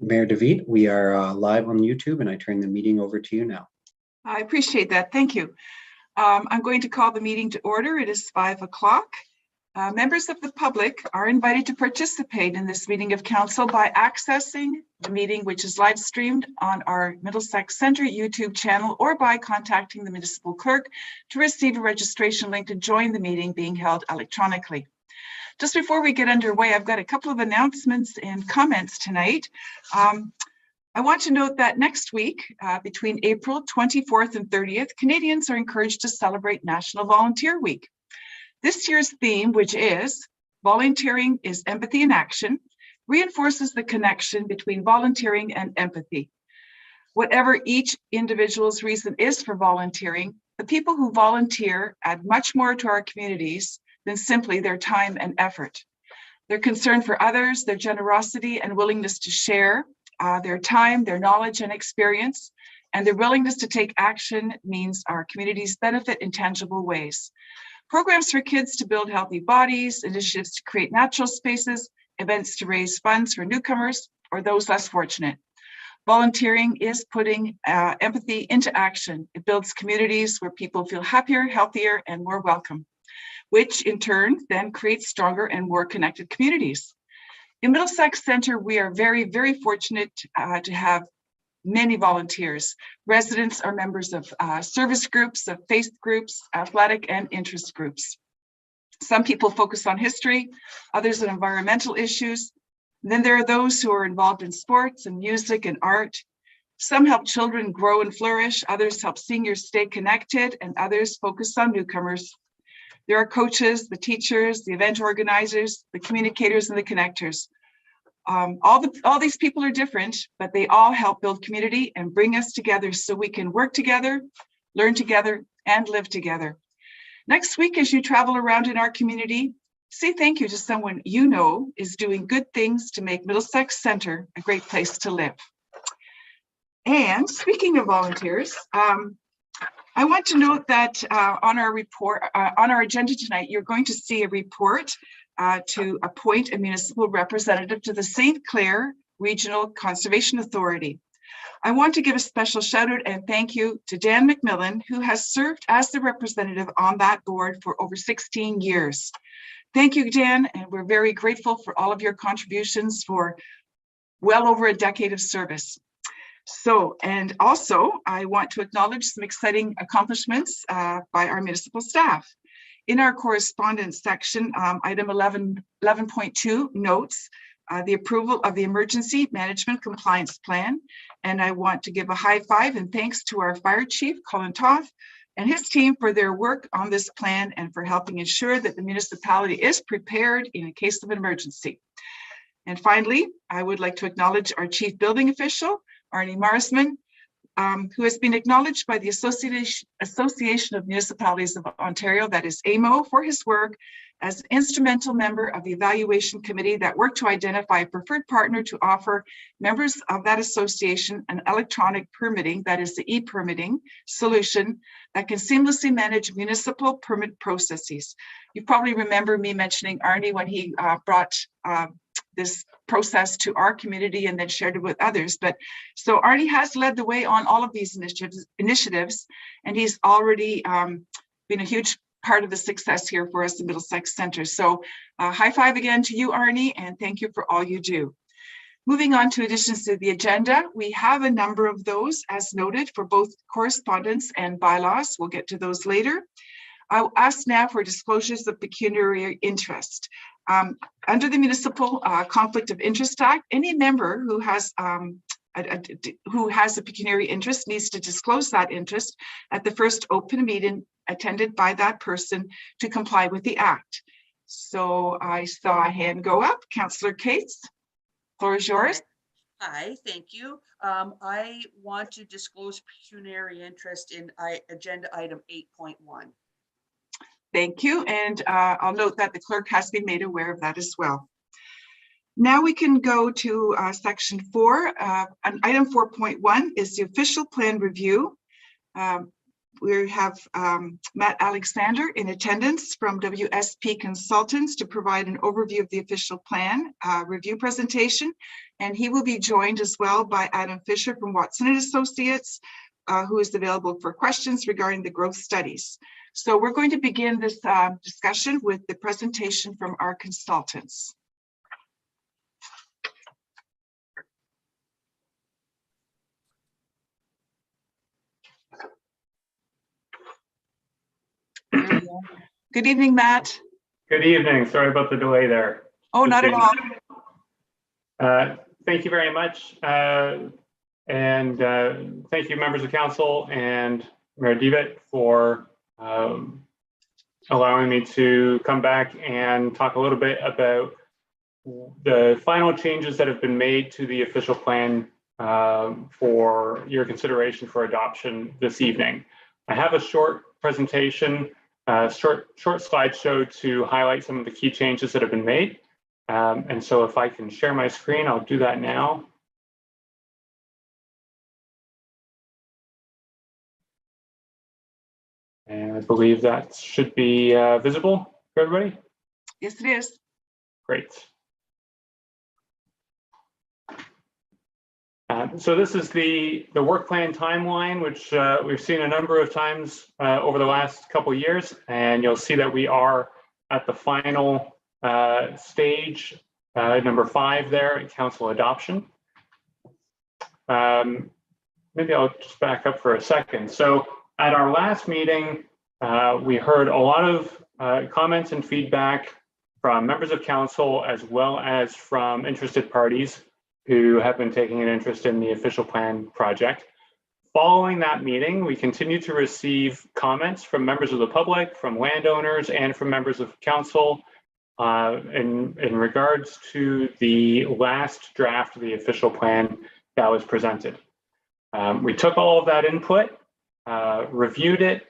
Mayor David, we are live on YouTube and I turn the meeting over to you now. I appreciate that. Thank you. I'm going to call the meeting to order. It is 5 o'clock. Members of the public are invited to participate in this meeting of council by accessing the meeting, which is live streamed on our Middlesex Centre YouTube channel, or by contacting the municipal clerk to receive a registration link to join the meeting being held electronically. Just before we get underway, I've got a couple of announcements and comments tonight. I want to note that next week, between April 24th and 30th, Canadians are encouraged to celebrate National Volunteer Week. This year's theme, which is Volunteering is Empathy in Action, reinforces the connection between volunteering and empathy. Whatever each individual's reason is for volunteering, the people who volunteer add much more to our communities than simply their time and effort. Their concern for others, their generosity and willingness to share their time, their knowledge and experience, and their willingness to take action means our communities benefit in tangible ways. Programs for kids to build healthy bodies, initiatives to create natural spaces, events to raise funds for newcomers or those less fortunate. Volunteering is putting empathy into action. It builds communities where people feel happier, healthier, and more welcome, which in turn then creates stronger and more connected communities. In Middlesex Centre, we are very, very fortunate to have many volunteers. Residents are members of service groups, of faith groups, athletic and interest groups. Some people focus on history, others on environmental issues. Then there are those who are involved in sports and music and art. Some help children grow and flourish, others help seniors stay connected, and others focus on newcomers. There are coaches, the teachers, the event organizers, the communicators, and the connectors. All these people are different, but they all help build community and bring us together so we can work together, learn together, and live together. Next week, as you travel around in our community, say thank you to someone you know is doing good things to make Middlesex Centre a great place to live. And speaking of volunteers, I want to note that on our agenda tonight, you're going to see a report to appoint a municipal representative to the St. Clair Regional Conservation Authority. I want to give a special shout out and thank you to Dan McMillan, who has served as the representative on that board for over 16 years. Thank you, Dan, and we're very grateful for all of your contributions for well over a decade of service. So, and also I want to acknowledge some exciting accomplishments by our municipal staff. In our correspondence section, item 11.2 notes the approval of the Emergency Management Compliance Plan. And I want to give a high five and thanks to our Fire Chief, Colin Toth, and his team for their work on this plan and for helping ensure that the municipality is prepared in a case of an emergency. And finally, I would like to acknowledge our Chief Building Official, Arnie Marsman, who has been acknowledged by the Association of Municipalities of Ontario, that is AMO, for his work as an instrumental member of the evaluation committee that worked to identify a preferred partner to offer members of that association an electronic permitting, that is the e-permitting solution that can seamlessly manage municipal permit processes. You probably remember me mentioning Arnie when he brought this process to our community and then shared it with others. But so Arnie has led the way on all of these initiatives, and he's already been a huge part of the success here for us in Middlesex Centre. So high five again to you, Arnie, and thank you for all you do. Moving on to additions to the agenda, we have a number of those as noted for both correspondence and bylaws. We'll get to those later. I'll ask now for disclosures of pecuniary interest. Under the Municipal Conflict of Interest Act, any member who has a pecuniary interest needs to disclose that interest at the first open meeting attended by that person to comply with the Act. So I saw a hand go up. Councillor Cates, floor is yours. Hi, thank you. I want to disclose pecuniary interest in agenda item 8.1. Thank you, and I'll note that the clerk has been made aware of that as well. Now we can go to section 4. Item 4.1 is the official plan review. We have Matt Alexander in attendance from WSP Consultants to provide an overview of the official plan review presentation. And he will be joined as well by Adam Fisher from Watson and Associates, who is available for questions regarding the growth studies. So we're going to begin this discussion with the presentation from our consultants. Good evening, Matt. Good evening. Sorry about the delay there. Oh, not at all. Thank you very much. And thank you, members of council and Mayor Devitt, for allowing me to come back and talk a little bit about the final changes that have been made to the official plan for your consideration for adoption this evening. I have a short presentation, short slideshow to highlight some of the key changes that have been made. And so if I can share my screen, I'll do that now. And I believe that should be visible for everybody. Yes, it is. Great. So this is the work plan timeline, which we've seen a number of times over the last couple of years, and you'll see that we are at the final stage, number 5 there, council adoption. Maybe I'll just back up for a second. So at our last meeting, we heard a lot of comments and feedback from members of council as well as from interested parties who have been taking an interest in the official plan project. Following that meeting, we continued to receive comments from members of the public, from landowners, and from members of council in regards to the last draft of the official plan that was presented. We took all of that input, reviewed it,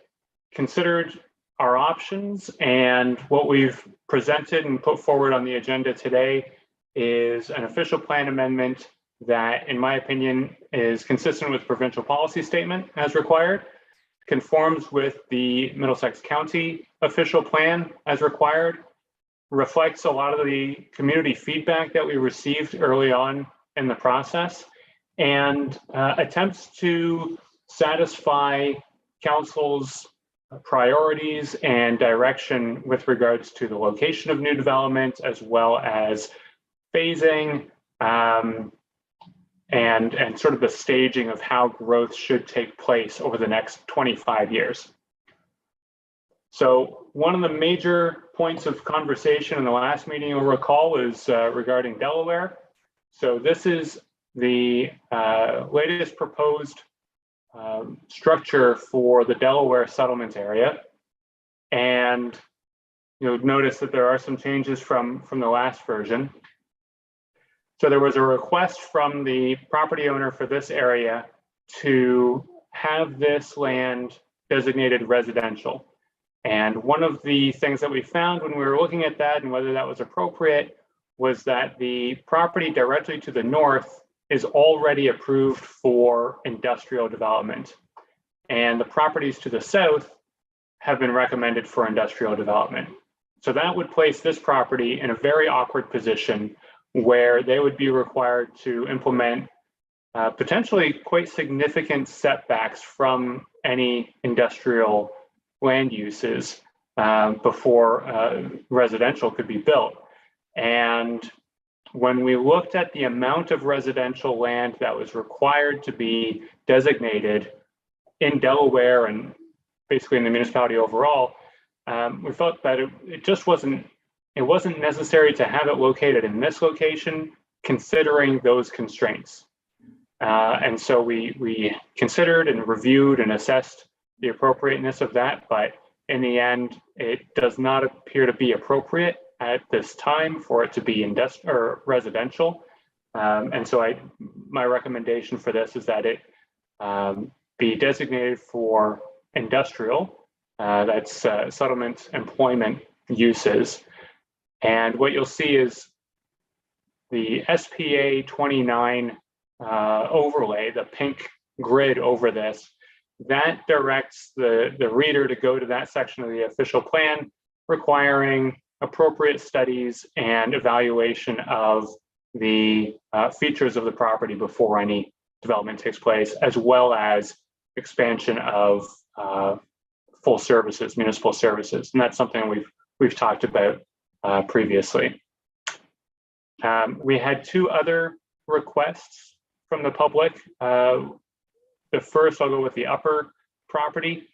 considered our options, and what we've presented and put forward on the agenda today is an official plan amendment that, in my opinion, is consistent with provincial policy statement as required, conforms with the Middlesex County official plan as required, reflects a lot of the community feedback that we received early on in the process, and attempts to satisfy council's priorities and direction with regards to the location of new development, as well as phasing and sort of the staging of how growth should take place over the next 25 years. So one of the major points of conversation in the last meeting, you'll recall, was regarding Delaware. So this is the latest proposed structure for the Delaware settlement area. And you'll notice that there are some changes from the last version. So there was a request from the property owner for this area to have this land designated residential. And one of the things that we found when we were looking at that and whether that was appropriate was that the property directly to the north is already approved for industrial development. And the properties to the south have been recommended for industrial development. So that would place this property in a very awkward position where they would be required to implement potentially quite significant setbacks from any industrial land uses before residential could be built. And when we looked at the amount of residential land that was required to be designated in Delaware and basically in the municipality overall, we felt that it just wasn't necessary to have it located in this location, considering those constraints. And so we considered and reviewed and assessed the appropriateness of that, but in the end, it does not appear to be appropriate at this time for it to be industrial or residential. And so my recommendation for this is that it be designated for industrial, that's settlement employment uses. And what you'll see is the SPA 29 overlay, the pink grid over this, that directs the reader to go to that section of the official plan requiring appropriate studies and evaluation of the features of the property before any development takes place, as well as expansion of full services, municipal services. And that's something we've talked about previously. We had two other requests from the public. The first, I'll go with the upper property.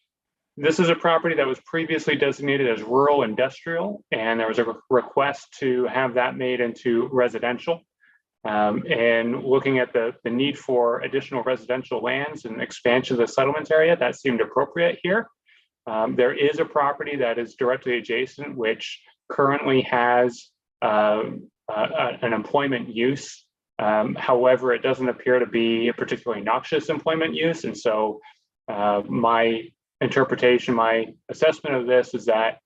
This is a property that was previously designated as rural industrial, and there was a request to have that made into residential. And looking at the need for additional residential lands and expansion of the settlement area, that seemed appropriate here. There is a property that is directly adjacent, which currently has an employment use. However, it doesn't appear to be a particularly noxious employment use. And so my interpretation, my assessment of this is that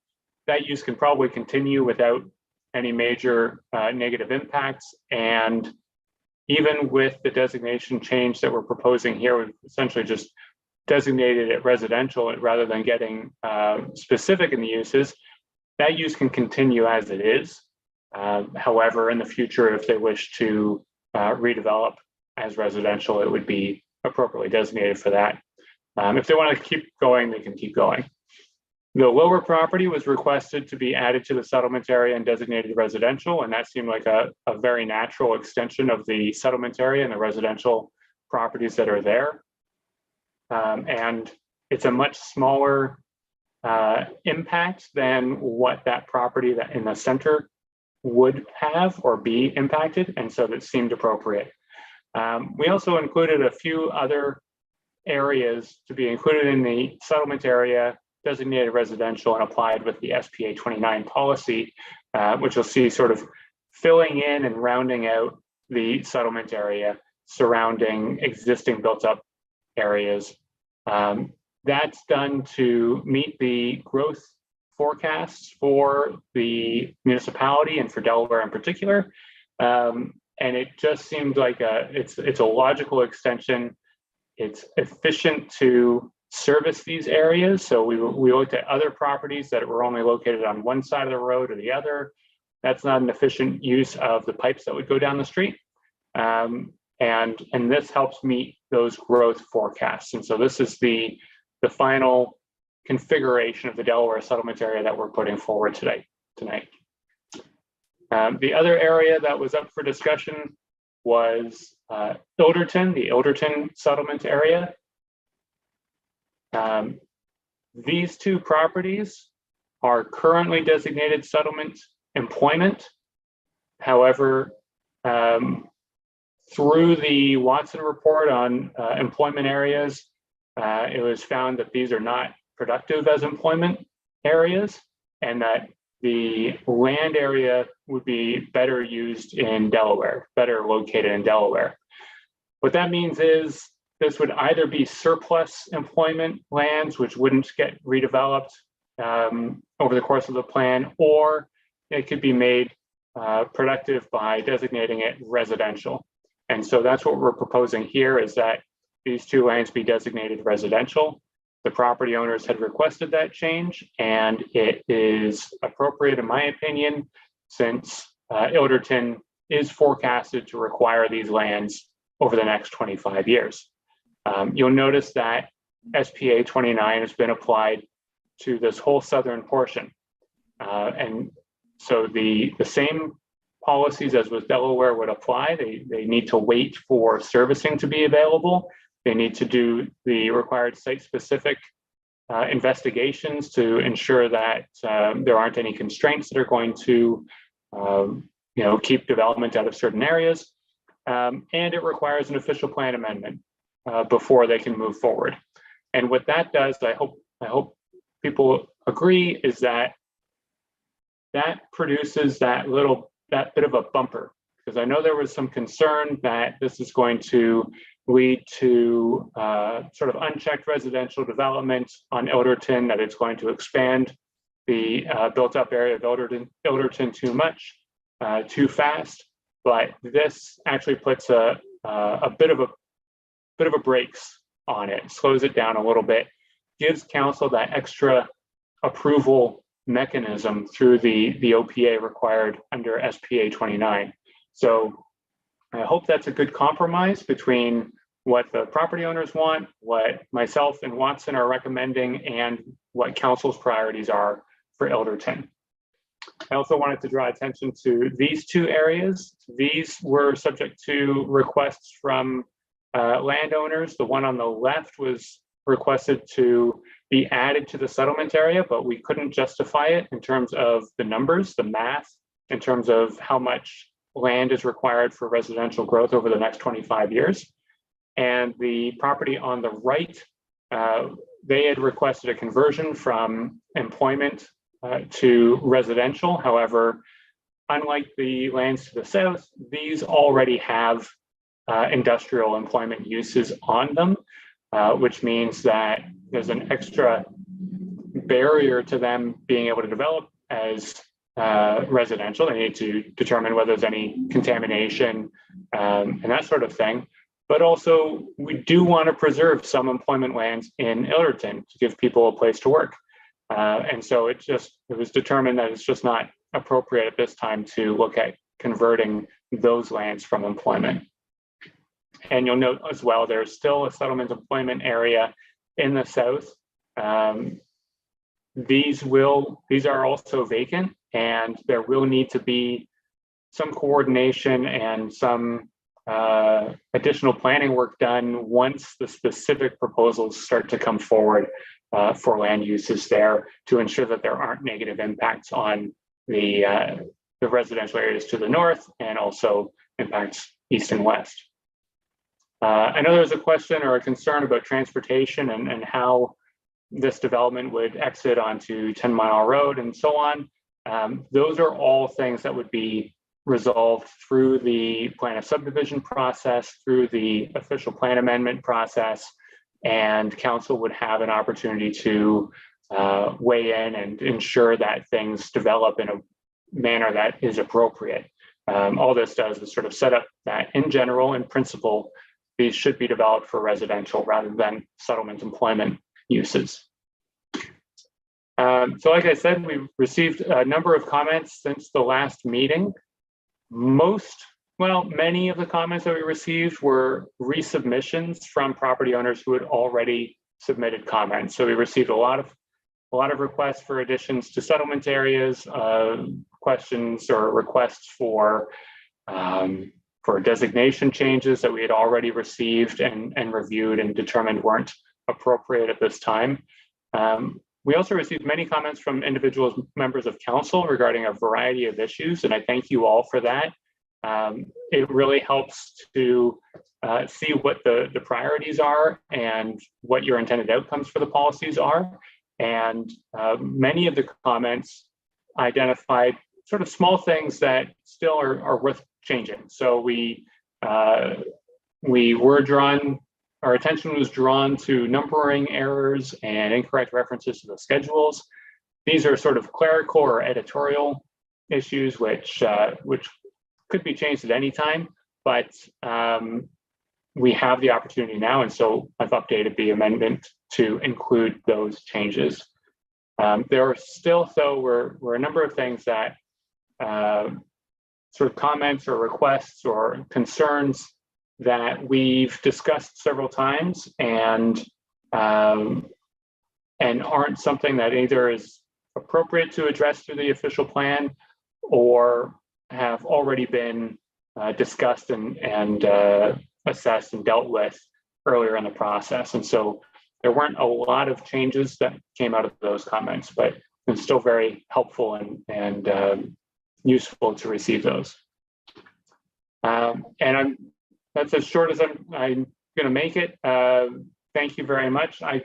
that use can probably continue without any major negative impacts. And even with the designation change that we're proposing here, we've essentially just designated it residential rather than getting specific in the uses. That use can continue as it is. However, in the future, if they wish to redevelop as residential, it would be appropriately designated for that. If they want to keep going, they can keep going. The lower property was requested to be added to the settlement area and designated residential, and that seemed like a very natural extension of the settlement area and the residential properties that are there. And it's a much smaller impact than what that property that in the center would have or be impacted, and so that seemed appropriate. We also included a few other areas to be included in the settlement area, designated residential, and applied with the SPA 29 policy, which you'll see sort of filling in and rounding out the settlement area surrounding existing built-up areas. That's done to meet the growth forecasts for the municipality and for Delaware in particular. And it just seemed like it's a logical extension. It's efficient to service these areas. So we looked at other properties that were only located on one side of the road or the other. That's not an efficient use of the pipes that would go down the street. And this helps meet those growth forecasts. And so this is the final configuration of the Delaware settlement area that we're putting forward tonight. The other area that was up for discussion was Ilderton, the Ilderton settlement area. These two properties are currently designated settlement employment. However, through the Watson report on employment areas, it was found that these are not productive as employment areas, and that the land area would be better used in Delaware, better located in Delaware. What that means is this would either be surplus employment lands, which wouldn't get redeveloped over the course of the plan, or it could be made productive by designating it residential. And so that's what we're proposing here, is that these two lands be designated residential. The property owners had requested that change, and it is appropriate in my opinion, since Ilderton is forecasted to require these lands over the next 25 years. You'll notice that SPA 29 has been applied to this whole southern portion. And so the same policies as with Delaware would apply. They need to wait for servicing to be available. They need to do the required site-specific investigations to ensure that there aren't any constraints that are going to keep development out of certain areas. And it requires an official plan amendment before they can move forward. And what that does, I hope people agree, is that produces that bit of a bumper, because I know there was some concern that this is going to lead to sort of unchecked residential development on Ilderton, that it's going to expand the built-up area of Ilderton too much, too fast. But this actually puts a bit of a brakes on it, slows it down a little bit, gives council that extra approval mechanism through the OPA required under SPA 29. So I hope that's a good compromise between what the property owners want, what myself and Watson are recommending, and what council's priorities are for Ilderton. I also wanted to draw attention to these two areas. These were subject to requests from landowners. The one on the left was requested to be added to the settlement area, but we couldn't justify it in terms of the numbers, the math, in terms of how much land is required for residential growth over the next 25 years. And the property on the right, they had requested a conversion from employment to residential. However, unlike the lands to the south, these already have industrial employment uses on them, which means that there's an extra barrier to them being able to develop as residential. They need to determine whether there's any contamination and that sort of thing. But also, we do want to preserve some employment lands in Ilderton to give people a place to work. And so it was determined that it's just not appropriate at this time to look at converting those lands from employment. And you'll note as well, there's still a settlement employment area in the south. These are also vacant, and there will need to be some coordination and some additional planning work done once the specific proposals start to come forward for land uses there, to ensure that there aren't negative impacts on the residential areas to the north, and also impacts east and west. I know there's a question or a concern about transportation and how this development would exit onto 10 Mile Road and so on. Those are all things that would be resolved through the plan of subdivision process, through the official plan amendment process, and council would have an opportunity to weigh in and ensure that things develop in a manner that is appropriate. All this does is sort of set up that in general, in principle, these should be developed for residential rather than settlement employment uses. So like I said, we've received a number of comments since the last meeting. Many of the comments that we received were resubmissions from property owners who had already submitted comments. So we received a lot of requests for additions to settlement areas, questions or requests for designation changes that we had already received and reviewed and determined weren't appropriate at this time. We also received many comments from individuals, members of council, regarding a variety of issues, and I thank you all for that. It really helps to see what the priorities are and what your intended outcomes for the policies are. And many of the comments identified sort of small things that still are worth changing. So our attention was drawn to numbering errors and incorrect references to the schedules. These are sort of clerical or editorial issues, which could be changed at any time, but we have the opportunity now, and so I've updated the amendment to include those changes. There are still, though, were a number of things that sort of comments or requests or concerns that we've discussed several times and aren't something that either is appropriate to address through the official plan or have already been discussed and assessed and dealt with earlier in the process. And so there weren't a lot of changes that came out of those comments, but it's still very helpful and useful to receive those. That's as short as I'm going to make it. Thank you very much. I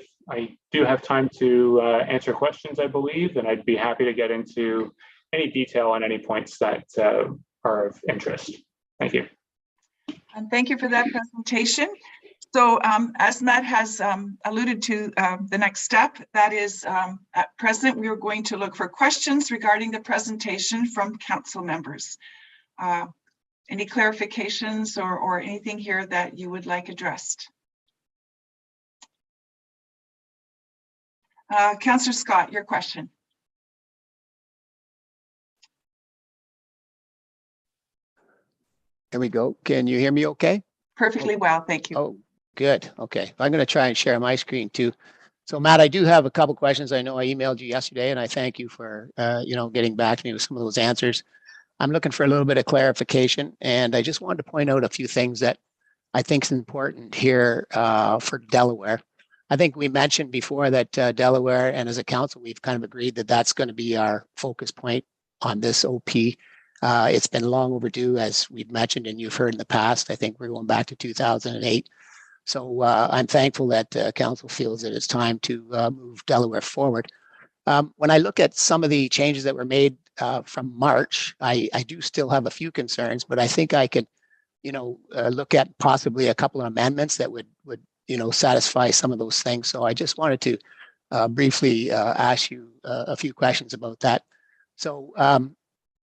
do have time to answer questions, I believe, and I'd be happy to get into any detail on any points that are of interest. Thank you. And thank you for that presentation. So as Matt has alluded to, the next step, that is at present, we are going to look for questions regarding the presentation from council members. Any clarifications or anything here that you would like addressed? Councillor Scott, your question. There we go. Can you hear me okay? Perfectly well, thank you. Oh, good. Okay. I'm going to try and share my screen too. So Matt, I do have a couple questions. I know I emailed you yesterday and I thank you for, getting back to me with some of those answers. I'm looking for a little bit of clarification and I just wanted to point out a few things that I think is important here for Delaware. I think we mentioned before that Delaware and as a council, we've kind of agreed that that's going to be our focus point on this OP. It's been long overdue, as we've mentioned and you've heard in the past. I think we're going back to 2008. So I'm thankful that council feels that it's time to move Delaware forward. When I look at some of the changes that were made from March, I do still have a few concerns, but I think I could, look at possibly a couple of amendments that would satisfy some of those things. So I just wanted to briefly ask you a few questions about that. So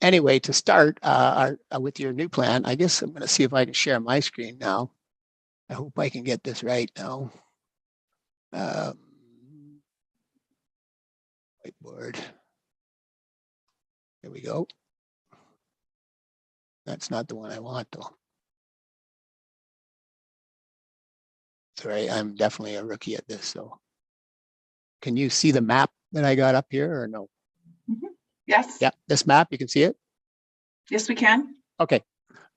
anyway, to start with your new plan, I guess I'm going to see if I can share my screen now. I hope I can get this right now. Whiteboard. There we go. That's not the one I want though. Sorry, I'm definitely a rookie at this. So can you see the map that I got up here or no? Mhm. Yes. Yeah, this map, you can see it? Yes, we can. Okay.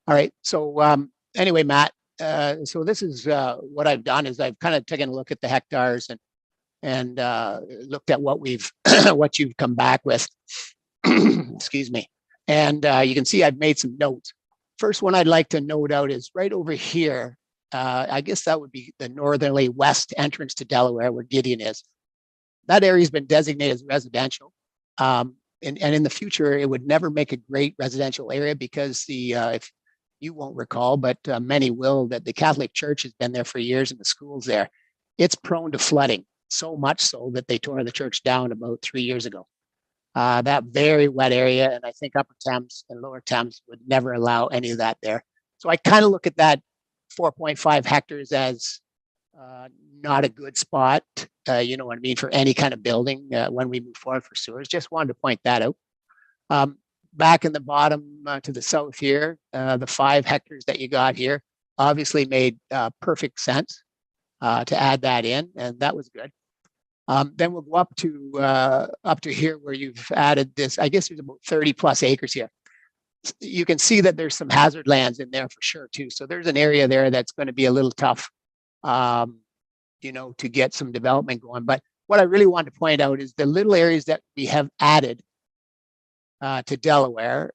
All right. So anyway, Matt, so this is what I've done is I've kind of taken a look at the hectares and looked at what we've what you've come back with. Excuse me. And you can see I've made some notes. First one I'd like to note out is right over here. I guess that would be the northerly west entrance to Delaware where Gideon is. That area has been designated as residential. And in the future, it would never make a great residential area because if you won't recall, but many will, that the Catholic Church has been there for years and the school's there. It's prone to flooding, so much so that they tore the church down about 3 years ago. That very wet area, and I think Upper Thames and Lower Thames would never allow any of that there. So I kind of look at that 4.5 hectares as not a good spot, you know what I mean, for any kind of building when we move forward for sewers. Just wanted to point that out. Back in the bottom to the south here, the 5 hectares that you got here obviously made perfect sense to add that in, and that was good. Then we'll go up to here where you've added this. I guess there's about 30 plus acres here. You can see that there's some hazard lands in there for sure too. So there's an area there that's going to be a little tough, to get some development going. But what I really want to point out is the little areas that we have added to Delaware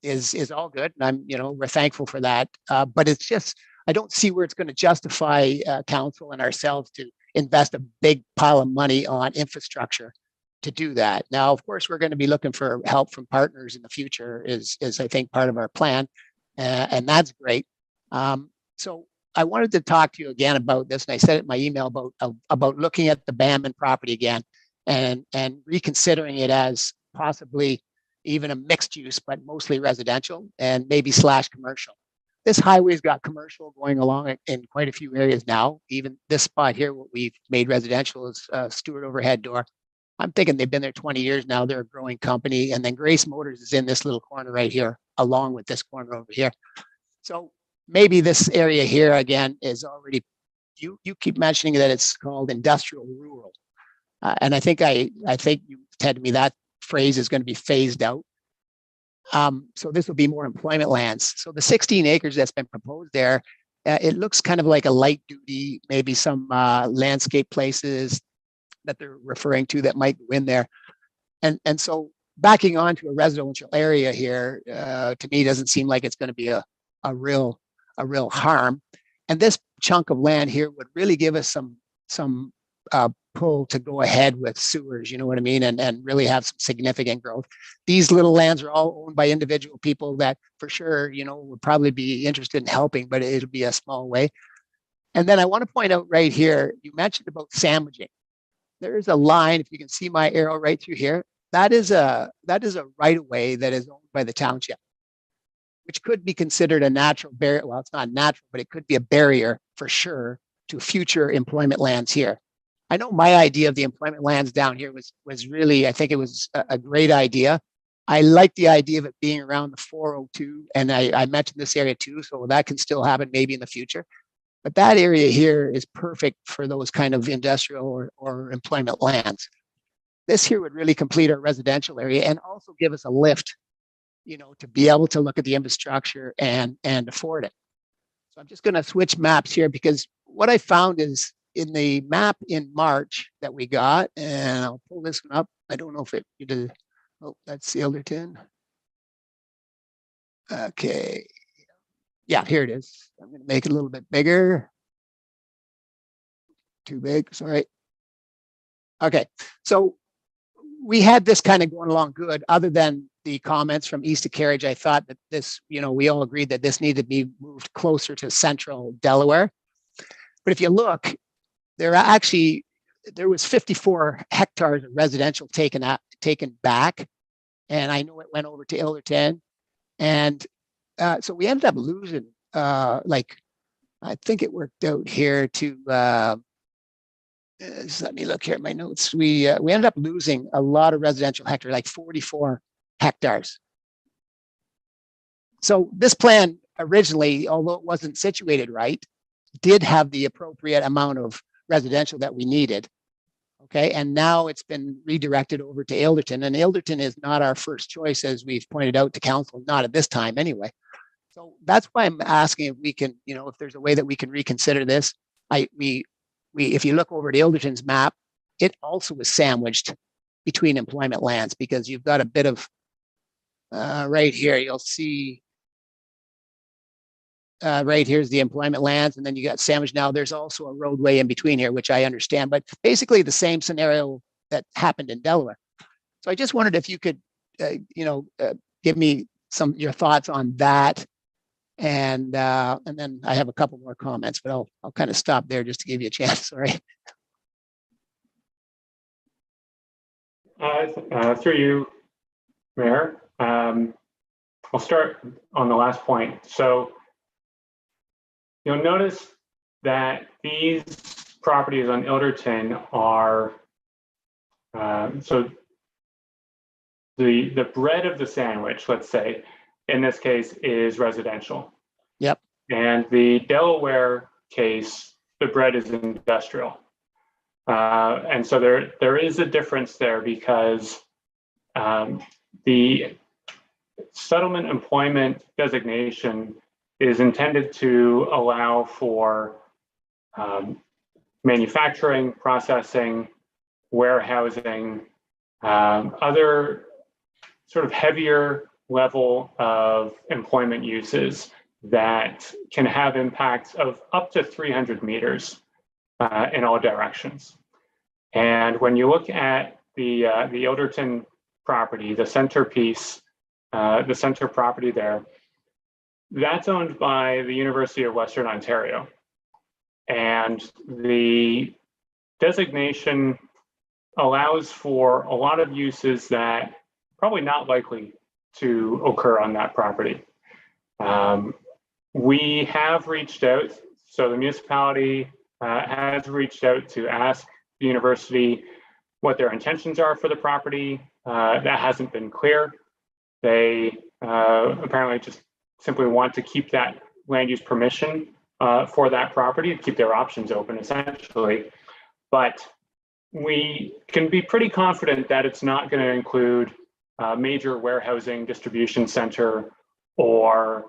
is all good, and we're thankful for that. But it's just I don't see where it's going to justify council and ourselves to invest a big pile of money on infrastructure to do that. Now, of course, we're going to be looking for help from partners in the future is I think part of our plan, and that's great. So I wanted to talk to you again about this, and I said it in my email about looking at the Banman property again and reconsidering it as possibly even a mixed use, but mostly residential and maybe / commercial. This highway's got commercial going along in quite a few areas now. Even this spot here, what we've made residential is Stewart Overhead Door. I'm thinking they've been there 20 years now. They're a growing company. And then Grace Motors is in this little corner right here, along with this corner over here. So maybe this area here again is already, you keep mentioning that it's called industrial rural. And I think you said to me that phrase is going to be phased out. So this will be more employment lands. So the 16 acres that's been proposed there, it looks kind of like a light duty, maybe some landscape places that they're referring to that might go in there. And so backing onto a residential area here, to me, doesn't seem like it's going to be a real harm. And this chunk of land here would really give us some pull to go ahead with sewers, you know what I mean, and really have some significant growth. These little lands are all owned by individual people that for sure, would probably be interested in helping, but it'll be a small way. And then I want to point out right here, you mentioned about sandwiching. There is a line, if you can see my arrow right through here, that is a right of way that is owned by the township, which could be considered a natural barrier. Well, it's not natural, but it could be a barrier for sure to future employment lands here. I know my idea of the employment lands down here was really, I think it was a great idea. I like the idea of it being around the 402, and I mentioned this area too, so that can still happen maybe in the future. But that area here is perfect for those kind of industrial or employment lands. This here would really complete our residential area and also give us a lift, you know, to be able to look at the infrastructure and afford it. So I'm just going to switch maps here, because what I found is in the map in March that we got, and I'll pull this one up. I don't know if it did. Oh, that's Ilderton. Okay. Yeah, here it is. I'm going to make it a little bit bigger. Too big, sorry. Okay, so we had this kind of going along good, other than the comments from East of Carriage. I thought that this, you know, we all agreed that this needed to be moved closer to central Delaware. But if you look, there was 54 hectares of residential taken back. And I know it went over to Ilderton. And so we ended up losing, like, I think it worked out here to, let me look here at my notes. We ended up losing a lot of residential hectares, like 44 hectares. So this plan originally, although it wasn't situated right, did have the appropriate amount of residential that we needed. Okay, and now it's been redirected over to Ilderton, and Ilderton is not our first choice, as we've pointed out to council, not at this time anyway. So that's why I'm asking if we can, you know, if there's a way that we can reconsider this. If you look over at Ilderton's map, it also is sandwiched between employment lands, because you've got a bit of right here. You'll see right here's the employment lands, and then you got sandwiched. Now there's also a roadway in between here, which I understand, but basically the same scenario that happened in Delaware. So I just wondered if you could, give me your thoughts on that. And then I have a couple more comments, but I'll kind of stop there just to give you a chance. Sorry. Through you, Mayor. I'll start on the last point. So you'll notice that these properties on Ilderton are, so the bread of the sandwich, let's say, in this case, is residential. Yep. And the Delaware case, the bread is industrial. And so there is a difference there, because the settlement employment designation is intended to allow for manufacturing, processing, warehousing, other sort of heavier level of employment uses that can have impacts of up to 300 meters in all directions. And when you look at the Ilderton property, the centerpiece, the center property there, that's owned by the University of Western Ontario. And the designation allows for a lot of uses that probably not likely to occur on that property. We have reached out, so the municipality has reached out to ask the university what their intentions are for the property. That hasn't been clear. They apparently just simply want to keep that land use permission for that property, to keep their options open essentially. But we can be pretty confident that it's not going to include major warehousing, distribution center, or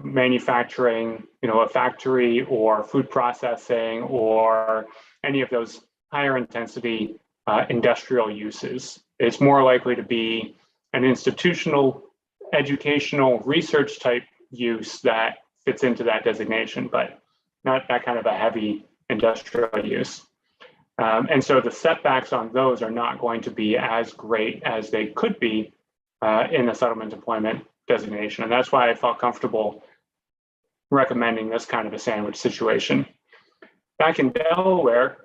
manufacturing, a factory, or food processing, or any of those higher intensity industrial uses. It's more likely to be an institutional, educational, research type use that fits into that designation, but not that kind of a heavy industrial use. And so the setbacks on those are not going to be as great as they could be in the settlement employment designation. And that's why I felt comfortable recommending this kind of a sandwich situation. Back in Delaware,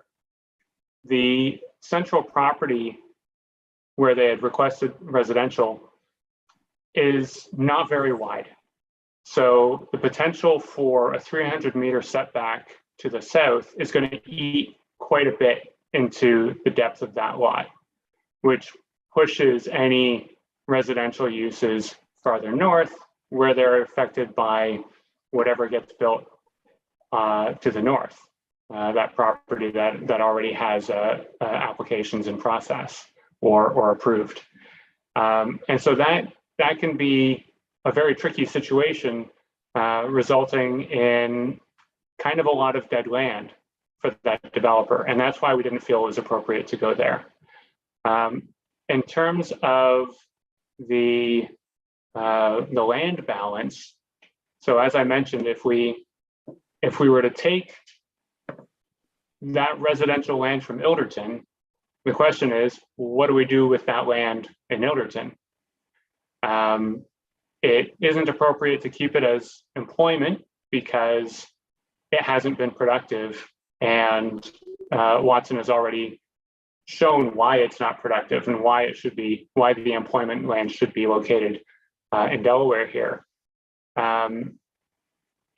the central property where they had requested residential is not very wide. So the potential for a 300-meter setback to the south is going to eat quite a bit into the depth of that lot, which pushes any residential uses farther north, where they're affected by whatever gets built to the north, that property that already has applications in process or approved. And so that can be a very tricky situation, resulting in kind of a lot of dead land for that developer. And that's why we didn't feel it was appropriate to go there. In terms of the land balance, so as I mentioned, if we were to take that residential land from Ilderton, the question is, what do we do with that land in Ilderton? It isn't appropriate to keep it as employment because it hasn't been productive, and Watson has already shown why it's not productive and why the employment land should be located in Delaware here. And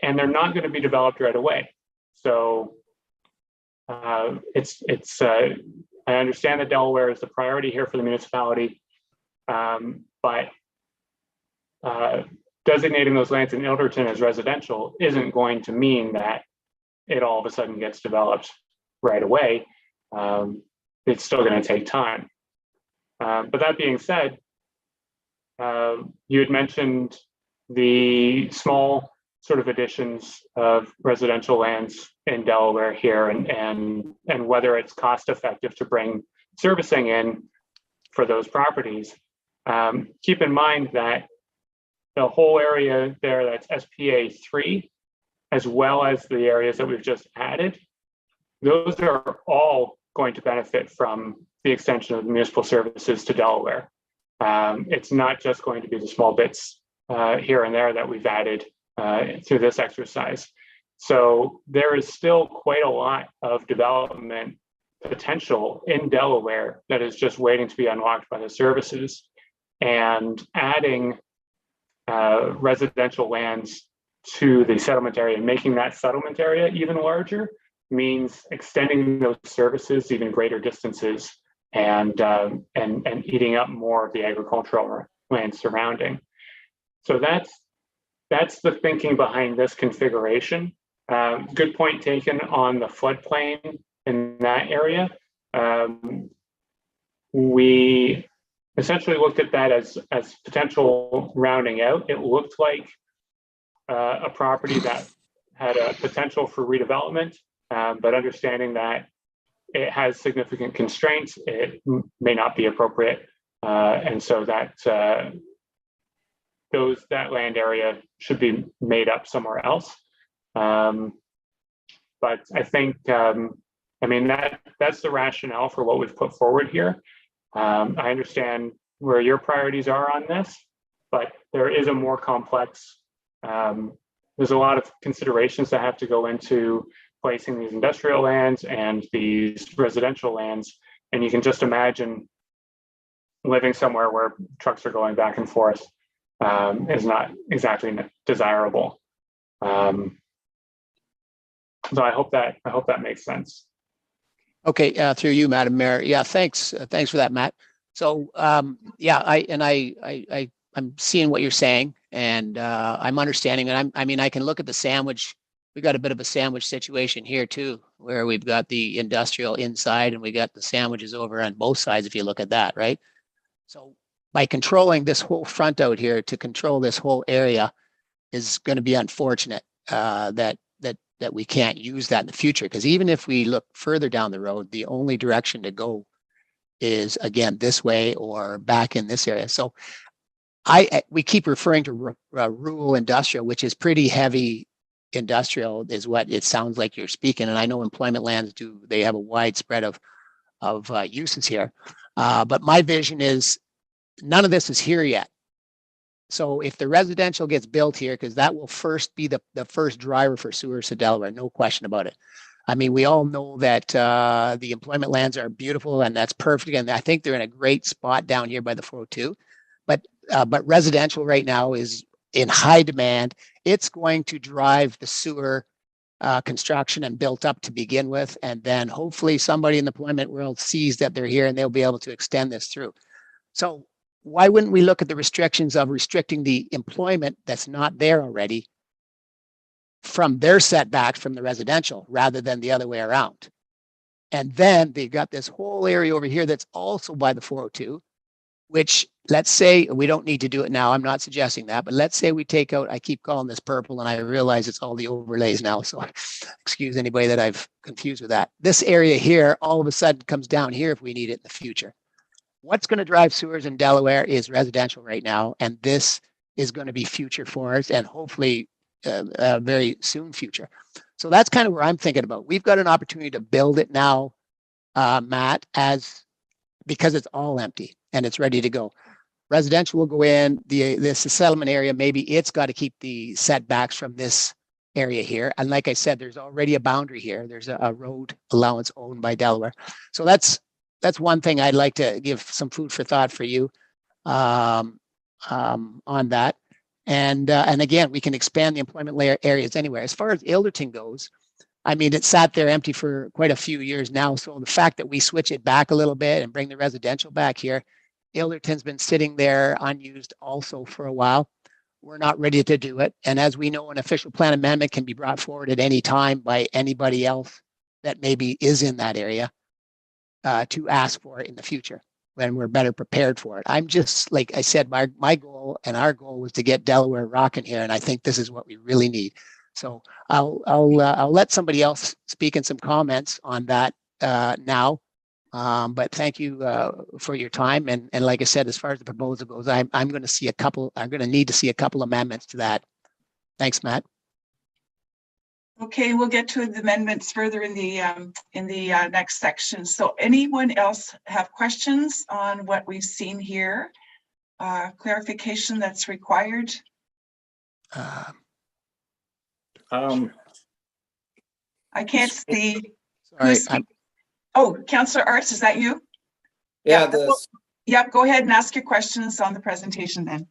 they're not going to be developed right away. So I understand that Delaware is the priority here for the municipality, but designating those lands in Ilderton as residential isn't going to mean that it all of a sudden gets developed right away. It's still going to take time. But that being said, you had mentioned the small sort of additions of residential lands in Delaware here, and whether it's cost effective to bring servicing in for those properties. Keep in mind that the whole area there, that's SPA 3, as well as the areas that we've just added, those are all going to benefit from the extension of municipal services to Delaware. It's not just going to be the small bits here and there that we've added through this exercise. So there is still quite a lot of development potential in Delaware that is just waiting to be unlocked by the services, and adding residential lands to the settlement area and making that settlement area even larger means extending those services even greater distances and eating up more of the agricultural land surrounding. So that's the thinking behind this configuration. Good point taken on the floodplain in that area. We essentially looked at that as potential rounding out. It looked like a property that had a potential for redevelopment, but understanding that it has significant constraints, it may not be appropriate. And so that that land area should be made up somewhere else. But I think, I mean, that's the rationale for what we've put forward here. I understand where your priorities are on this, but there is a more complex, there's a lot of considerations that have to go into placing these industrial lands and these residential lands. And you can just imagine living somewhere where trucks are going back and forth is not exactly desirable. So I hope that makes sense. Okay, through you, Madam Mayor. Yeah, thanks for that, Matt. So yeah, I'm seeing what you're saying, and I'm understanding, and I mean I can look at the sandwich. We got a bit of a sandwich situation here too, where we've got the industrial inside and we got the sandwiches over on both sides. If you look at that, right? So by controlling this whole front out here to control this whole area is going to be unfortunate that we can't use that in the future, because even if we look further down the road, the only direction to go is again this way or back in this area. So we keep referring to rural industrial, which is pretty heavy industrial, is what it sounds like you're speaking. And I know employment lands they have a wide spread of uses here. But my vision is none of this is here yet. So if the residential gets built here, because that will first be the first driver for sewers to Delaware, no question about it. I mean, we all know that the employment lands are beautiful and that's perfect. And I think they're in a great spot down here by the 402. But residential right now is in high demand. It's going to drive the sewer construction and built up to begin with. And then hopefully somebody in the employment world sees that they're here and they'll be able to extend this through. So why wouldn't we look at the restrictions of restricting the employment that's not there already from their setbacks from the residential rather than the other way around? And then they've got this whole area over here that's also by the 402, which let's say we don't need to do it now. I'm not suggesting that, but let's say we take out, I keep calling this purple and I realize it's all the overlays now. So excuse anybody that I've confused with that. This area here, all of a sudden comes down here if we need it in the future. What's going to drive sewers in Delaware is residential right now. And this is going to be future for us and hopefully very soon future. So that's kind of where I'm thinking about. We've got an opportunity to build it now, Matt, because it's all empty and it's ready to go. Residential will go in, this settlement area, maybe it's got to keep the setbacks from this area here. And like I said, there's already a boundary here. There's a road allowance owned by Delaware. So that's one thing I'd like to give some food for thought for you on that. And again, we can expand the employment layer areas anywhere. As far as Ilderton goes, I mean, it sat there empty for quite a few years now. So the fact that we switch it back a little bit and bring the residential back here, Ilderton's been sitting there unused also for a while. We're not ready to do it. And as we know, an official plan amendment can be brought forward at any time by anybody else that maybe is in that area to ask for it in the future when we're better prepared for it. I'm just, like I said, my goal and our goal was to get Delaware rocking here. And I think this is what we really need. So I'll let somebody else speak in some comments on that now. But thank you for your time. And like I said, as far as the proposal goes, I'm going to see I'm going to need to see a couple amendments to that. Thanks, Matt. Okay, we'll get to the amendments further in the next section. So anyone else have questions on what we've seen here? Clarification that's required? I can't see. Sorry, oh, Councillor Arts, is that you? Yeah, Yep, go ahead and ask your questions on the presentation then.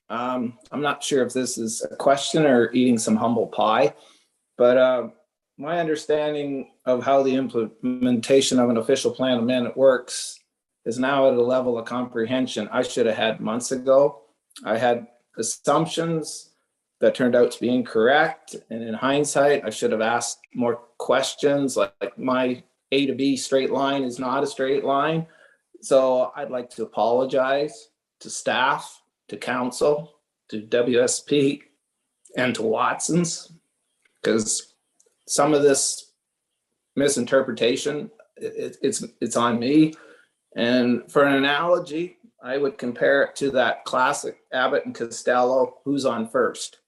I'm not sure if this is a question or eating some humble pie, but my understanding of how the implementation of an official plan amendment works is now at a level of comprehension I should have had months ago. I had assumptions that turned out to be incorrect, and in hindsight, I should have asked more questions, like my A to B straight line is not a straight line. So I'd like to apologize to staff, to council, to WSP, and to Watson's, because some of this misinterpretation, it's on me. And for an analogy, I would compare it to that classic Abbott and Costello, who's on first.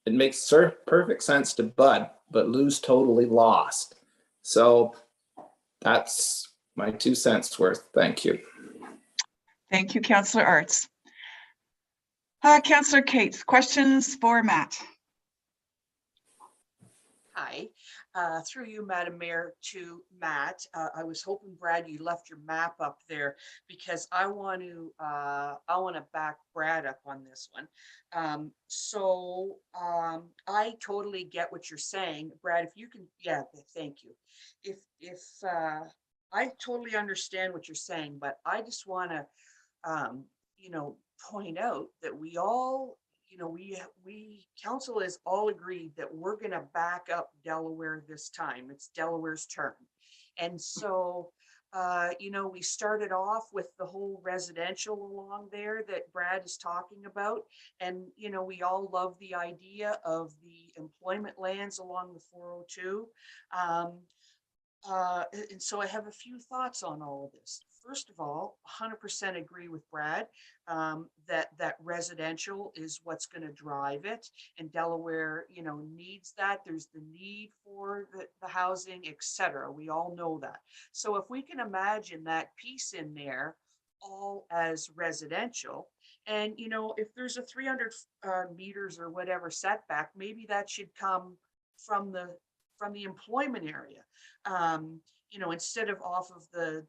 It makes perfect sense to Bud, but Lou's totally lost. So that's my 2 cents worth. Thank you. Thank you, Councillor Arts. Councillor Cates, questions for Matt? Hi, through you, Madam Mayor, to Matt. I was hoping, Brad, you left your map up there because I want to back Brad up on this one. I totally get what you're saying, Brad. If you can, yeah, thank you. If I totally understand what you're saying, but I just want to, point out that we all, we council has all agreed that we're going to back up Delaware this time. It's Delaware's turn. And so, we started off with the whole residential along there that Brad is talking about. And, we all love the idea of the employment lands along the 402. And so I have a few thoughts on all of this. First of all, 100% agree with Brad that residential is what's going to drive it, and Delaware, needs that. There's the need for the housing, etc. We all know that. So if we can imagine that piece in there, all as residential, and if there's a 300 meters or whatever setback, maybe that should come from the employment area. Instead of off of the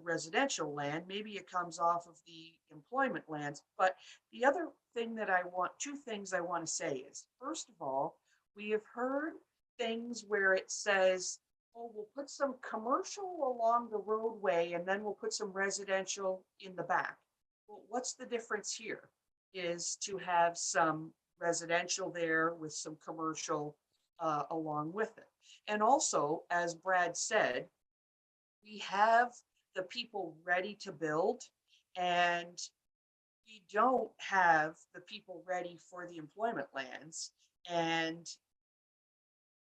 residential land, maybe it comes off of the employment lands. But the other thing two things I want to say is, first of all, we have heard things where it says, oh, we'll put some commercial along the roadway and then we'll put some residential in the back. Well, what's the difference here is to have some residential there with some commercial along with it. And also, as Brad said, we have the people ready to build, and we don't have the people ready for the employment lands. And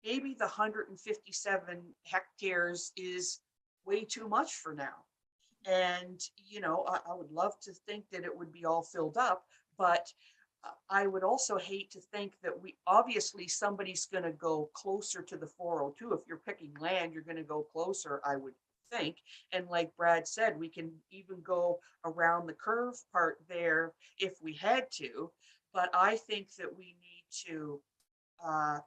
maybe the 157 hectares is way too much for now. And, you know, I would love to think that it would be all filled up, but I would also hate to think that obviously somebody's going to go closer to the 402. If you're picking land, you're going to go closer, I would think. And like Brad said, we can even go around the curve part there if we had to. But I think that we need to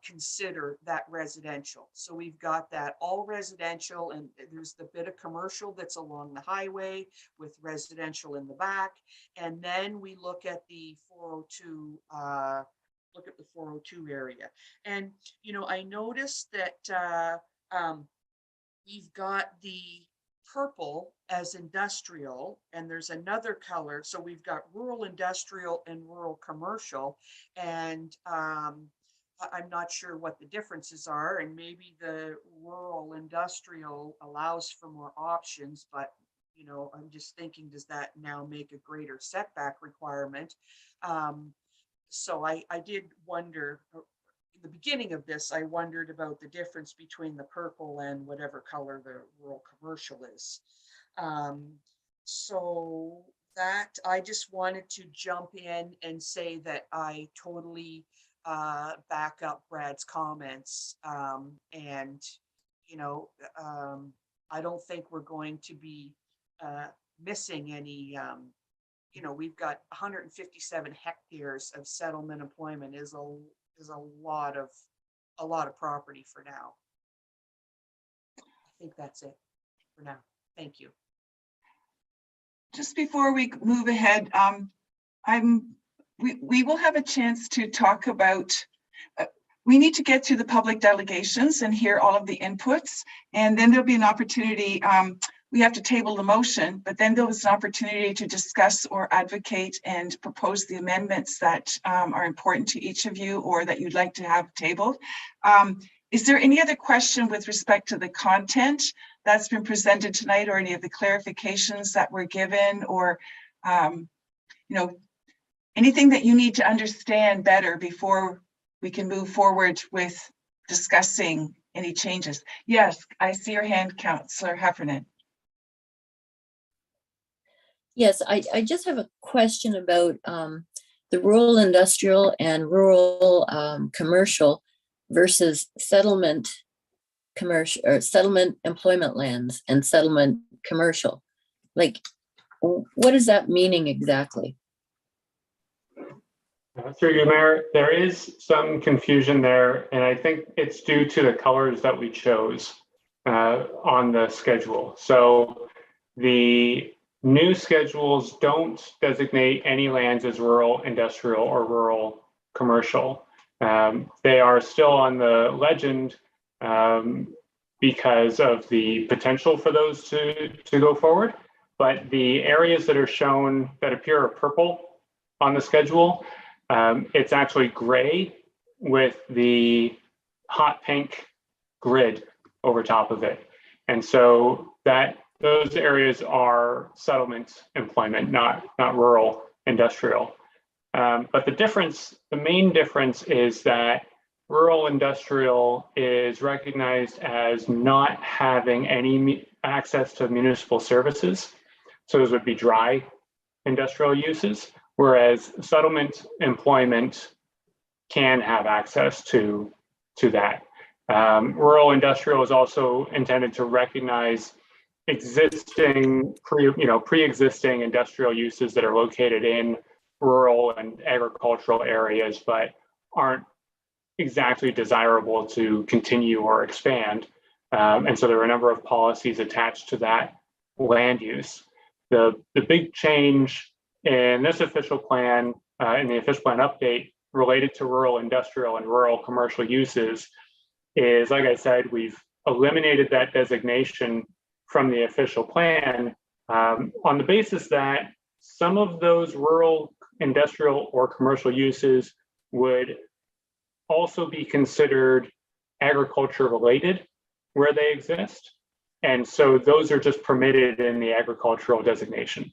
consider that residential. So we've got that all residential, and there's the bit of commercial that's along the highway with residential in the back. And then we look at the 402, area. And, you know, I noticed that we've got the purple as industrial, and there's another color. So we've got rural industrial and rural commercial. And I'm not sure what the differences are, and maybe the rural industrial allows for more options, but you know, I'm just thinking, does that now make a greater setback requirement? So I did wonder, in the beginning of this, I wondered about the difference between the purple and whatever color the rural commercial is. So that I just wanted to jump in and say that I totally back up Brad's comments, and you know, I don't think we're going to be missing any. You know, we've got 157 hectares of settlement employment is a lot of property for now. I think that's it for now. Thank you. Just before we move ahead, we will have a chance to talk about, we need to get through the public delegations and hear all of the inputs, and then there'll be an opportunity, we have to table the motion, but then there's an opportunity to discuss or advocate and propose the amendments that are important to each of you or that you'd like to have tabled. Is there any other question with respect to the content that's been presented tonight, or any of the clarifications that were given, or you know, anything that you need to understand better before we can move forward with discussing any changes? Yes, I see your hand, Councillor Heffernan. Yes, I just have a question about the rural industrial and rural commercial versus settlement commercial, or settlement employment lands and settlement commercial. Like, what is that meaning exactly? Through you, Mayor, there is some confusion there, and I think it's due to the colors that we chose on the schedule. So the new schedules don't designate any lands as rural industrial or rural commercial. They are still on the legend because of the potential for those to go forward. But the areas that are shown that appear purple on the schedule, it's actually gray with the hot pink grid over top of it. And so those areas are settlement employment, not rural industrial. But the main difference is that rural industrial is recognized as not having any access to municipal services. So those would be dry industrial uses, whereas settlement employment can have access to that. Rural industrial is also intended to recognize existing pre-existing industrial uses that are located in rural and agricultural areas, but aren't exactly desirable to continue or expand. And so there are a number of policies attached to that land use. The big change in this official plan, in the official plan update related to rural industrial and rural commercial uses is, like I said, we've eliminated that designation from the official plan on the basis that some of those rural, industrial, or commercial uses would also be considered agriculture related where they exist. And so those are just permitted in the agricultural designation.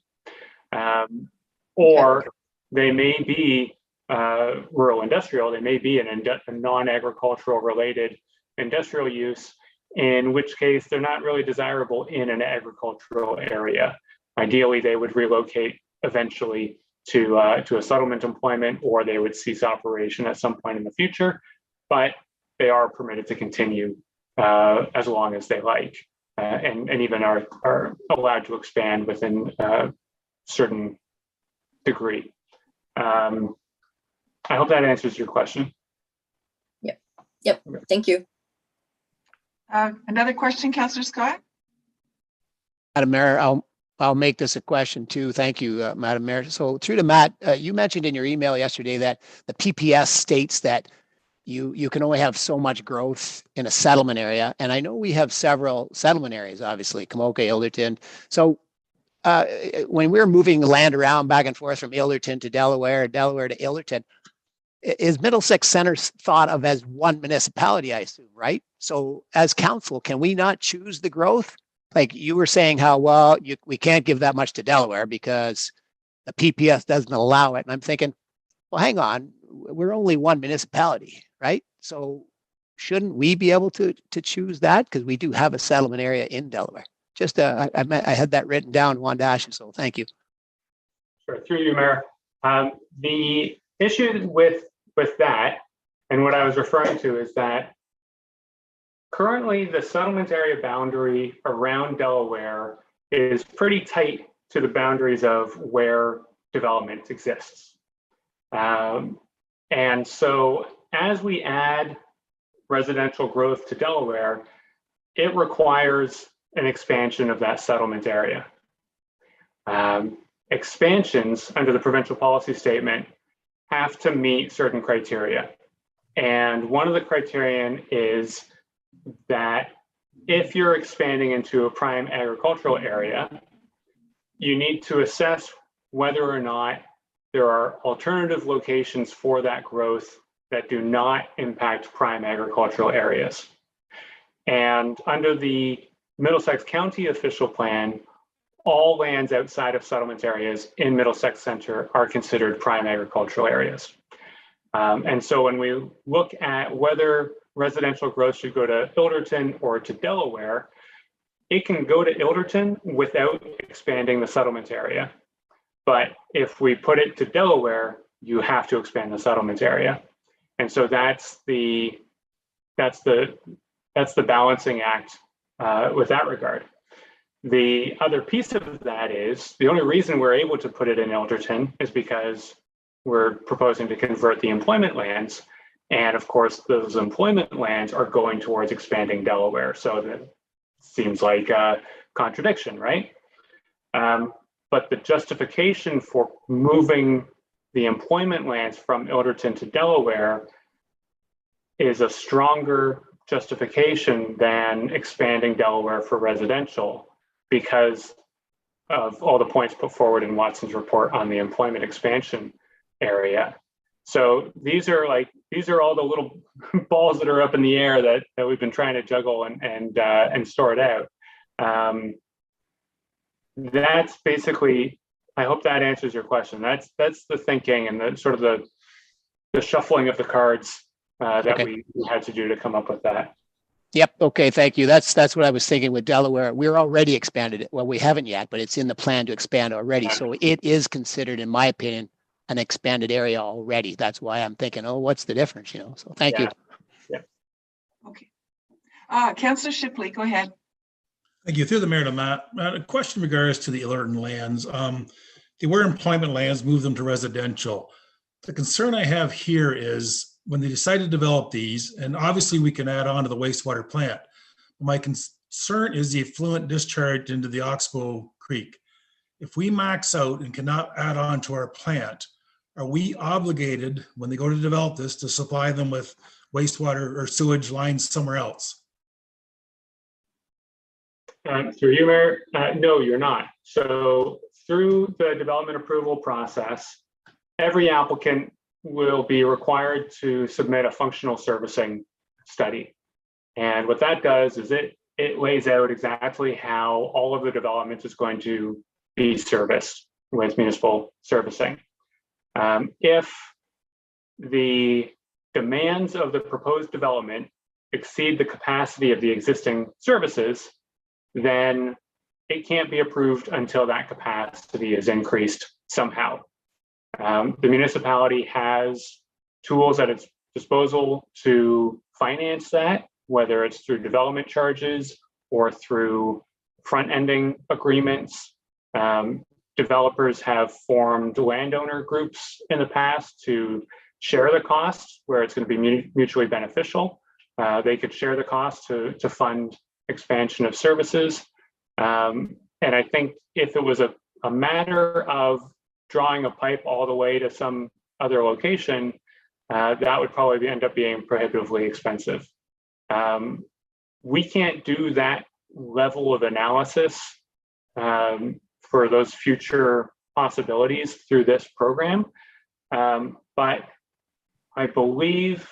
Or they may be rural industrial, they may be a non-agricultural related industrial use, in which case they're not really desirable in an agricultural area. Ideally, they would relocate eventually to a settlement employment, or they would cease operation at some point in the future, but they are permitted to continue as long as they like, and even are allowed to expand within a certain degree. I hope that answers your question. Yep. Thank you. Another question, Councillor Scott? Madam Mayor, I'll make this a question too. Thank you, Madam Mayor. So through to Matt, you mentioned in your email yesterday that the PPS states that you can only have so much growth in a settlement area. And I know we have several settlement areas, obviously, Kamoka, Ilderton. So when we're moving land around back and forth from Ilderton to Delaware, Delaware to Ilderton, is Middlesex Center thought of as one municipality, I assume, right? So as council, can we not choose the growth? Like you were saying how, well, we can't give that much to Delaware because the PPS doesn't allow it. And I'm thinking, well, hang on, we're only one municipality, right? So shouldn't we be able to choose that? Because we do have a settlement area in Delaware. Just I had that written down, wanted to ask you, so thank you. Sure, through you, Mayor. The issue with that, and what I was referring to, is that currently the settlement area boundary around Delaware is pretty tight to the boundaries of where development exists. And so as we add residential growth to Delaware, it requires an expansion of that settlement area. Expansions under the provincial policy statement have to meet certain criteria. And one of the criterion is that if you're expanding into a prime agricultural area, you need to assess whether or not there are alternative locations for that growth that do not impact prime agricultural areas. And under the Middlesex County official plan, all lands outside of settlement areas in Middlesex Center are considered prime agricultural areas. And so when we look at whether residential growth should go to Ilderton or to Delaware, it can go to Ilderton without expanding the settlement area. But if we put it to Delaware, you have to expand the settlement area. And so that's the balancing act with that regard. The other piece of that is the only reason we're able to put it in Ilderton is because we're proposing to convert the employment lands. And of course, those employment lands are going towards expanding Delaware. So that seems like a contradiction, right? But the justification for moving the employment lands from Ilderton to Delaware is a stronger justification than expanding Delaware for residential, because of all the points put forward in Watson's report on the employment expansion area. So these are all the little balls that are up in the air that we've been trying to juggle and sort out. That's basically, I hope that answers your question. That's the thinking and the sort of the shuffling of the cards that we had to do to come up with that. Yep. Okay. Thank you. That's what I was thinking with Delaware. We're already expanded it. Well, we haven't yet, but it's in the plan to expand already. So it is considered, in my opinion, an expanded area already. That's why I'm thinking, oh, what's the difference? So thank you. Yeah. Okay. Councillor Shipley, go ahead. Thank you. Through the mayor to Matt. Matt, a question in regards to the Ilderton lands. They were employment lands, move them to residential. The concern I have here is when they decide to develop these, and obviously we can add on to the wastewater plant. My concern is the effluent discharge into the Oxbow Creek. If we max out and cannot add on to our plant, are we obligated when they go to develop this to supply them with wastewater or sewage lines somewhere else? Through you, Mayor, no, you're not. So through the development approval process, every applicant will be required to submit a functional servicing study. And what that does is it lays out exactly how all of the development is going to be serviced with municipal servicing. If the demands of the proposed development exceed the capacity of the existing services, then it can't be approved until that capacity is increased somehow. The municipality has tools at its disposal to finance that, whether it's through development charges or through front-ending agreements. Developers have formed landowner groups in the past to share the cost where it's going to be mutually beneficial. They could share the cost to fund expansion of services. And I think if it was a matter of drawing a pipe all the way to some other location, that would probably end up being prohibitively expensive. We can't do that level of analysis for those future possibilities through this program. But I believe,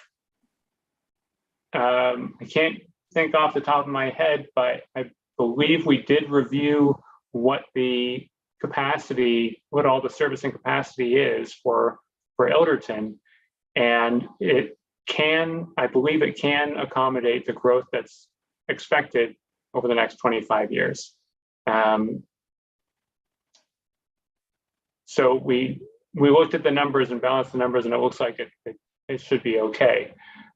I can't think off the top of my head, but I believe we did review what the capacity, what all the servicing capacity is for Ilderton. And it can, I believe it can accommodate the growth that's expected over the next 25 years. So we looked at the numbers and balanced the numbers, and it looks like it should be okay.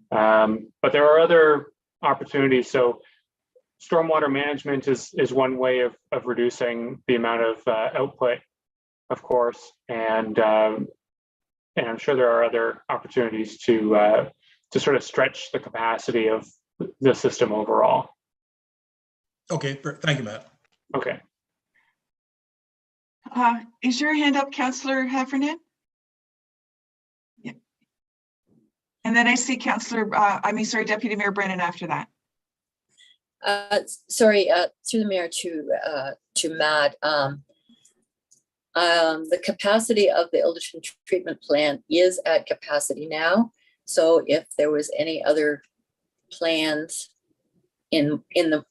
But there are other opportunities. So stormwater management is one way of reducing the amount of output, of course, and I'm sure there are other opportunities to sort of stretch the capacity of the system overall. Okay, thank you, Matt. Okay. Is your hand up, Councillor Heffernan? Yeah. And then I see Deputy Mayor Brennan after that. Sorry, through the mayor to Matt. The capacity of the Ilderton treatment plant is at capacity now. So if there was any other plans in the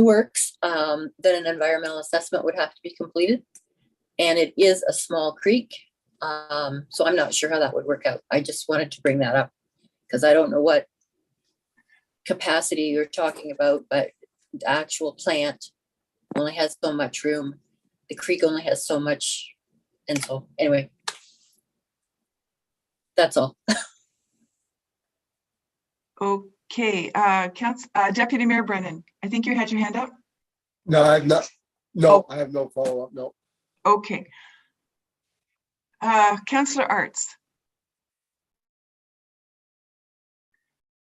works, then an environmental assessment would have to be completed. And it is a small creek. So I'm not sure how that would work out. I just wanted to bring that up because I don't know what capacity you're talking about, but the actual plant only has so much room. The creek only has so much. And so anyway, that's all. Okay, Deputy Mayor Brennan, I think you had your hand up. No, I have not. No, I have no follow-up. No. Okay. Councillor Arts.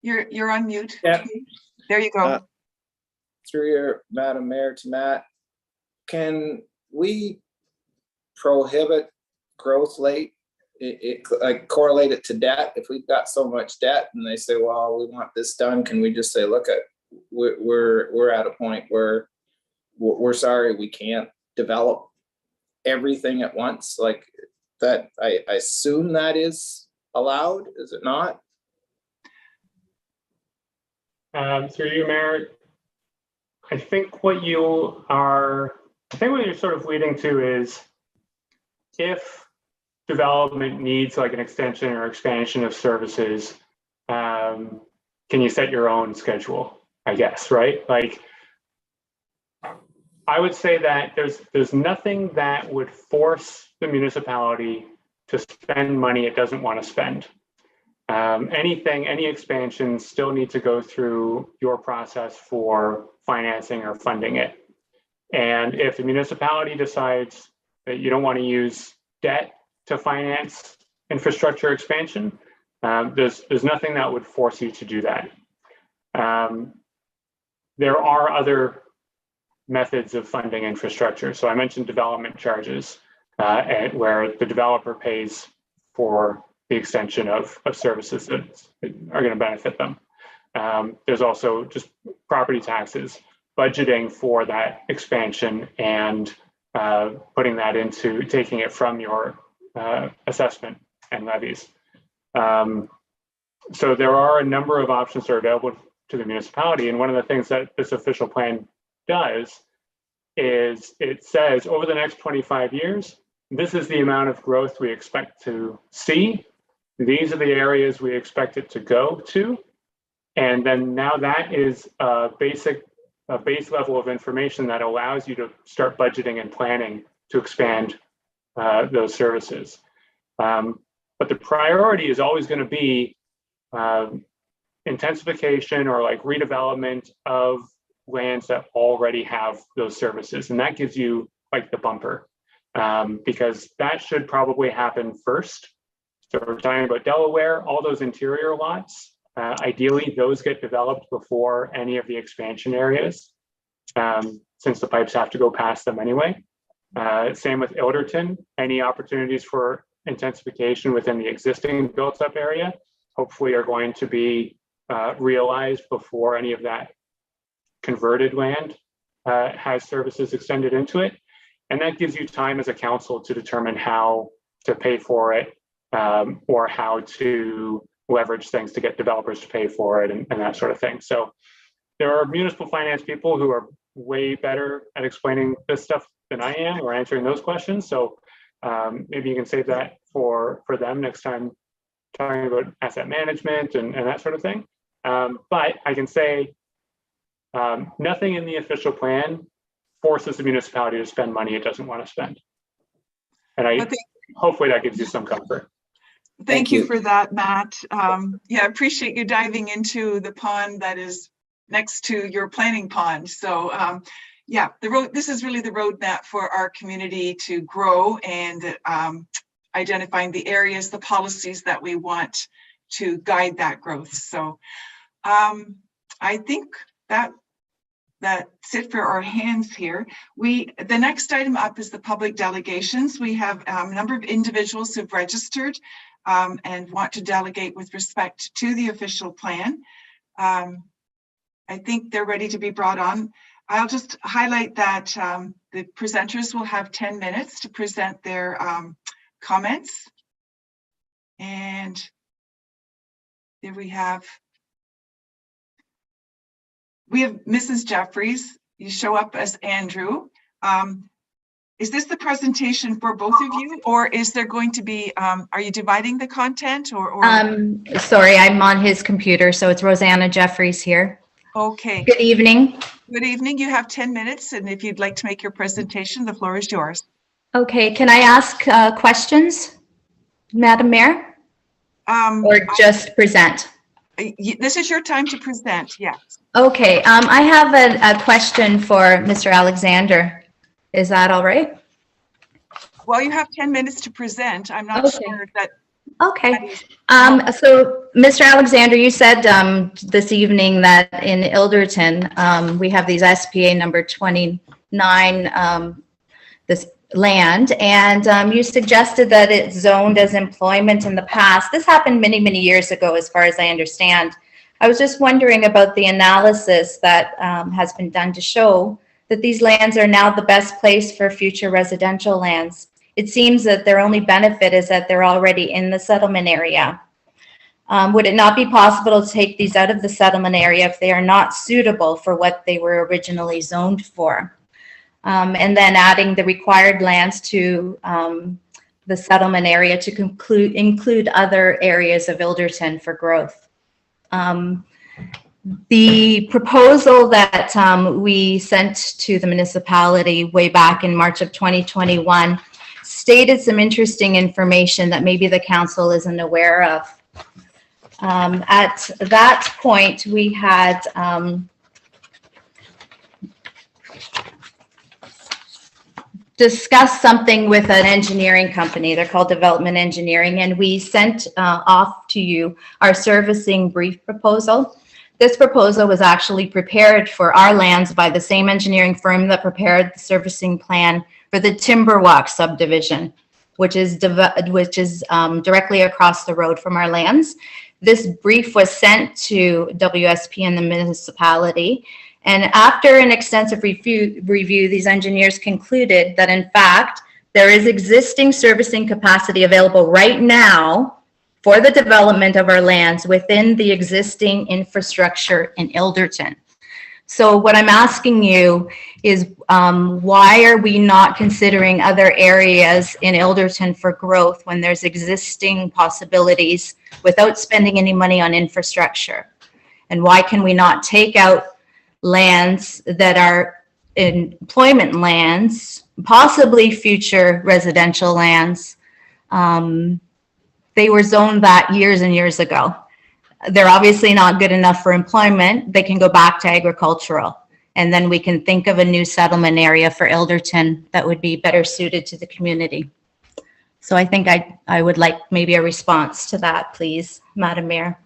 You're on mute. Yeah. There you go. Through your Madam Mayor to Matt, can we prohibit growth late? Like correlate it to debt. If we've got so much debt and they say, well, we want this done, can we just say, look, we're at a point where we're sorry, we can't develop everything at once? Like that, I assume that is allowed, is it not? Through you, Mayor, I think what you're sort of leading to is if development needs like an extension or expansion of services, can you set your own schedule, I guess, right? Like, I would say that there's nothing that would force the municipality to spend money it doesn't want to spend. Any expansions still need to go through your process for financing or funding it. And if the municipality decides that you don't want to use debt to finance infrastructure expansion, there's nothing that would force you to do that. There are other methods of funding infrastructure. So I mentioned development charges, where the developer pays for the extension of services that are going to benefit them. There's also just property taxes, budgeting for that expansion and putting that into taking it from your assessment and levies. So there are a number of options that are available to the municipality. And one of the things that this official plan does is it says over the next 25 years, this is the amount of growth we expect to see. These are the areas we expect it to go to. And then now that is a base level of information that allows you to start budgeting and planning to expand those services. But the priority is always going to be intensification or like redevelopment of lands that already have those services. And that gives you like the bumper, because that should probably happen first. So we're talking about Delaware, all those interior lots, ideally those get developed before any of the expansion areas, since the pipes have to go past them anyway. Same with Ilderton, any opportunities for intensification within the existing built up area, hopefully are going to be realized before any of that converted land has services extended into it. And that gives you time as a council to determine how to pay for it, or how to leverage things to get developers to pay for it and that sort of thing. So there are municipal finance people who are way better at explaining this stuff than I am, or answering those questions. So maybe you can save that for them next time talking about asset management and that sort of thing. But I can say nothing in the official plan forces the municipality to spend money it doesn't want to spend. And hopefully that gives you some comfort. Thank you for that, Matt. Yeah, I appreciate you diving into the pond that is next to your planning pond. So yeah, this is really the roadmap for our community to grow, and identifying the areas, the policies that we want to guide that growth. So I think that's it for our hands here. The next item up is the public delegations. We have a number of individuals who've registered and want to delegate with respect to the official plan. I think they're ready to be brought on. I'll just highlight that the presenters will have 10 minutes to present their comments. And there we have Mrs. Jeffries. You show up as Andrew. Is this the presentation for both of you, or is there going to be, are you dividing the content or? Sorry, I'm on his computer, so it's Rosanna Jeffries here. Okay. Good evening. Good evening. You have 10 minutes, and if you'd like to make your presentation, the floor is yours. Okay, can I ask questions, Madam Mayor? Or just present? This is your time to present, yes. Okay, I have a question for Mr. Alexander. Is that all right? Well, you have 10 minutes to present. I'm not sure that. Okay. So, Mr. Alexander, you said this evening that in Ilderton, we have these SPA number 29, this land, and you suggested that it's zoned as employment in the past. This happened many, many years ago, as far as I understand. I was just wondering about the analysis that has been done to show that these lands are now the best place for future residential lands. It seems that their only benefit is that they're already in the settlement area. Would it not be possible to take these out of the settlement area if they are not suitable for what they were originally zoned for? And then adding the required lands to the settlement area to include other areas of Ilderton for growth. The proposal that we sent to the municipality way back in March of 2021 stated some interesting information that maybe the council isn't aware of. At that point, we had discussed something with an engineering company. They're called Development Engineering, and we sent off to you our servicing brief proposal. This proposal was actually prepared for our lands by the same engineering firm that prepared the servicing plan for the Timberwalk subdivision, which is directly across the road from our lands. This brief was sent to WSP and the municipality, And after an extensive review, these engineers concluded that in fact, there is existing servicing capacity available right now for the development of our lands within the existing infrastructure in Ilderton. So what I'm asking you is why are we not considering other areas in Ilderton for growth when there's existing possibilities without spending any money on infrastructure? And why can we not take out lands that are employment lands, possibly future residential lands? They were zoned that years and years ago. They're obviously not good enough for employment. They can go back to agricultural. And then we can think of a new settlement area for Ilderton that would be better suited to the community. So I think I would like maybe a response to that, please, Madam Mayor.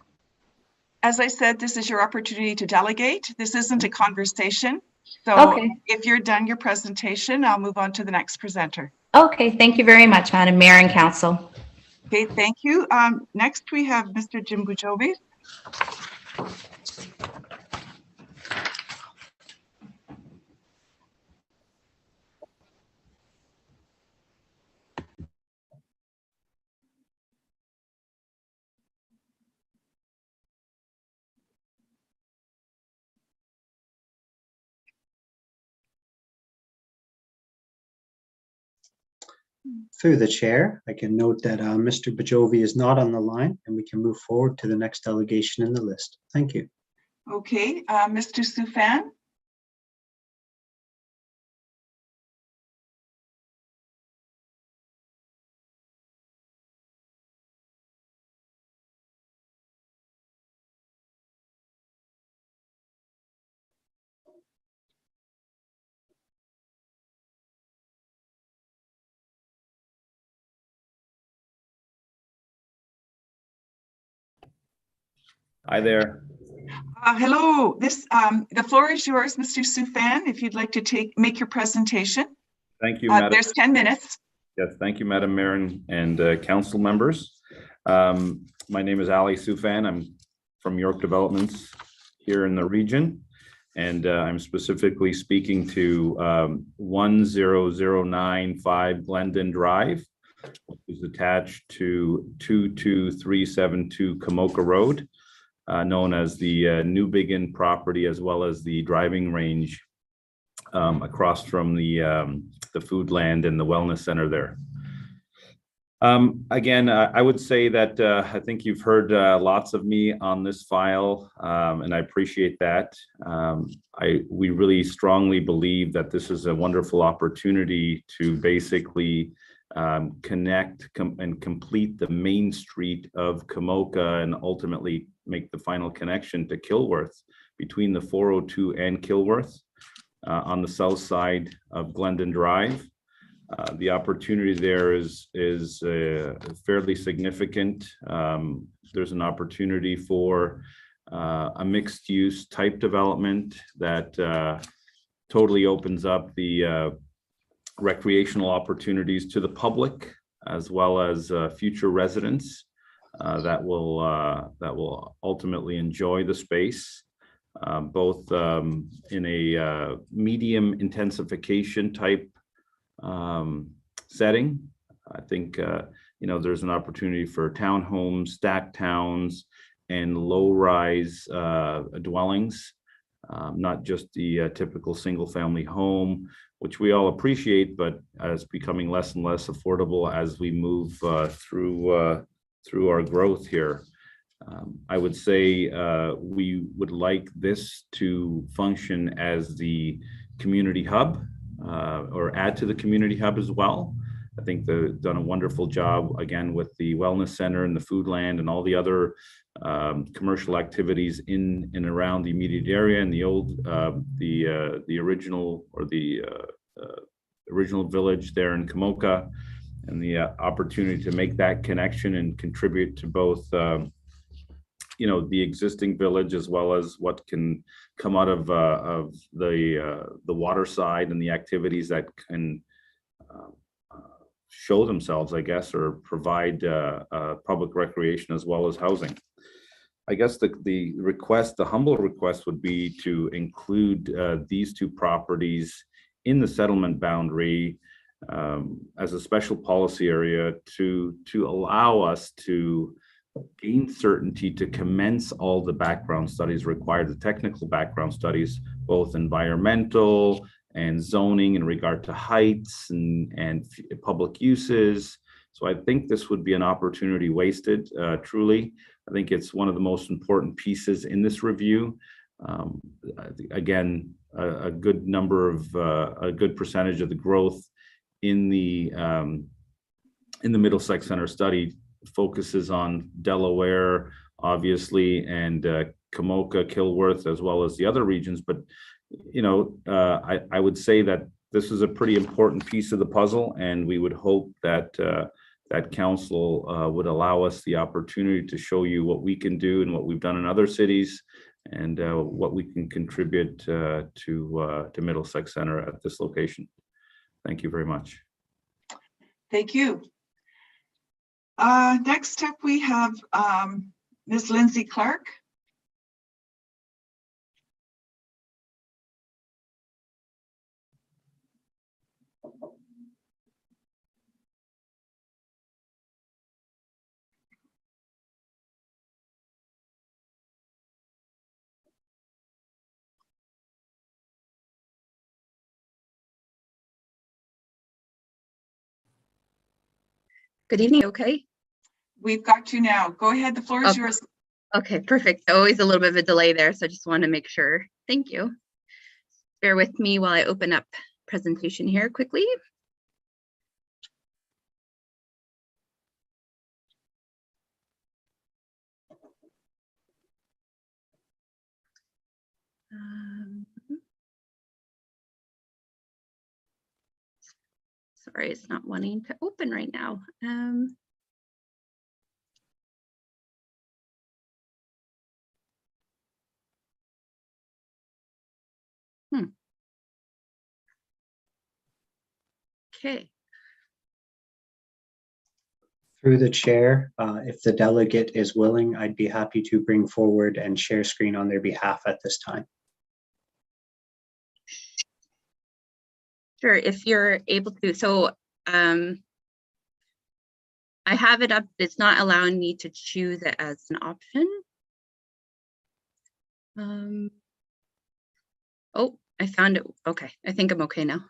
As I said, this is your opportunity to delegate. This isn't a conversation. So Okay. if you're done your presentation, I'll move on to the next presenter. Okay, thank you very much, Madam Mayor and Council. Okay, thank you. Next, we have Mr. Jim Bujovi. Through the chair, I can note that Mr. Bajovi is not on the line, and we can move forward to the next delegation in the list. Thank you. Okay, Mr. Soufan. Hi there. Hello, the floor is yours, Mr. Soufan, if you'd like to make your presentation. Thank you, Madam. There's 10 minutes. Yes, thank you, Madam Mayor and council members. My name is Ali Soufan. I'm from York Developments here in the region, and I'm specifically speaking to 10095 Glendon Drive, which is attached to 22372 Kamoka Road. Known as the New Biggin property, as well as the driving range across from the food land and the wellness center there. Again, I would say that I think you've heard lots of me on this file, and I appreciate that. We really strongly believe that this is a wonderful opportunity to basically connect and complete the main street of Kamoka and ultimately make the final connection to Kilworth between the 402 and Kilworth on the south side of Glendon Drive. The opportunity there is fairly significant. There's an opportunity for a mixed use type development that totally opens up the recreational opportunities to the public, as well as future residents that will ultimately enjoy the space, both in a medium intensification type setting. I think there's an opportunity for townhomes, stacked towns, and low-rise dwellings, not just the typical single-family home, which we all appreciate, but is becoming less and less affordable as we move through our growth here. I would say we would like this to function as the community hub, or add to the community hub as well. I think they've done a wonderful job, again, with the wellness center and the food land and all the other commercial activities in and around the immediate area, and the old, the original, or the original village there in Kamoka, and the opportunity to make that connection and contribute to both the existing village, as well as what can come out of the water side and the activities that can show themselves, I guess, or provide public recreation as well as housing. I guess the request, the humble request would be to include these two properties in the settlement boundary as a special policy area to allow us to gain certainty to commence all the background studies required, the technical background studies, both environmental and zoning in regard to heights and public uses. So I think this would be an opportunity wasted, truly. I think it's one of the most important pieces in this review. Again, a good number of, a good percentage of the growth in the Middlesex Center study focuses on Delaware, obviously, and Kamoka, Kilworth, as well as the other regions. But, you know, I would say that this is a pretty important piece of the puzzle, and we would hope that that council would allow us the opportunity to show you what we can do and what we've done in other cities, and what we can contribute to Middlesex Center at this location. Thank you very much. Thank you. Next up, we have Ms. Lindsay Clark. Good evening, okay? We've got you now. Go ahead, the floor is Okay. yours. Okay, perfect. Always a little bit of a delay there, so I just want to make sure. Thank you. Bear with me while I open up presentation here quickly. Sorry, it's not wanting to open right now. Okay. Through the chair, if the delegate is willing, I'd be happy to bring forward and share screen on their behalf at this time. Sure, if you're able to. So I have it up. It's not allowing me to choose it as an option. Oh, I found it. Okay, I think I'm okay now.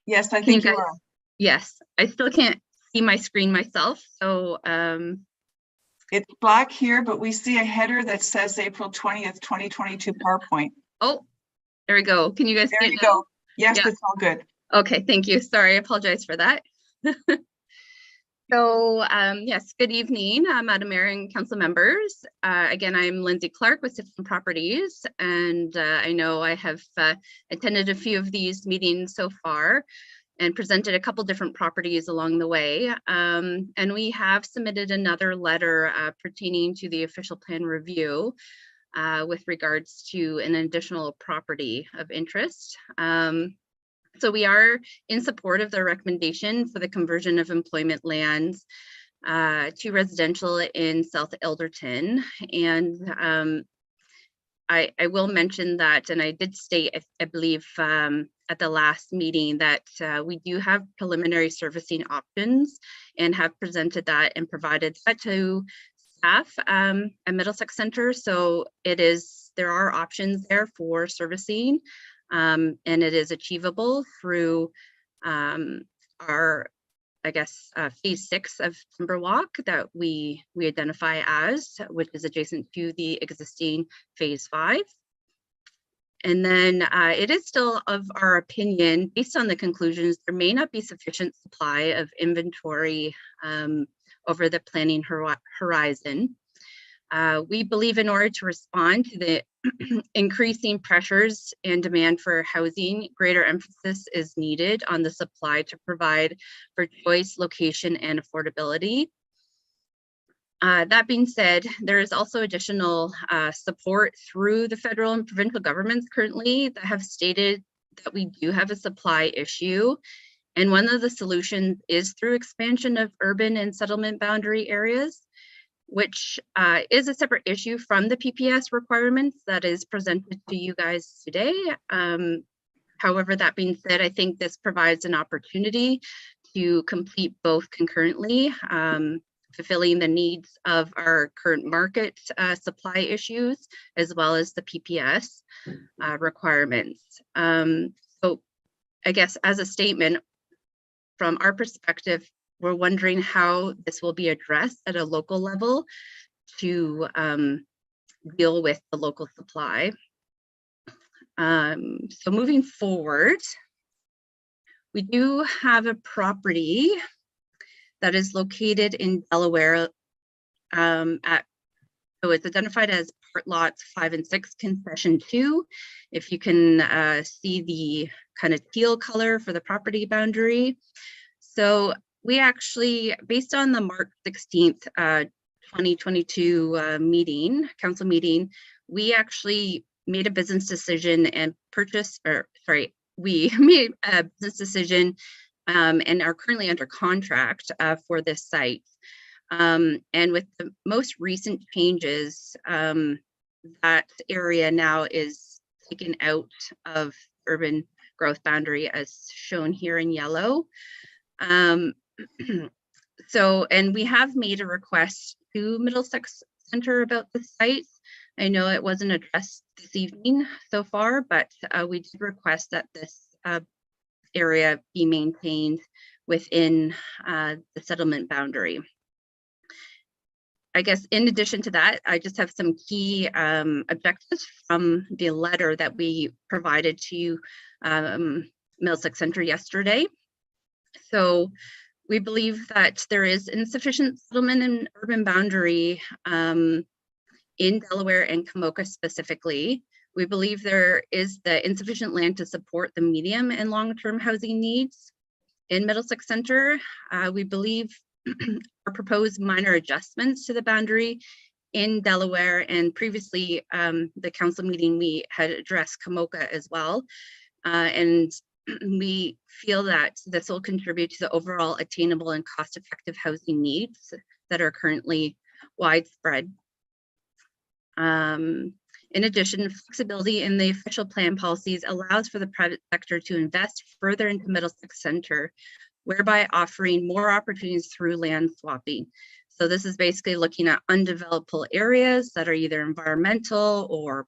Yes, I think you are. Yes, I still can't see my screen myself. So it's black here, but we see a header that says April 20th, 2022 PowerPoint. Oh, there we go. Can you guys see There it you now? go. Yes, Yeah. it's all good. Okay, thank you. Sorry, I apologize for that. So yes, good evening, Madam Mayor and council members. Again, I'm Lindsay Clark with Citizen Properties, and I know I have attended a few of these meetings so far and presented a couple different properties along the way. And we have submitted another letter pertaining to the official plan review with regards to an additional property of interest. So we are in support of the recommendation for the conversion of employment lands to residential in South Elderton. And I will mention that, and I did state, I believe, at the last meeting that we do have preliminary servicing options and have presented that and provided that to staff at Middlesex Center. So there are options there for servicing. And it is achievable through our, I guess, phase 6 of Timberwalk that we identify as, which is adjacent to the existing phase 5. And then it is still of our opinion, based on the conclusions, there may not be sufficient supply of inventory over the planning horizon. We believe in order to respond to the increasing pressures and demand for housing, greater emphasis is needed on the supply to provide for choice, location, and affordability. That being said, there is also additional support through the federal and provincial governments currently that have stated that we do have a supply issue. And one of the solutions is through expansion of urban and settlement boundary areas. which is a separate issue from the PPS requirements that is presented to you guys today. However, that being said, I think this provides an opportunity to complete both concurrently, fulfilling the needs of our current market supply issues, as well as the PPS requirements. So I guess as a statement, from our perspective, we're wondering how this will be addressed at a local level to deal with the local supply. So moving forward, we do have a property that is located in Delaware so it's identified as part lots 5 and 6, concession 2. If you can see the kind of teal color for the property boundary. So we actually, based on the March 16th, 2022 meeting, council meeting, we actually made a business decision and we made a business decision and are currently under contract for this site. And with the most recent changes, that area now is taken out of urban growth boundary as shown here in yellow. So, and we have made a request to Middlesex Center about the site. I know it wasn't addressed this evening so far, but we did request that this area be maintained within the settlement boundary. I guess in addition to that, I just have some key objectives from the letter that we provided to Middlesex Center yesterday. So we believe that there is insufficient settlement and urban boundary in Delaware and Kamoka specifically. We believe there is the insufficient land to support the medium and long-term housing needs in Middlesex Center. We believe our proposed minor adjustments to the boundary in Delaware, and previously the council meeting we had addressed Kamoka as well. And we feel that this will contribute to the overall attainable and cost-effective housing needs that are currently widespread. In addition, flexibility in the official plan policies allows for the private sector to invest further into Middlesex Center, whereby offering more opportunities through land swapping. So this is basically looking at undevelopable areas that are either environmental or,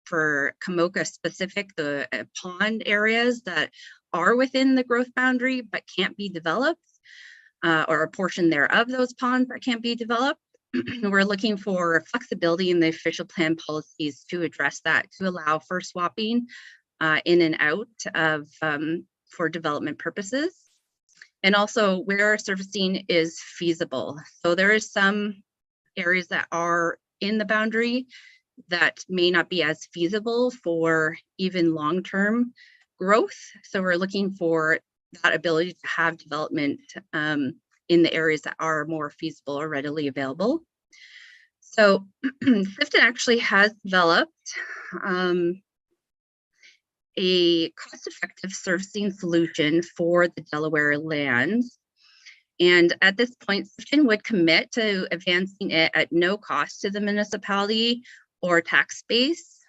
for Kamoka specific, the pond areas that are within the growth boundary but can't be developed, or a portion thereof those ponds that can't be developed. We're looking for flexibility in the official plan policies to address that, to allow for swapping in and out of for development purposes. And also where servicing is feasible. So there is some areas that are in the boundary that may not be as feasible for even long-term growth. So we're looking for that ability to have development in the areas that are more feasible or readily available. So Sifton actually has developed a cost-effective servicing solution for the Delaware lands. And at this point, Sifton would commit to advancing it at no cost to the municipality or tax base.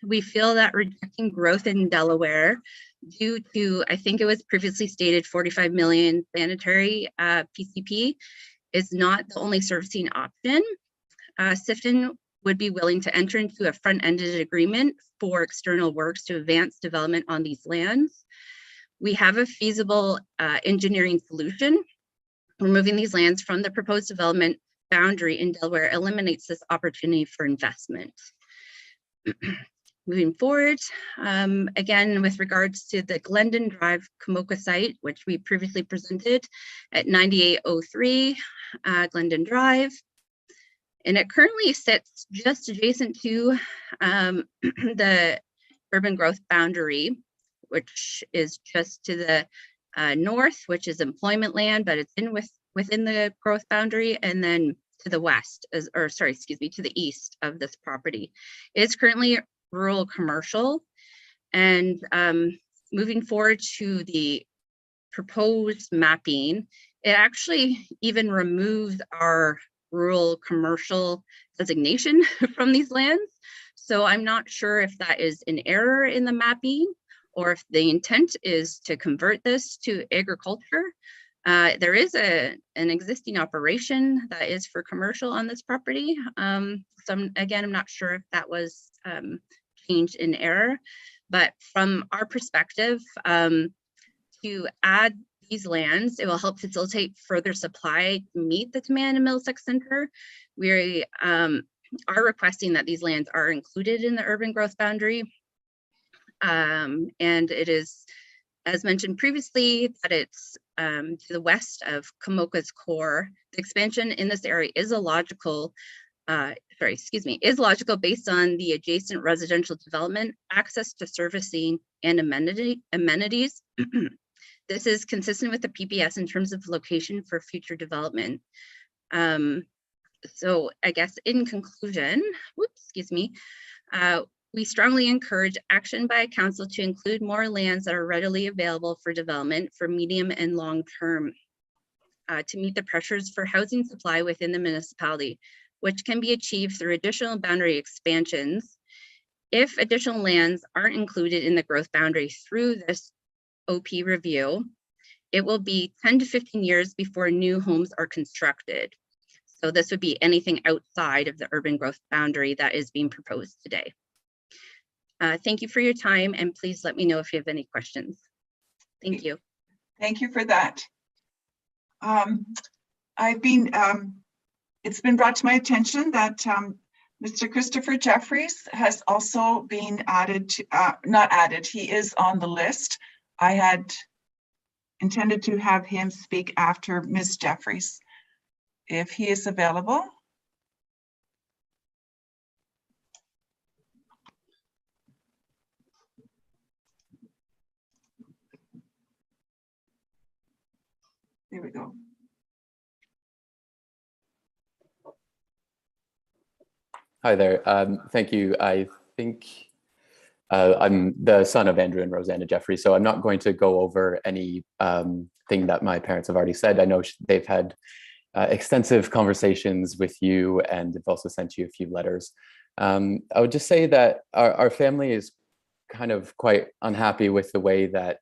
We feel that rejecting growth in Delaware due to, I think it was previously stated, 45 million sanitary PCP is not the only servicing option. Sifton would be willing to enter into a front-ended agreement for external works to advance development on these lands. We have a feasible engineering solution. Removing these lands from the proposed development boundary in Delaware eliminates this opportunity for investment. Moving forward, again, with regards to the Glendon Drive Kamoka site, which we previously presented at 9803 Glendon Drive. And it currently sits just adjacent to the urban growth boundary, which is just to the north, which is employment land, but it's within the growth boundary, and then to the west, to the east of this property. It's currently rural commercial, and moving forward to the proposed mapping, it actually even removes our rural commercial designation from these lands. So I'm not sure if that is an error in the mapping or if the intent is to convert this to agriculture. There is an existing operation that is for commercial on this property. So again, I'm not sure if that was changed in error, but from our perspective, to add these lands, it will help facilitate further supply to meet the demand in Middlesex Center. We are requesting that these lands are included in the urban growth boundary. And it is, as mentioned previously, that it's to the west of Kamoka's core. The expansion in this area is logical based on the adjacent residential development, access to servicing, and amenities. This is consistent with the PPS in terms of location for future development. So I guess in conclusion, we strongly encourage action by council to include more lands that are readily available for development for medium and long term to meet the pressures for housing supply within the municipality, which can be achieved through additional boundary expansions. If additional lands aren't included in the growth boundary through this OP review, it will be 10 to 15 years before new homes are constructed. So this would be anything outside of the urban growth boundary that is being proposed today. Thank you for your time, and please let me know if you have any questions. Thank you. Thank you for that. It's been brought to my attention that Mr. Christopher Jeffries has also been added to, not added, he is on the list. I had intended to have him speak after Ms. Jeffries, if he is available. There we go. Hi there. Thank you. I think I'm the son of Andrew and Rosanna Jeffrey, so I'm not going to go over any thing that my parents have already said. I know they've had extensive conversations with you, and they've also sent you a few letters. I would just say that our family is kind of quite unhappy with the way that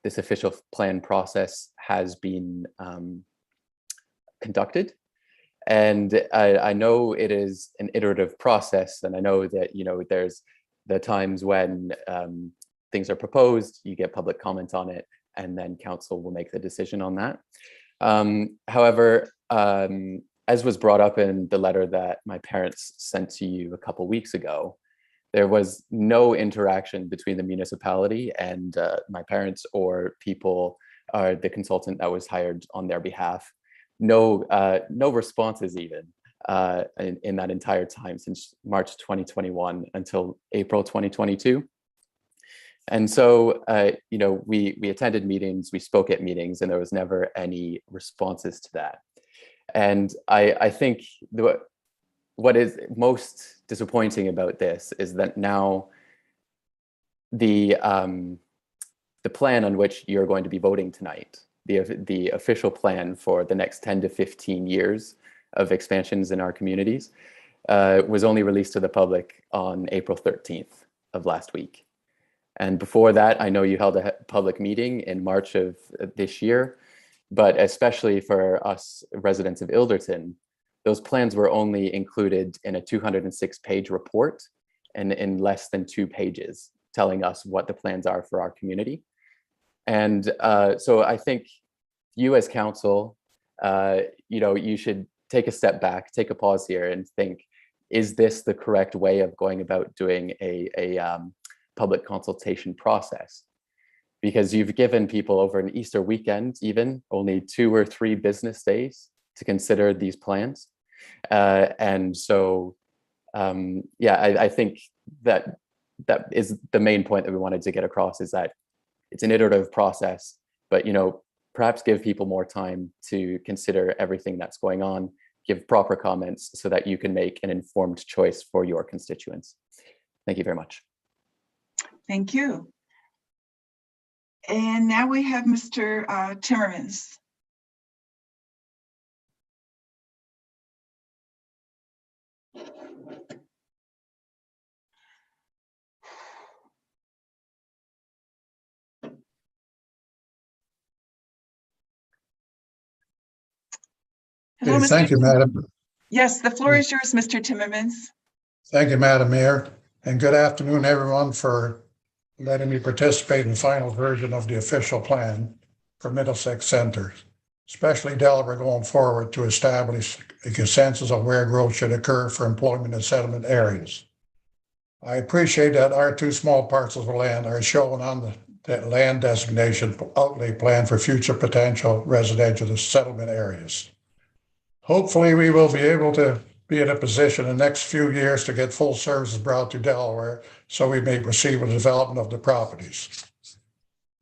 this official plan process has been conducted. And I know it is an iterative process, and I know that, you know, there's the times when things are proposed, you get public comment on it, and then council will make the decision on that. However, as was brought up in the letter that my parents sent to you a couple weeks ago, there was no interaction between the municipality and my parents or people, or the consultant that was hired on their behalf. No responses even in that entire time since March 2021 until April 2022. And so, you know, we attended meetings, we spoke at meetings, and there was never any responses to that. And I think what is most disappointing about this is that now the plan on which you're going to be voting tonight, the official plan for the next 10 to 15 years of expansions in our communities, was only released to the public on April 13th of last week. And before that, I know you held a public meeting in March of this year, but especially for us residents of Ilderton, those plans were only included in a 206-page report and in less than 2 pages telling us what the plans are for our community. And so I think you as council, you know, you should take a step back, take a pause here and think, is this the correct way of going about doing a public consultation process? Because you've given people over an Easter weekend, even only 2 or 3 business days to consider these plans. And so, yeah, I think that is the main point that we wanted to get across, is that it's an iterative process, but, you know, perhaps give people more time to consider everything that's going on, give proper comments so that you can make an informed choice for your constituents. Thank you very much. Thank you. And now we have Mr. Timmermans. Hello, Okay, Mr. thank you, Madam. Yes, the floor is yours, Mr. Timmermans. Thank you, Madam Mayor, and good afternoon, everyone, for letting me participate in the final version of the official plan for Middlesex Center, especially Delaware going forward to establish a consensus of where growth should occur for employment and settlement areas. I appreciate that our two small parcels of land are shown on the land designation outlay plan for future potential residential settlement areas. Hopefully, we will be able to be in a position in the next few years to get full services brought to Delaware so we may proceed with the development of the properties.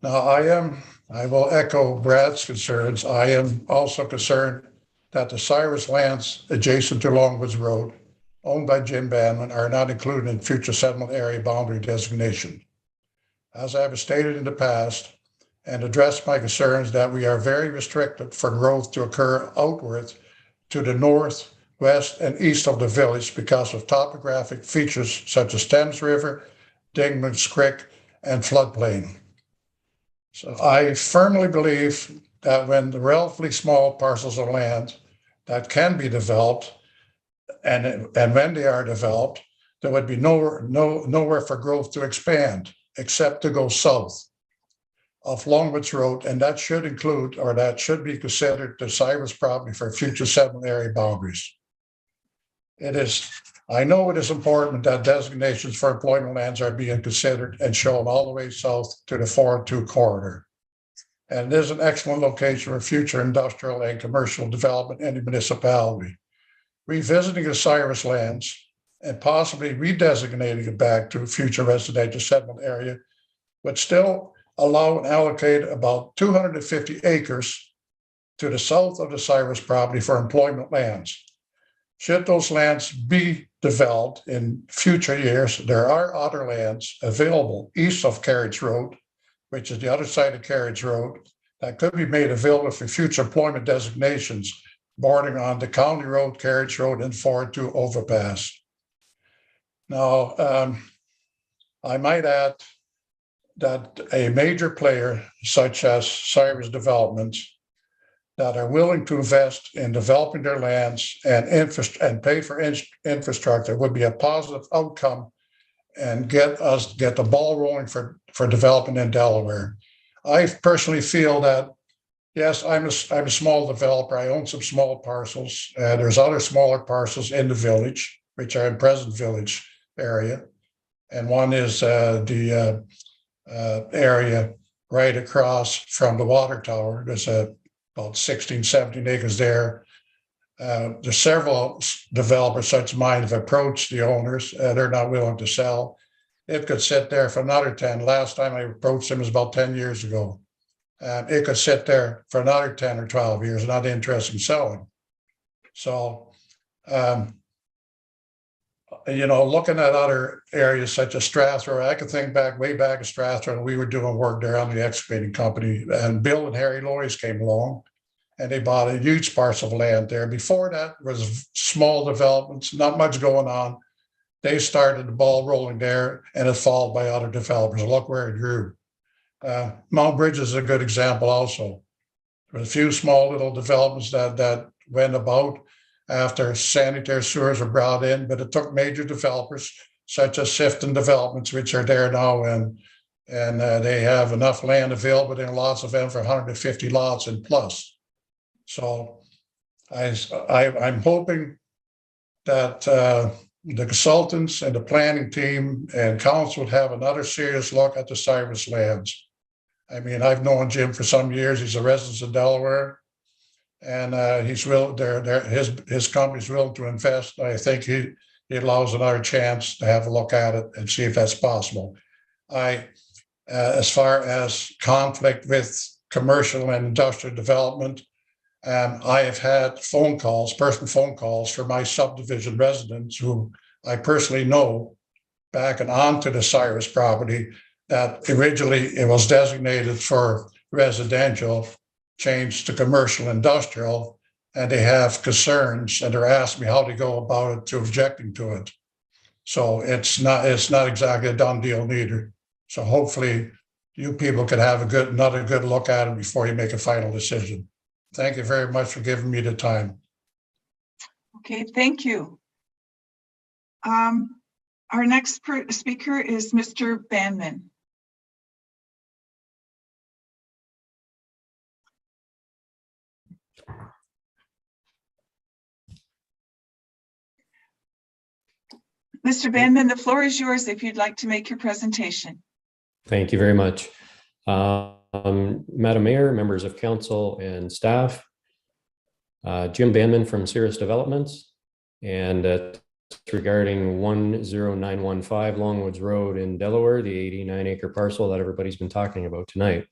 Now, I will echo Brad's concerns. I am also concerned that the Cyrus lands adjacent to Longwoods Road, owned by Jim Banman, are not included in future settlement area boundary designation. As I have stated in the past and addressed my concerns that we are very restricted for growth to occur outward to the north, west, and east of the village because of topographic features such as Thames River, Dingman's Creek, and floodplain. So I firmly believe that when the relatively small parcels of land that can be developed, and when they are developed, there would be nowhere for growth to expand except to go south of Longwoods Road, and that should include, or that should be considered, the Cyrus property for future settlement area boundaries. I know it is important that designations for employment lands are being considered and shown all the way south to the 402 corridor. And it is an excellent location for future industrial and commercial development in the municipality. Revisiting the Cyrus lands and possibly redesignating it back to a future residential settlement area would still allow and allocate about 250 acres to the south of the Cyrus property for employment lands. Should those lands be developed in future years, there are other lands available east of Carriage Road, which is the other side of Carriage Road, that could be made available for future employment designations bordering on the County Road, Carriage Road, and 402 overpass. Now, I might add that a major player such as Cyrus Developments that are willing to invest in developing their lands and pay for infrastructure would be a positive outcome and get the ball rolling for development in Delaware. I personally feel that, yes, I'm a small developer. I own some small parcels. There's other smaller parcels in the village, which are in Pleasant Village area. And one is the area right across from the water tower. There's about 16, 17 acres there. There's several developers such as mine have approached the owners. They're not willing to sell. It could sit there for another 10. Last time I approached them was about 10 years ago. It could sit there for another 10 or 12 years, not interested in selling. So, looking at other areas such as Strathroy, I can think way back at Strathroy, and we were doing work there on the excavating company, and Bill and Harry Loyes came along, and they bought a huge parcel of land there. Before that was small developments, not much going on. They started the ball rolling there, and it followed by other developers. Look where it grew. Mount Bridge is a good example also. There were a few small little developments that went about after sanitary sewers were brought in, but it took major developers such as Sifton Developments, which are there now, and they have enough land available in lots of them for 150 lots and plus. So I'm hoping that the consultants and the planning team and council would have another serious look at the Cyrus lands. I mean, I've known Jim for some years. He's a resident of Delaware, and his company's willing to invest. I think he allows another chance to have a look at it and see if that's possible. As far as conflict with commercial and industrial development, I have had personal phone calls for my subdivision residents who I personally know back and onto the Cyrus property that originally it was designated for residential, changed to commercial industrial, and they have concerns and they're asking me how to go about it to objecting to it. So it's not exactly a done deal neither. So hopefully you people can have another good look at it before you make a final decision. Thank you very much for giving me the time. Okay, thank you. Our next speaker is Mr. Banman. Mr. Banman, the floor is yours if you'd like to make your presentation. Thank you very much. Madam Mayor, members of council and staff, Jim Banman from Cirrus Developments, and it's regarding 10915 Longwoods Road in Delaware, the 89-acre parcel that everybody's been talking about tonight.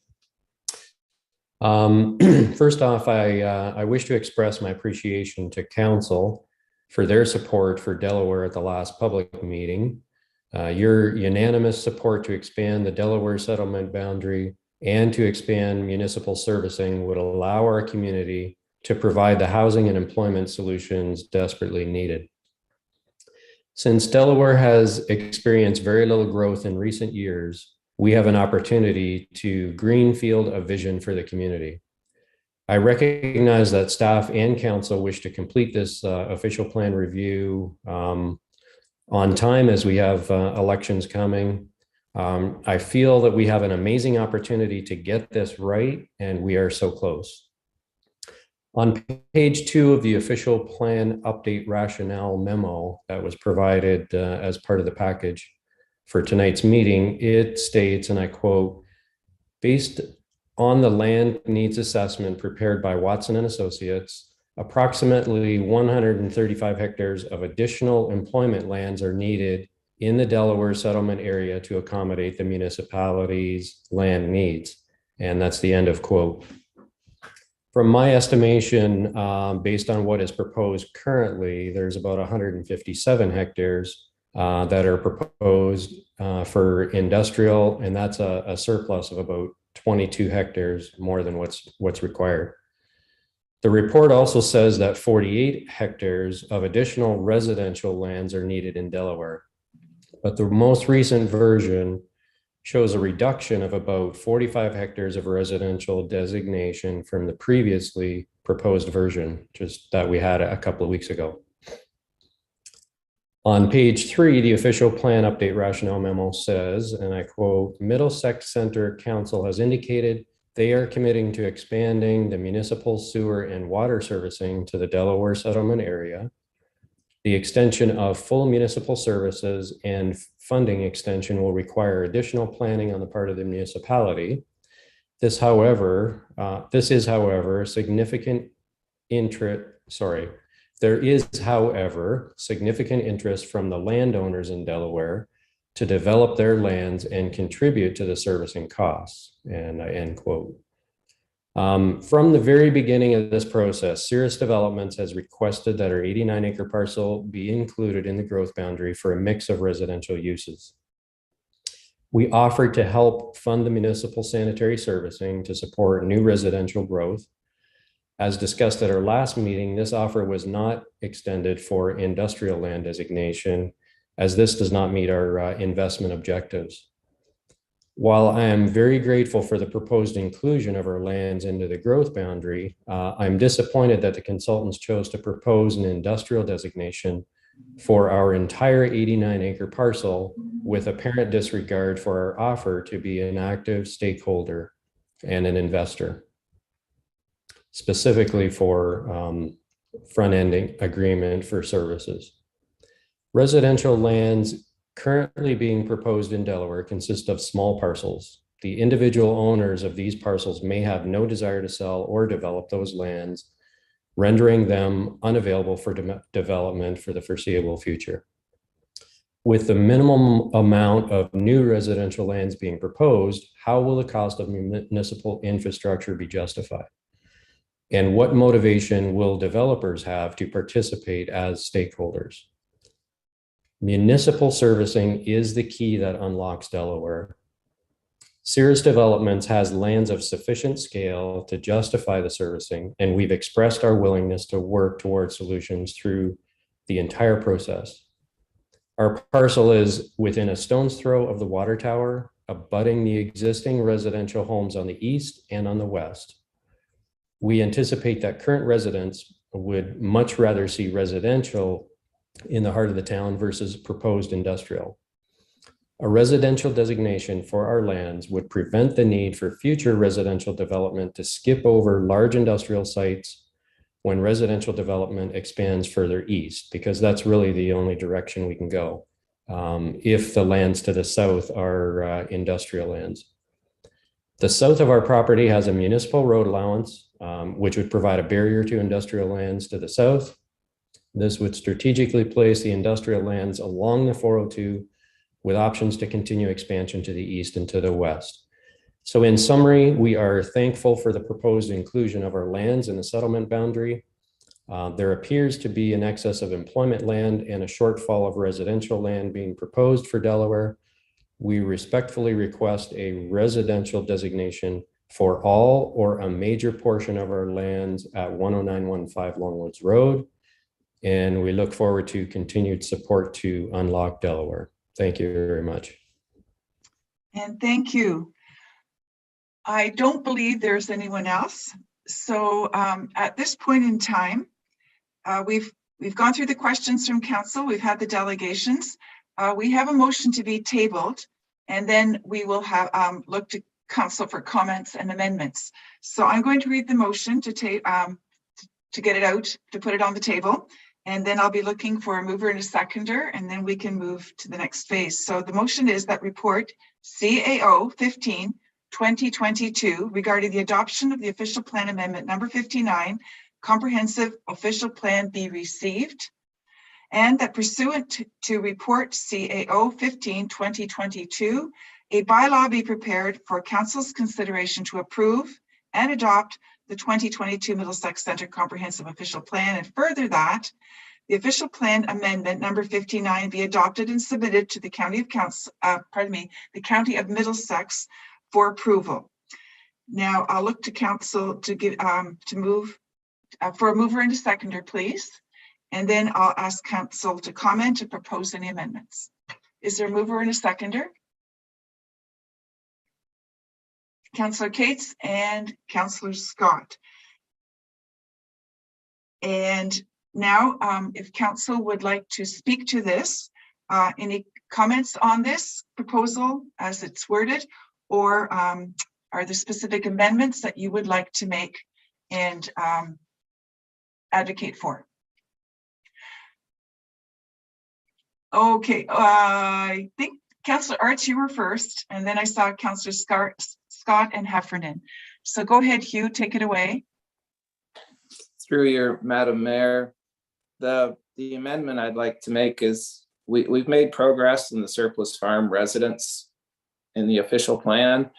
First off, I wish to express my appreciation to council for their support for Delaware at the last public meeting. Your unanimous support to expand the Delaware settlement boundary and to expand municipal servicing would allow our community to provide the housing and employment solutions desperately needed. Since Delaware has experienced very little growth in recent years, we have an opportunity to greenfield a vision for the community. I recognize that staff and council wish to complete this official plan review on time as we have elections coming. I feel that we have an amazing opportunity to get this right, and we are so close. On page 2 of the official plan update rationale memo that was provided as part of the package for tonight's meeting, it states, and I quote, based on the land needs assessment prepared by Watson and Associates, approximately 135 hectares of additional employment lands are needed in the Delaware settlement area to accommodate the municipality's land needs. And that's the end of quote. From my estimation, based on what is proposed currently, there's about 157 hectares that are proposed for industrial, and that's a surplus of about 22 hectares more than what's required. The report also says that 48 hectares of additional residential lands are needed in Delaware, but the most recent version shows a reduction of about 45 hectares of residential designation from the previously proposed version, just that we had a couple of weeks ago. On page 3, the official plan update rationale memo says, and I quote, Middlesex Center Council has indicated they are committing to expanding the municipal sewer and water servicing to the Delaware settlement area. The extension of full municipal services and funding extension will require additional planning on the part of the municipality. There is, however, significant interest from the landowners in Delaware to develop their lands and contribute to the servicing costs, and I end quote. From the very beginning of this process, Cirrus Developments has requested that our 89-acre parcel be included in the growth boundary for a mix of residential uses. We offered to help fund the municipal sanitary servicing to support new residential growth. As discussed at our last meeting, this offer was not extended for industrial land designation, as this does not meet our investment objectives. While I am very grateful for the proposed inclusion of our lands into the growth boundary, I'm disappointed that the consultants chose to propose an industrial designation for our entire 89-acre parcel with apparent disregard for our offer to be an active stakeholder and an investor, specifically for front-ending agreement for services. Residential lands currently being proposed in Delaware consist of small parcels. The individual owners of these parcels may have no desire to sell or develop those lands, rendering them unavailable for development for the foreseeable future. With the minimum amount of new residential lands being proposed, how will the cost of municipal infrastructure be justified? And what motivation will developers have to participate as stakeholders? Municipal servicing is the key that unlocks Delaware. Cirrus Developments has lands of sufficient scale to justify the servicing, and we've expressed our willingness to work towards solutions through the entire process. Our parcel is within a stone's throw of the water tower, abutting the existing residential homes on the east and on the west. We anticipate that current residents would much rather see residential in the heart of the town versus proposed industrial. A residential designation for our lands would prevent the need for future residential development to skip over large industrial sites when residential development expands further east, because that's really the only direction we can go if the lands to the south are industrial lands. The south of our property has a municipal road allowance, which would provide a barrier to industrial lands to the south. This would strategically place the industrial lands along the 402 with options to continue expansion to the east and to the west. So in summary, we are thankful for the proposed inclusion of our lands in the settlement boundary. There appears to be an excess of employment land and a shortfall of residential land being proposed for Delaware. We respectfully request a residential designation for all or a major portion of our lands at 10915 Longwoods Road. And we look forward to continued support to unlock Delaware. Thank you very much. And thank you. I don't believe there's anyone else. So at this point in time, we've gone through the questions from council. We've had the delegations. We have a motion to be tabled, and then we will have look to council for comments and amendments. So I'm going to read the motion to get it out, to put it on the table. And then I'll be looking for a mover and a seconder, and then we can move to the next phase. So the motion is that report CAO 15/2022 regarding the adoption of the official plan amendment number 59, comprehensive official plan be received, and that pursuant to report CAO 15/2022, a bylaw be prepared for council's consideration to approve and adopt the 2022 Middlesex Centre Comprehensive Official Plan, and further that the official plan amendment number 59 be adopted and submitted to the County of the County of Middlesex for approval. Now I'll look to council to give to move for a mover and a seconder, please, and then I'll ask council to comment and propose any amendments. Is there a mover and a seconder? Councillor Cates and Councillor Scott. And now, if council would like to speak to this, any comments on this proposal as it's worded, or are there specific amendments that you would like to make and advocate for? Okay, I think Councillor Arts, you were first, and then I saw Councillor Scott and Heffernan. So go ahead, Hugh, take it away. Through your Madam Mayor, the amendment I'd like to make is we've made progress in the surplus farm residents in the official plan,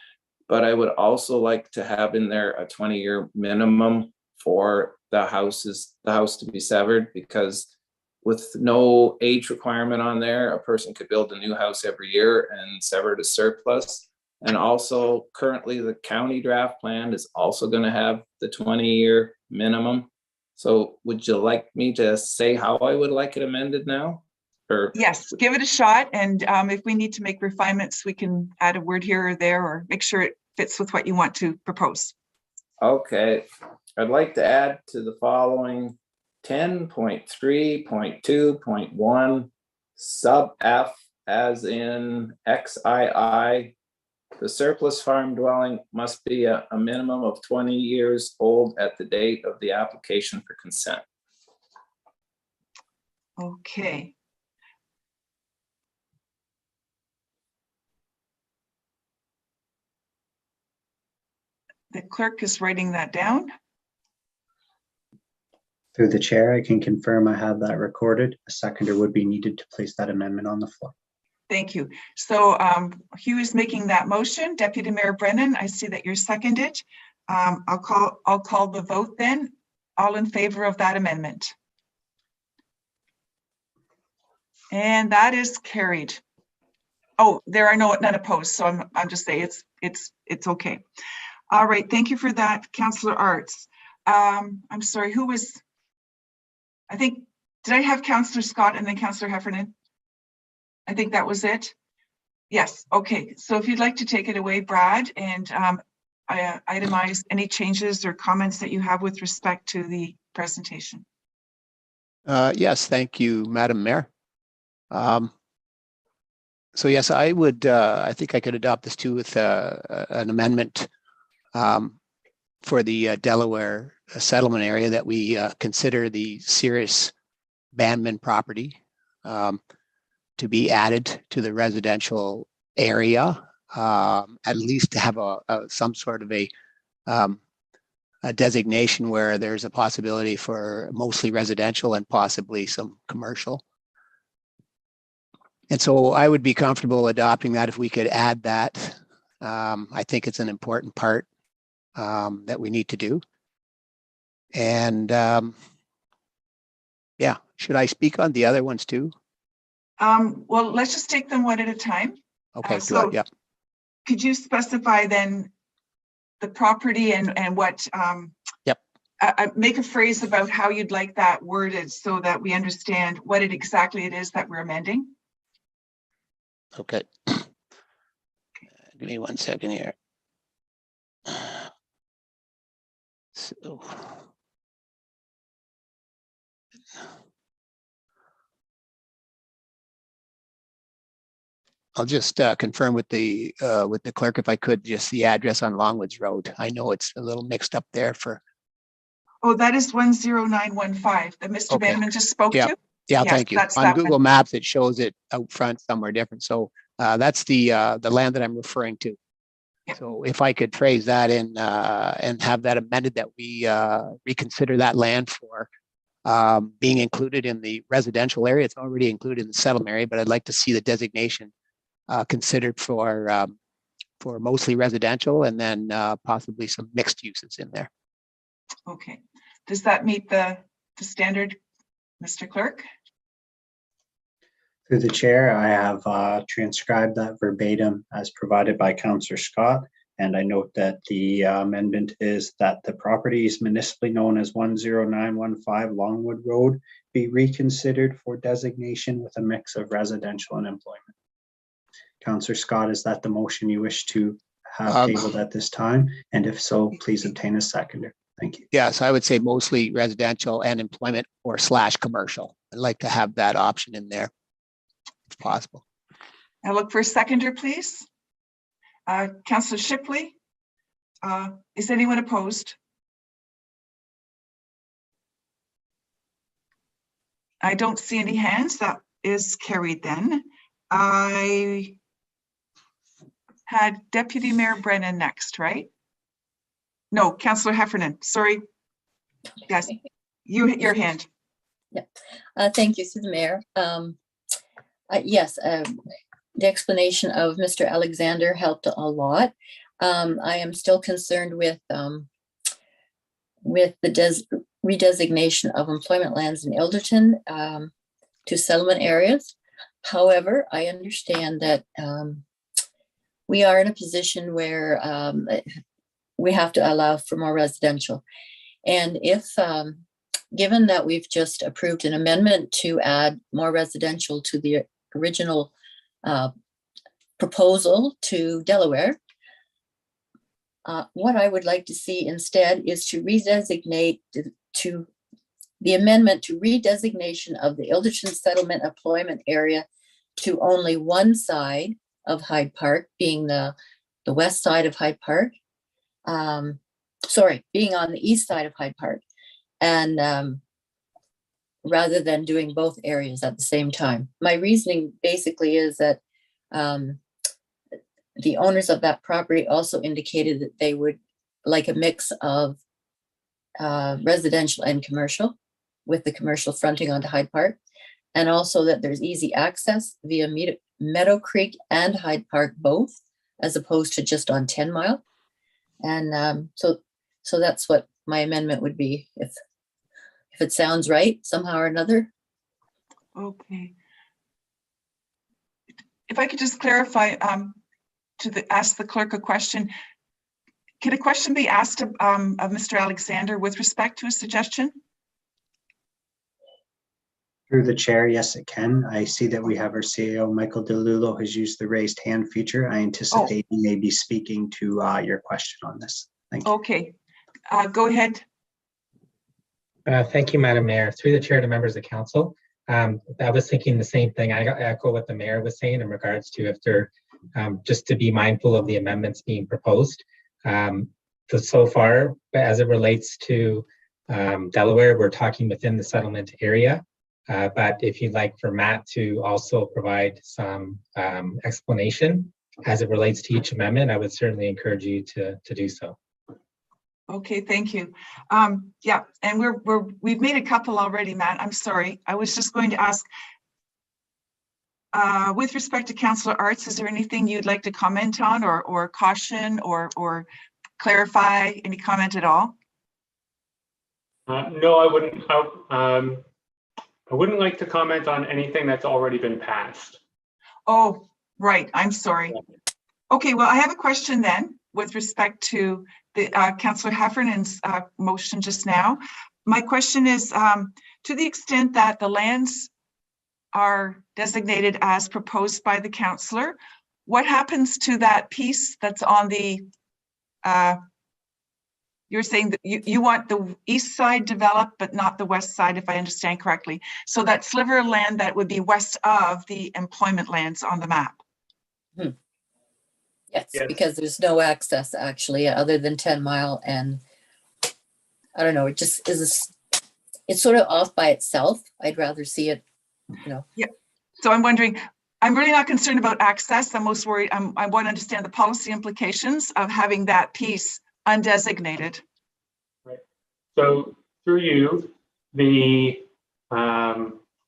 but I would also like to have in there a 20-year minimum for the house to be severed, because with no age requirement on there, a person could build a new house every year and sever it as surplus. And also currently the county draft plan is also going to have the 20-year minimum. So would you like me to say how I would like it amended now? Or yes, give it a shot. And if we need to make refinements, we can add a word here or there, or make sure it fits with what you want to propose. Okay, I'd like to add to the following 10.3.2.1 sub F as in XII. The surplus farm dwelling must be a minimum of 20 years old at the date of the application for consent. Okay. The clerk is writing that down. Through the chair, I can confirm I have that recorded. A seconder would be needed to place that amendment on the floor. Thank you. So Hugh is making that motion. Deputy Mayor Brennan, I see that you're seconded. I'll call the vote then. All in favor of that amendment. And that is carried. Oh, there are none opposed. So I'm just saying it's okay. All right. Thank you for that, Councillor Arts. I'm sorry, who was? I think, did I have Councillor Scott and then Councillor Heffernan? I think that was it. Yes. Okay. So if you'd like to take it away, Brad, and itemize any changes or comments that you have with respect to the presentation? Yes, thank you, Madam Mayor. So yes, I would, I think I could adopt this too with an amendment for the Delaware settlement area that we consider the Cirrus Bandman property to be added to the residential area, at least to have some sort of a designation where there's a possibility for mostly residential and possibly some commercial. And so I would be comfortable adopting that if we could add that. I think it's an important part that we need to do. And yeah, should I speak on the other ones too? Well, let's just take them one at a time. Okay, so yeah. Could you specify then the property and what, yep. Make a phrase about how you'd like that worded so that we understand what exactly it is that we're amending? Okay. Give me 1 second here. So. I'll just confirm with the clerk if I could, just the address on Longwoods Road. I know it's a little mixed up there for. Oh, that is 10915 that Mr. Bannerman just spoke to? Yeah, yes, thank you. On Google Maps, it shows it out front somewhere different. So that's the land that I'm referring to. Yep. So if I could phrase that in and have that amended that we reconsider that land for being included in the residential area. It's already included in the settlement area, but I'd like to see the designation considered for mostly residential and then possibly some mixed uses in there. Okay. Does that meet the standard, Mr. Clerk? Through the chair, I have transcribed that verbatim as provided by Councillor Scott. And I note that the amendment is that the properties municipally known as 10915 Longwood Road be reconsidered for designation with a mix of residential and employment. Councillor Scott, is that the motion you wish to have tabled at this time? And if so, please obtain a seconder. Thank you. Yes, I would say mostly residential and employment or / commercial. I'd like to have that option in there if possible. I look for a seconder, please. Councillor Shipley, is anyone opposed? I don't see any hands. That is carried then. I had Deputy Mayor Brennan next, right? No, Councillor Heffernan, sorry. Yes, your hand. Yeah, thank you, through the mayor. Yes, the explanation of Mr. Alexander helped a lot. I am still concerned with the redesignation of employment lands in Ilderton to settlement areas. However, I understand that we are in a position where we have to allow for more residential. And if, given that we've just approved an amendment to add more residential to the original proposal to Delaware, what I would like to see instead is to redesignate to the amendment to redesignation of the Ilderton settlement employment area to only one side of Hyde Park, being the west side of Hyde Park. Sorry, being on the east side of Hyde Park, and rather than doing both areas at the same time. My reasoning basically is that the owners of that property also indicated that they would like a mix of residential and commercial, with the commercial fronting onto Hyde Park, and also that there's easy access via Meadow Creek and Hyde Park both, as opposed to just on 10 Mile. And so that's what my amendment would be, if it sounds right somehow or another. Okay. If I could just clarify, ask the clerk a question. Can a question be asked of Mr. Alexander with respect to a suggestion? Through the chair, yes, it can. I see that we have our CEO, Michael DeLulo, has used the raised hand feature. I anticipate he may be speaking to your question on this. Thank you. Okay, go ahead. Thank you, Madam Mayor. Through the chair to members of council. I was thinking the same thing. I echo what the mayor was saying in regards to if they're just to be mindful of the amendments being proposed. So far, as it relates to Delaware, we're talking within the settlement area. But if you'd like for Matt to also provide some explanation as it relates to each amendment, I would certainly encourage you to do so. Okay, thank you. Yeah, and we've made a couple already, Matt. I'm sorry. I was just going to ask, with respect to Councillor Arts, is there anything you'd like to comment on or caution or clarify? Any comment at all? No, I wouldn't. I wouldn't like to comment on anything that's already been passed. Oh, right. I'm sorry. Okay, well, I have a question then with respect to the Councillor Heffernan's motion just now. My question is, to the extent that the lands are designated as proposed by the councillor, what happens to that piece that's on the, you're saying that you want the east side developed, but not the west side, if I understand correctly. So that sliver of land that would be west of the employment lands on the map. Yes, because there's no access actually other than 10 Mile, and I don't know, it just is, it's sort of off by itself. I'd rather see it, you know. Yeah, so I'm wondering, I'm really not concerned about access. I'm most worried, I want to understand the policy implications of having that piece undesignated. Right. So through you, the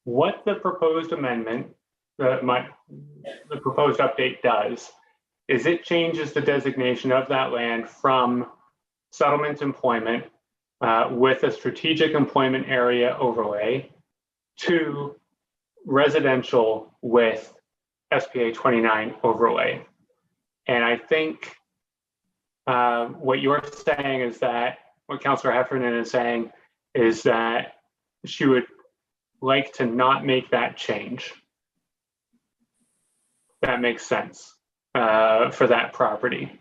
what the proposed amendment, the proposed update does is it changes the designation of that land from settlement employment with a strategic employment area overlay to residential with SPA 29 overlay. And I think what you're saying is that, what Councillor Heffernan is saying is that she would like to not make that change. That makes sense for that property.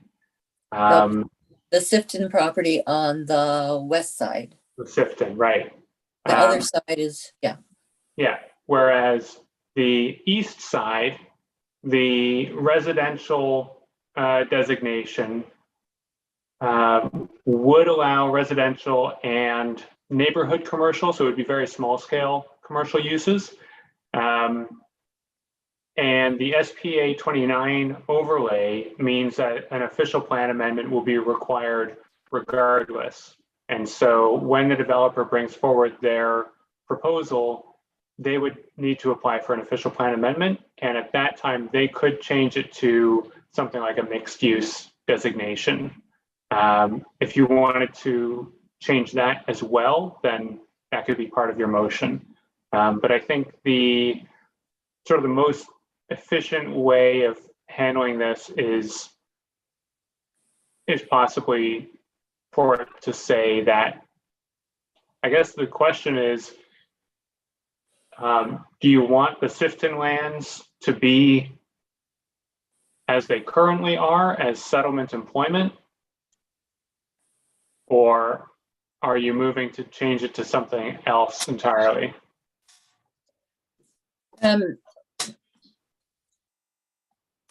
The Sifton property on the west side. The Sifton, right. The other side is, yeah. Yeah, whereas the east side, the residential designation would allow residential and neighborhood commercial, so it would be very small scale commercial uses. And the SPA 29 overlay means that an official plan amendment will be required regardless. And so when the developer brings forward their proposal, they would need to apply for an official plan amendment. And at that time, they could change it to something like a mixed use designation. If you wanted to change that as well, then that could be part of your motion. But I think the sort of the most efficient way of handling this is possibly for it to say that, I guess the question is, do you want the Sifton lands to be as they currently are as settlement employment? Or are you moving to change it to something else entirely?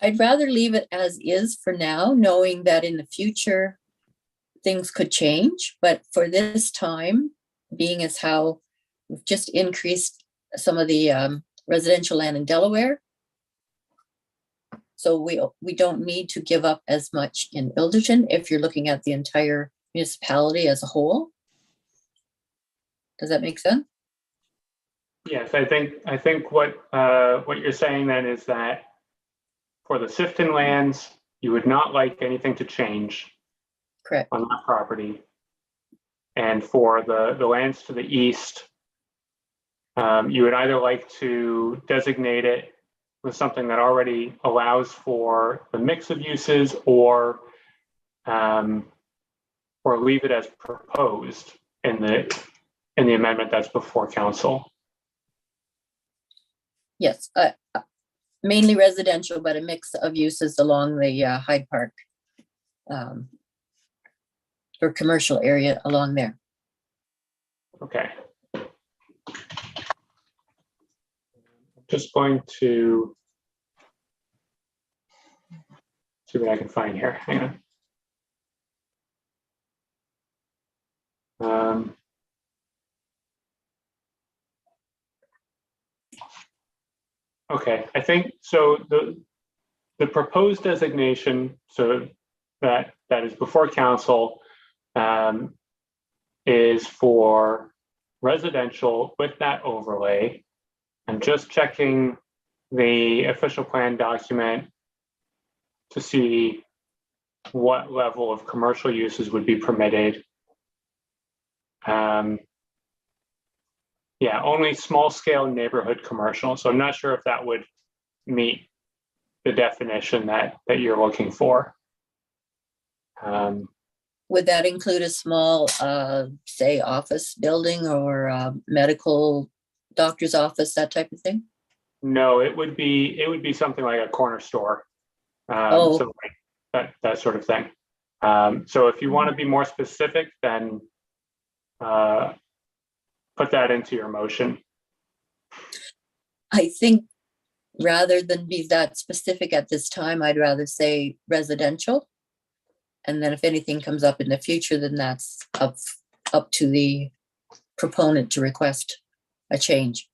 I'd rather leave it as is for now, knowing that in the future things could change. But for this time, being as how we've just increased some of the residential land in Delaware, so we don't need to give up as much in Ilderton if you're looking at the entire municipality as a whole. Does that make sense? Yes, I think what you're saying then is that for the Sifton lands, you would not like anything to change. Correct. On that property. And for the lands to the east, you would either like to designate it with something that already allows for the mix of uses, or leave it as proposed in the amendment that's before council. Yes, mainly residential, but a mix of uses along the Hyde Park or commercial area along there. Okay. Just going to see what I can find here. Hang on. Okay, I think so. The proposed designation, so that is before council, is for residential with that overlay. I'm just checking the official plan document to see what level of commercial uses would be permitted. Yeah, only small scale neighborhood commercial. So I'm not sure if that would meet the definition that you're looking for. Would that include a small, say, office building or medical doctor's office, that type of thing? No, it would be something like a corner store. So like that sort of thing. So if you want to be more specific, then put that into your motion. I think rather than be that specific at this time, I'd rather say residential. And then if anything comes up in the future, then that's up to the proponent to request a change.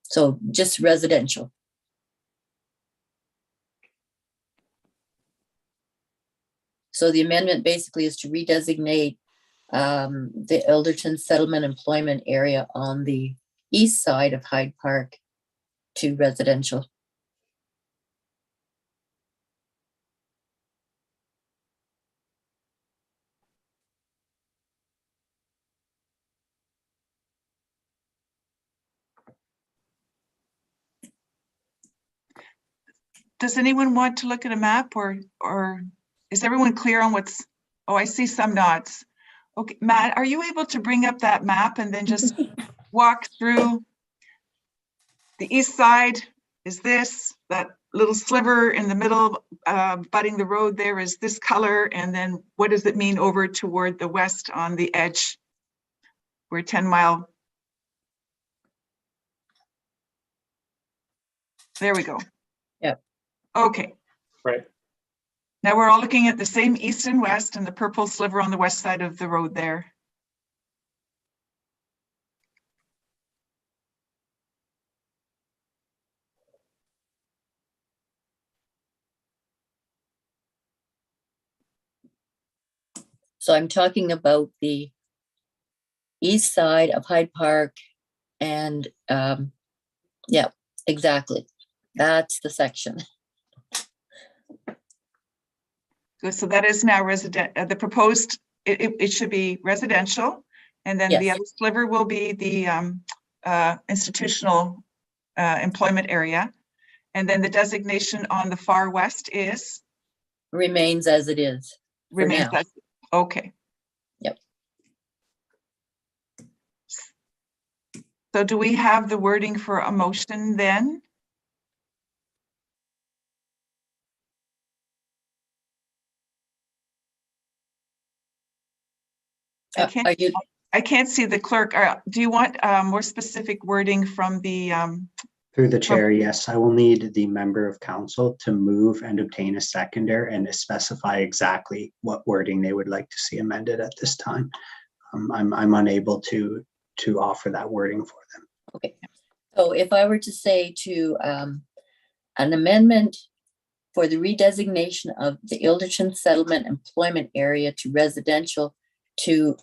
So just residential. So the amendment basically is to redesignate the Elderton Settlement Employment Area on the east side of Hyde Park to residential. Does anyone want to look at a map or is everyone clear on what's, oh, I see some nods. Okay, Matt, are you able to bring up that map and then just walk through the east side? Is this, that little sliver in the middle, butting the road there is this color, and then what does it mean over toward the west on the edge? We're 10 Mile. There we go. Yep. Okay. Right. Now we're all looking at the same east and west and the purple sliver on the west side of the road there. So I'm talking about the east side of Hyde Park and yeah, exactly. That's the section. Good, so that is now resident, the proposed, it should be residential. And then the Yes. other sliver will be the institutional employment area. And then the designation on the far west is? Remains as it is. Remains now. as, okay. Yep. So do we have the wording for a motion then? I can't see the clerk. Do you want more specific wording from the? Through the chair, yes, I will need the member of council to move and obtain a seconder and to specify exactly what wording they would like to see amended at this time. I'm unable to offer that wording for them. Okay, so if I were to say to an amendment for the redesignation of the Ilderton Settlement Employment Area to residential to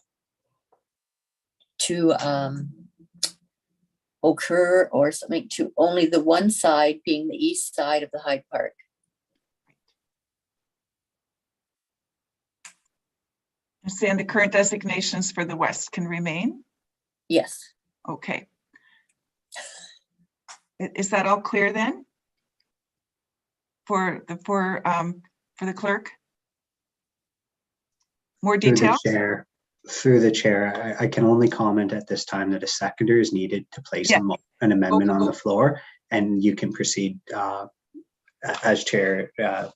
occur or something, to only the one side being the east side of the Hyde Park. And the current designations for the west can remain? Yes. Okay. Is that all clear then? For the clerk? More details? Through the chair, I can only comment at this time that a seconder is needed to place an amendment on the floor. and you can proceed as chair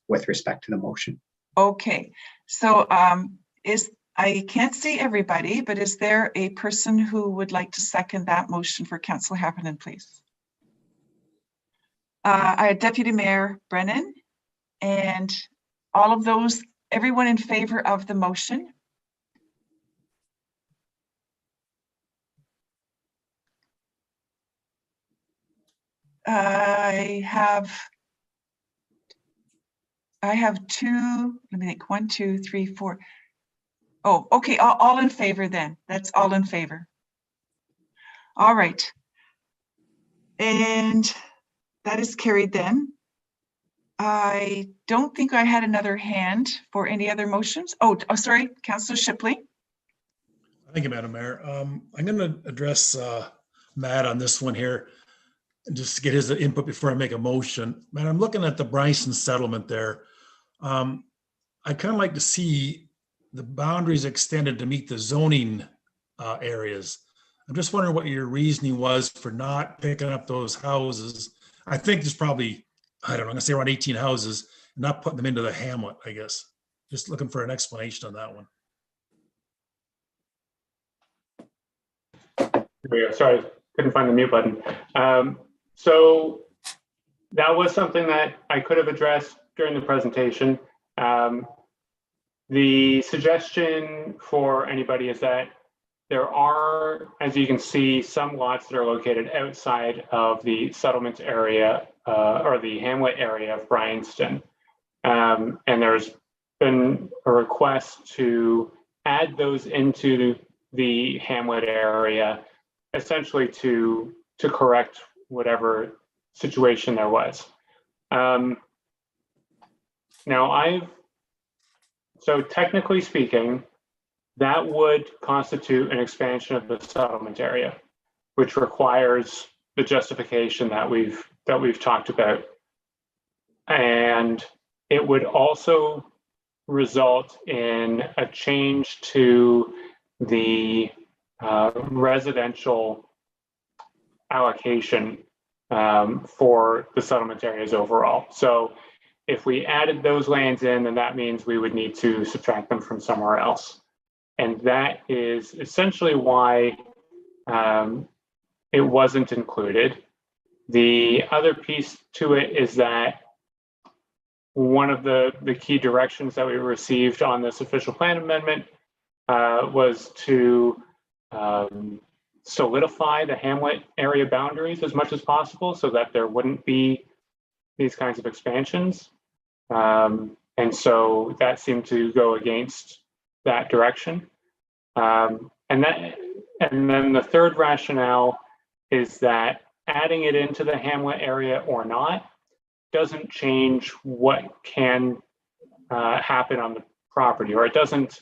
with respect to the motion. Okay, so I can't see everybody, but is there a person who would like to second that motion for Councillor Heffernan, please? Deputy Mayor Brennan, and all of those, everyone in favor of the motion? I have two, let me think, 1, 2, 3, 4. Oh, okay, all in favor then. That's all in favor. All right. And that is carried then. I don't think I had another hand for any other motions. Oh, sorry, Councillor Shipley. Thank you, Madam Mayor. I'm going to address Matt on this one here, and just to get his input before I make a motion. Matt, I'm looking at the Bryson settlement there. I kind of like to see the boundaries extended to meet the zoning areas. I'm just wondering what your reasoning was for not picking up those houses. I think there's probably, I don't know, I'm gonna say around 18 houses, and not putting them into the hamlet, I guess. Just looking for an explanation on that one. Here we go. Sorry, couldn't find the mute button. So that was something that I could have addressed during the presentation. The suggestion for anybody is that there are, as you can see, some lots that are located outside of the settlement area or the hamlet area of Bryanston. And there's been a request to add those into the hamlet area, essentially to correct whatever situation there was. Now so technically speaking, that would constitute an expansion of the settlement area, which requires the justification that we've talked about. And it would also result in a change to the residential allocation for the settlement areas overall. So if we added those lands in, then that means we would need to subtract them from somewhere else. And that is essentially why it wasn't included. The other piece to it is that one of the key directions that we received on this official plan amendment was to solidify the hamlet area boundaries as much as possible so that there wouldn't be these kinds of expansions. And so that seemed to go against that direction. And then the third rationale is that adding it into the hamlet area or not doesn't change what can happen on the property, or it doesn't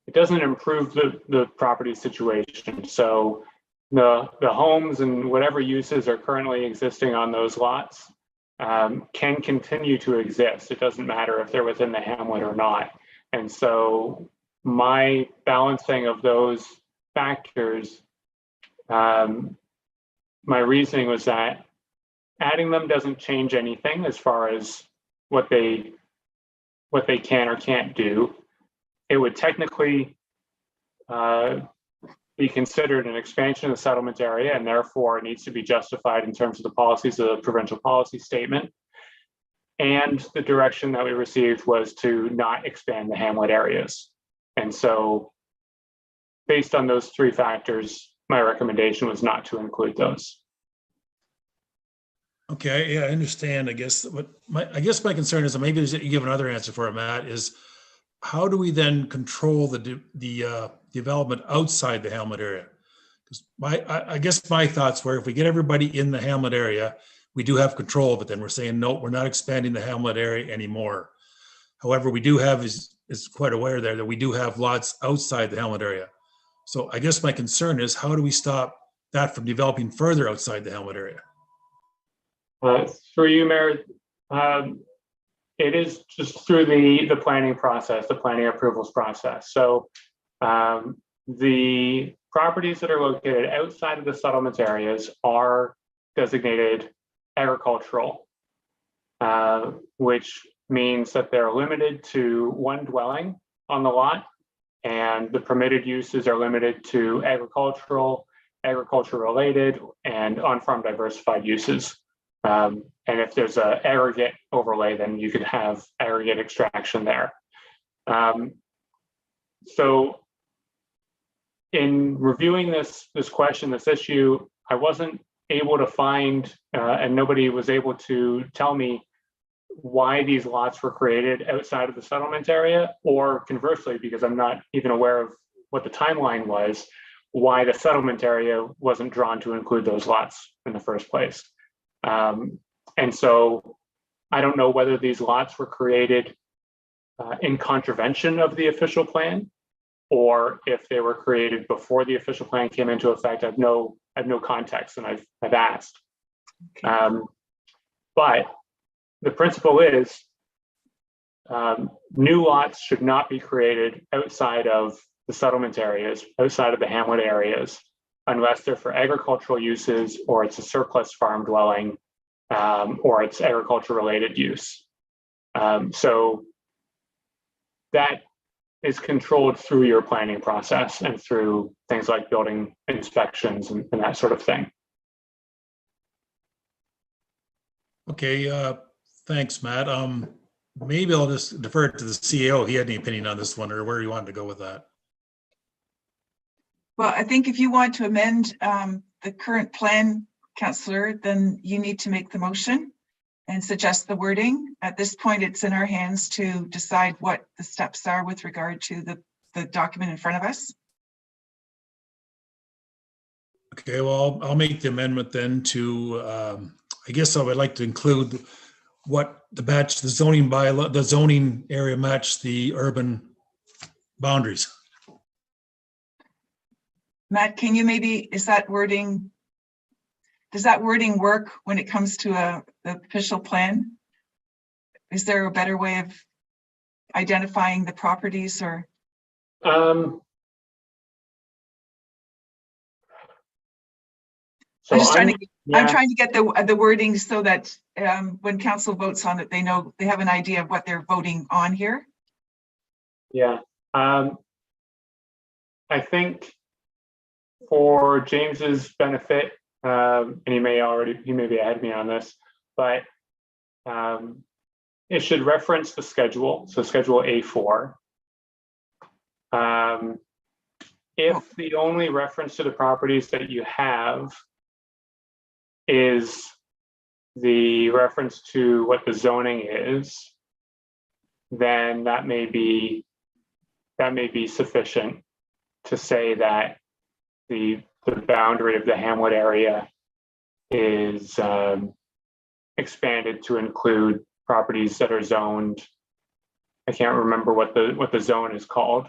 improve the property situation. So the homes and whatever uses are currently existing on those lots can continue to exist. It doesn't matter if they're within the hamlet or not. And so my balancing of those factors, my reasoning was that adding them doesn't change anything as far as what they can or can't do. It would technically be considered an expansion of the settlement area, and therefore it needs to be justified in terms of the policies of the provincial policy statement. And the direction that we received was to not expand the hamlet areas. And so based on those three factors, my recommendation was not to include those. Okay, yeah, I understand. I guess my concern is, and maybe you give another answer for it, Matt, is how do we then control the development outside the hamlet area? Because I guess my thoughts were, if we get everybody in the hamlet area, we do have control of it. Then we're saying, no, we're not expanding the hamlet area anymore. However, we do have, is quite aware there that we do have lots outside the hamlet area. So I guess my concern is, how do we stop that from developing further outside the hamlet area? Through you, Mayor, it is just through the planning process, the planning approvals process. So the properties that are located outside of the settlement areas are designated agricultural, which means that they're limited to one dwelling on the lot, and the permitted uses are limited to agricultural, agriculture-related, and on-farm diversified uses. And if there's an aggregate overlay, then you could have aggregate extraction there. So in reviewing this question, this issue, I wasn't able to find, and nobody was able to tell me why these lots were created outside of the settlement area, or conversely, because I'm not even aware of what the timeline was, why the settlement area wasn't drawn to include those lots in the first place. And so I don't know whether these lots were created in contravention of the official plan, or if they were created before the official plan came into effect. I have no context, and I've asked. But the principle is new lots should not be created outside of the settlement areas, outside of the hamlet areas, unless they're for agricultural uses, or it's a surplus farm dwelling, or it's agriculture related use. So that is controlled through your planning process and through things like building inspections and that sort of thing. Okay, thanks, Matt. Maybe I'll just defer it to the CEO. He had any opinion on this one, or where you wanted to go with that. Well, I think if you want to amend the current plan, Councillor, then you need to make the motion and suggest the wording. At this point, it's in our hands to decide what the steps are with regard to the document in front of us. Okay, well, I'll make the amendment then to, I guess I would like to include what the zoning bylaw, the zoning area match the urban boundaries. Matt, can you maybe, does that wording work when it comes to the official plan? Is there a better way of identifying the properties, or? So I'm trying to get the wording so that when council votes on it, they know, they have an idea of what they're voting on here. Yeah, I think for James's benefit, and he may be ahead of me on this, but it should reference the schedule, so schedule A4. If the only reference to the properties that you have is the reference to what the zoning is, then that may be sufficient to say that the boundary of the hamlet area is expanded to include properties that are zoned. I can't remember what the zone is called.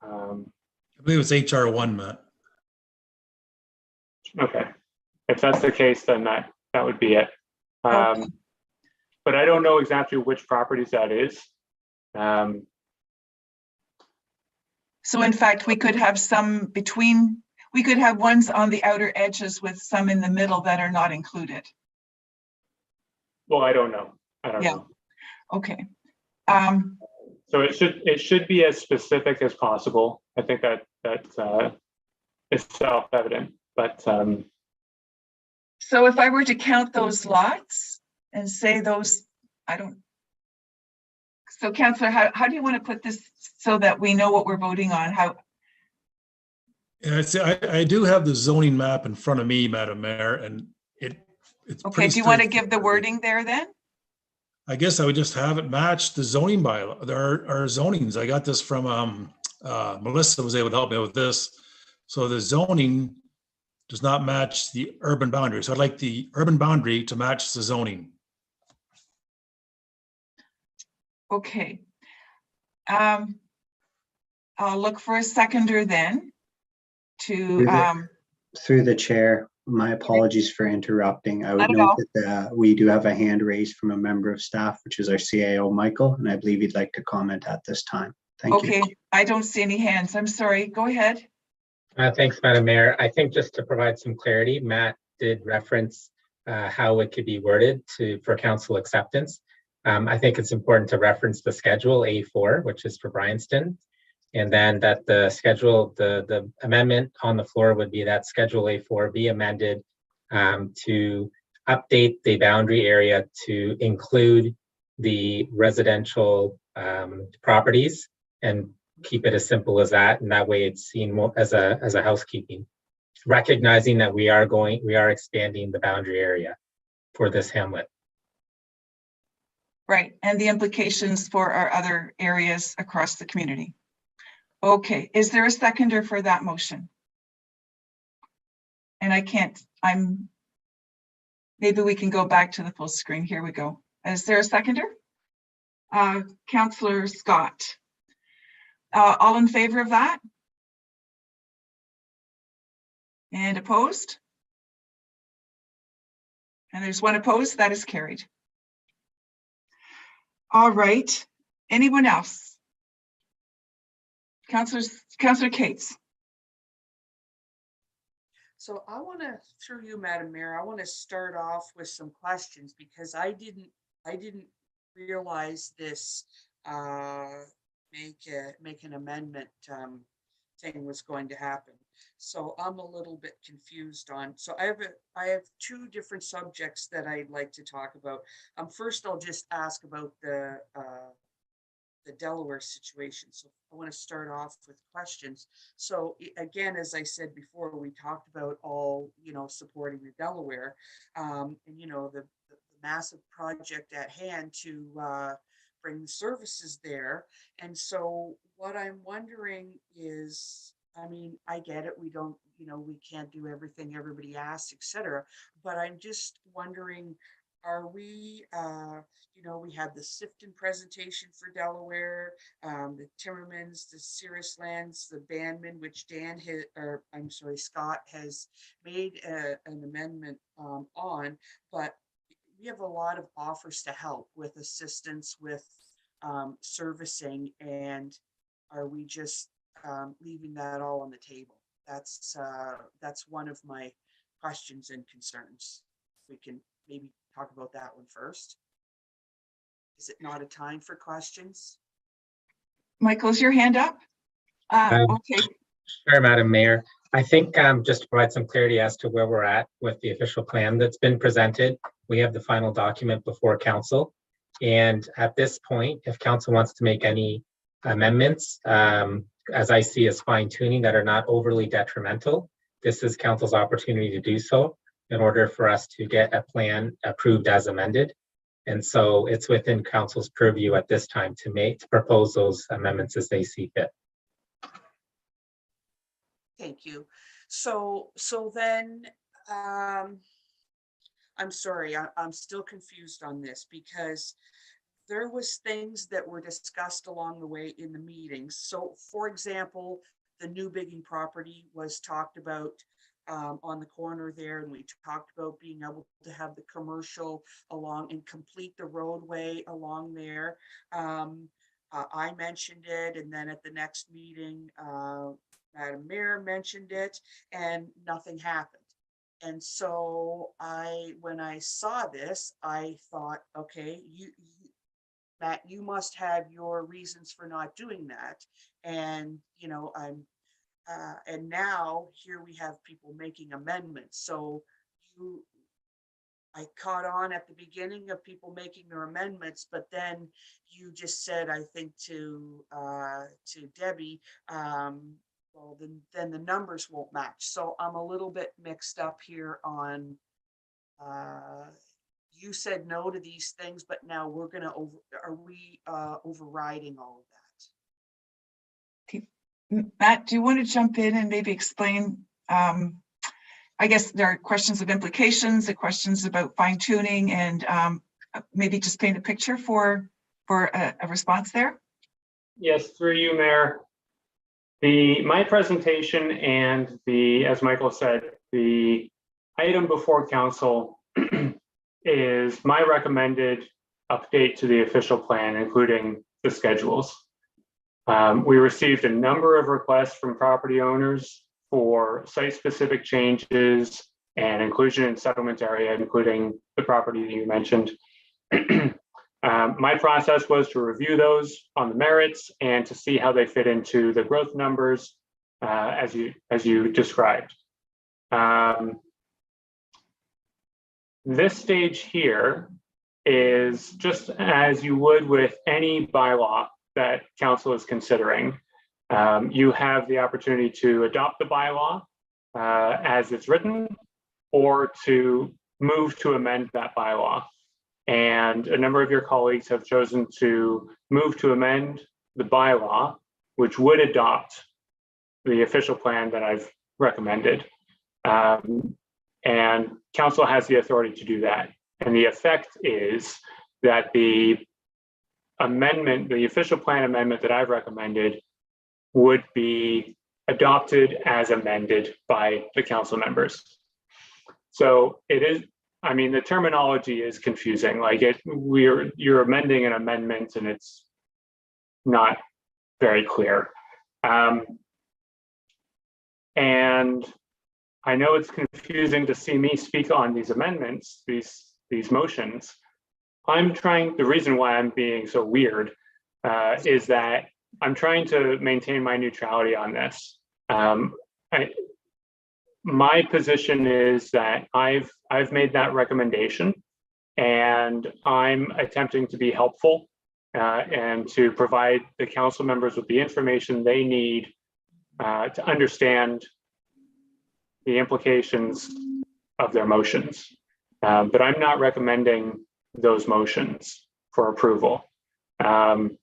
I believe it's HR1, Matt. Okay, if that's the case, then that would be it. Okay. But I don't know exactly which properties that is. So in fact, we could have some between, we could have ones on the outer edges with some in the middle that are not included. Well, I don't know. I don't know. Okay. So it should be as specific as possible. I think that is self-evident. But so if I were to count those lots and say those, I don't. So Councillor, how do you want to put this so that we know what we're voting on? How? Yeah, I do have the zoning map in front of me, Madam Mayor, and it's okay. Do you want to give the wording there then? I guess I would just have it match the zoning bylaw. There are zonings. I got this from Melissa was able to help me with this. So the zoning does not match the urban boundary. So I'd like the urban boundary to match the zoning. Okay. I'll look for a seconder then to through the chair. My apologies for interrupting. I would note that we do have a hand raised from a member of staff, which is our CAO, Michael, and I believe he'd like to comment at this time. Thank you. Okay, I don't see any hands. I'm sorry. Go ahead. Thanks, Madam Mayor. I think just to provide some clarity, Matt did reference how it could be worded for council acceptance. I think it's important to reference the schedule A4, which is for Bryanston, and then that the schedule, the amendment on the floor would be that schedule A4 be amended to update the boundary area to include the residential properties and keep it as simple as that. And that way it's seen more as a housekeeping, recognizing that we are expanding the boundary area for this hamlet. Right, and the implications for our other areas across the community. Okay, is there a seconder for that motion? And maybe we can go back to the full screen. Here we go. Is there a seconder? Councillor Scott. All in favor of that? And opposed? And there's one opposed, that is carried. All right, anyone else? Councillor Cates. So I want to, through you, Madam Mayor, I want to start off with some questions because I didn't realize this make an amendment thing was going to happen. So I'm a little bit confused on. So I have two different subjects that I'd like to talk about. First, I'll just ask about the Delaware situation. So I want to start off with questions. So again, as I said before, we talked about all, supporting the Delaware and, the massive project at hand to bring the services there. And so what I'm wondering is, I get it. We don't, we can't do everything everybody asks, etc. But I'm just wondering, are we, we had the Sifton presentation for Delaware, the Timmermans, the Cirrus Lands, the Bandman, which Scott has made an amendment on, but we have a lot of offers to help with assistance with servicing, and are we just leaving that all on the table? That's one of my questions and concerns. We can maybe talk about that one first. Is it not a time for questions? Michael, is your hand up? Okay. Sure, Madam Mayor. I think just to provide some clarity as to where we're at with the official plan that's been presented, we have the final document before council. And at this point, if council wants to make any amendments, as I see as fine tuning that are not overly detrimental, this is council's opportunity to do so in order for us to get a plan approved as amended. And so it's within council's purview at this time to propose those amendments as they see fit. Thank you. So then, I'm sorry, I'm still confused on this because there was things that were discussed along the way in the meetings. So for example, the new bigging property was talked about on the corner there, and we talked about being able to have the commercial along and complete the roadway along there. I mentioned it, and then at the next meeting, Madam Mayor mentioned it, and nothing happened. And so when I saw this, I thought, okay, Matt, you must have your reasons for not doing that. And, and now here we have people making amendments. So I caught on at the beginning of people making their amendments, but then you just said, I think to Debbie, well, then the numbers won't match. So I'm a little bit mixed up here on, you said no to these things, but now we're going to, are we overriding all of that? Matt, do you want to jump in and maybe explain? I guess there are questions of implications, the questions about fine tuning, and maybe just paint a picture for a response there. Yes, through you, Mayor. My presentation and as Michael said, the item before council is my recommended update to the official plan, including the schedules. We received a number of requests from property owners for site-specific changes and inclusion in settlement area, including the property that you mentioned. My process was to review those on the merits and to see how they fit into the growth numbers as you described. This stage here is just as you would with any bylaw that council is considering. You have the opportunity to adopt the bylaw as it's written, or to move to amend that bylaw. And a number of your colleagues have chosen to move to amend the bylaw, which would adopt the official plan that I've recommended. And council has the authority to do that. And the effect is that the amendment, the official plan amendment that I've recommended, would be adopted as amended by the council members. So it is, I mean, the terminology is confusing. Like you're amending an amendment and it's not very clear. And I know it's confusing to see me speak on these amendments, these motions. The reason why I'm being so weird is that I'm trying to maintain my neutrality on this. My position is that I've made that recommendation, and I'm attempting to be helpful and to provide the council members with the information they need to understand the implications of their motions. But I'm not recommending those motions for approval. And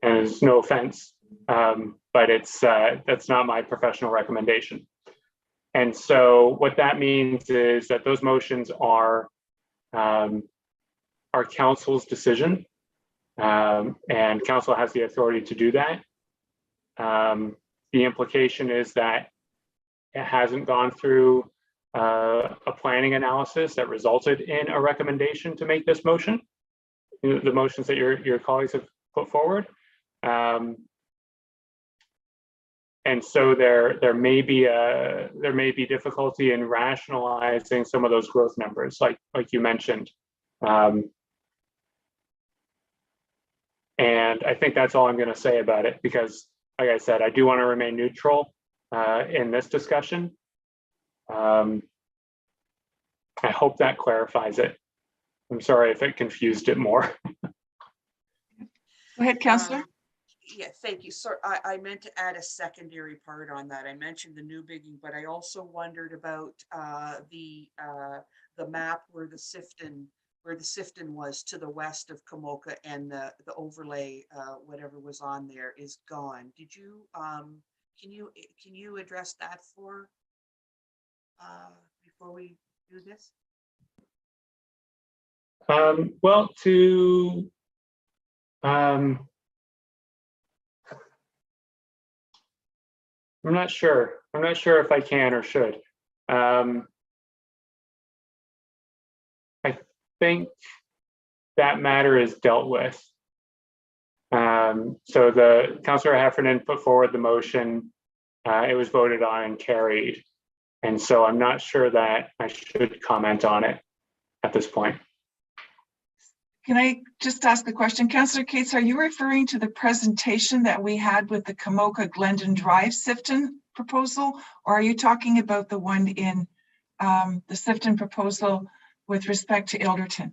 there's no offense, but that's not my professional recommendation. And so what that means is that those motions are council's decision, and council has the authority to do that. The implication is that it hasn't gone through a planning analysis that resulted in a recommendation to make this motion, the motions that your colleagues have put forward. And so there may be difficulty in rationalizing some of those growth numbers, like you mentioned. And I think that's all I'm going to say about it, because, like I said, I do want to remain neutral in this discussion. I hope that clarifies it. I'm sorry if it confused it more. Go ahead, Councillor. Yeah, thank you. So I meant to add a secondary part on that. I mentioned the new bigging, but I also wondered about the map where the Sifton was to the west of Kamoka, and the overlay, whatever was on there, is gone. Did you can you address that before we do this? Well, I'm not sure. I'm not sure if I can or should. I think that matter is dealt with. So the Councillor Heffernan put forward the motion. It was voted on and carried. And so I'm not sure that I should comment on it at this point. Can I just ask a question? Councillor Cates, are you referring to the presentation that we had with the Kamoka Glendon Drive Sifton proposal, or are you talking about the one in the Sifton proposal with respect to Ilderton?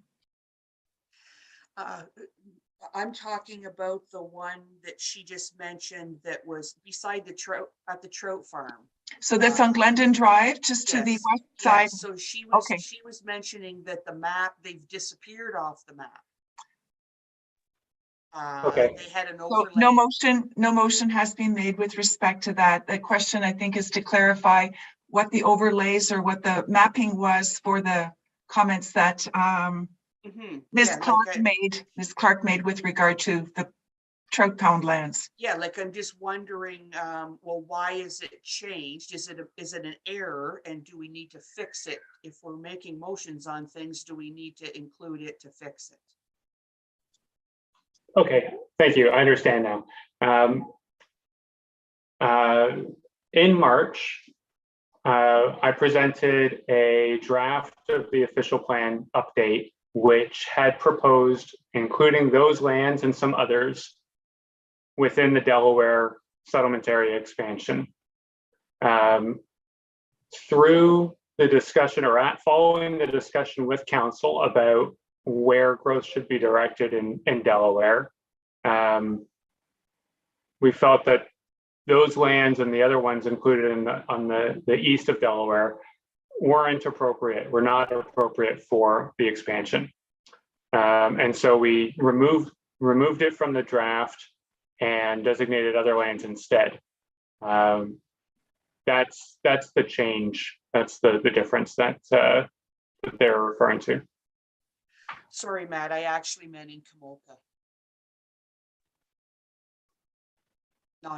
I'm talking about the one that she just mentioned that was beside the trout at the trout farm. So that's on Glendon Drive, just to the west side. Yes. So she was mentioning that the map, they've disappeared off the map. Okay. They had an So overlay. no motion has been made with respect to that. The question, I think, is to clarify what the overlays or what the mapping was for the comments that Ms. Clark made with regard to the trout pound lands. Yeah, like I'm just wondering, well, why is it changed? Is it an error, and do we need to fix it? If we're making motions on things, do we need to include it to fix it? Okay, thank you. I understand now. In March, I presented a draft of the official plan update, which had proposed including those lands and some others within the Delaware settlement area expansion. Through the discussion following the discussion with council about where growth should be directed in Delaware, we felt that those lands and the other ones included on the east of Delaware were not appropriate for the expansion. And so we removed it from the draft and designated other lands instead. That's the change. That's the difference that they're referring to. Sorry, Matt, I actually meant in Kamoka.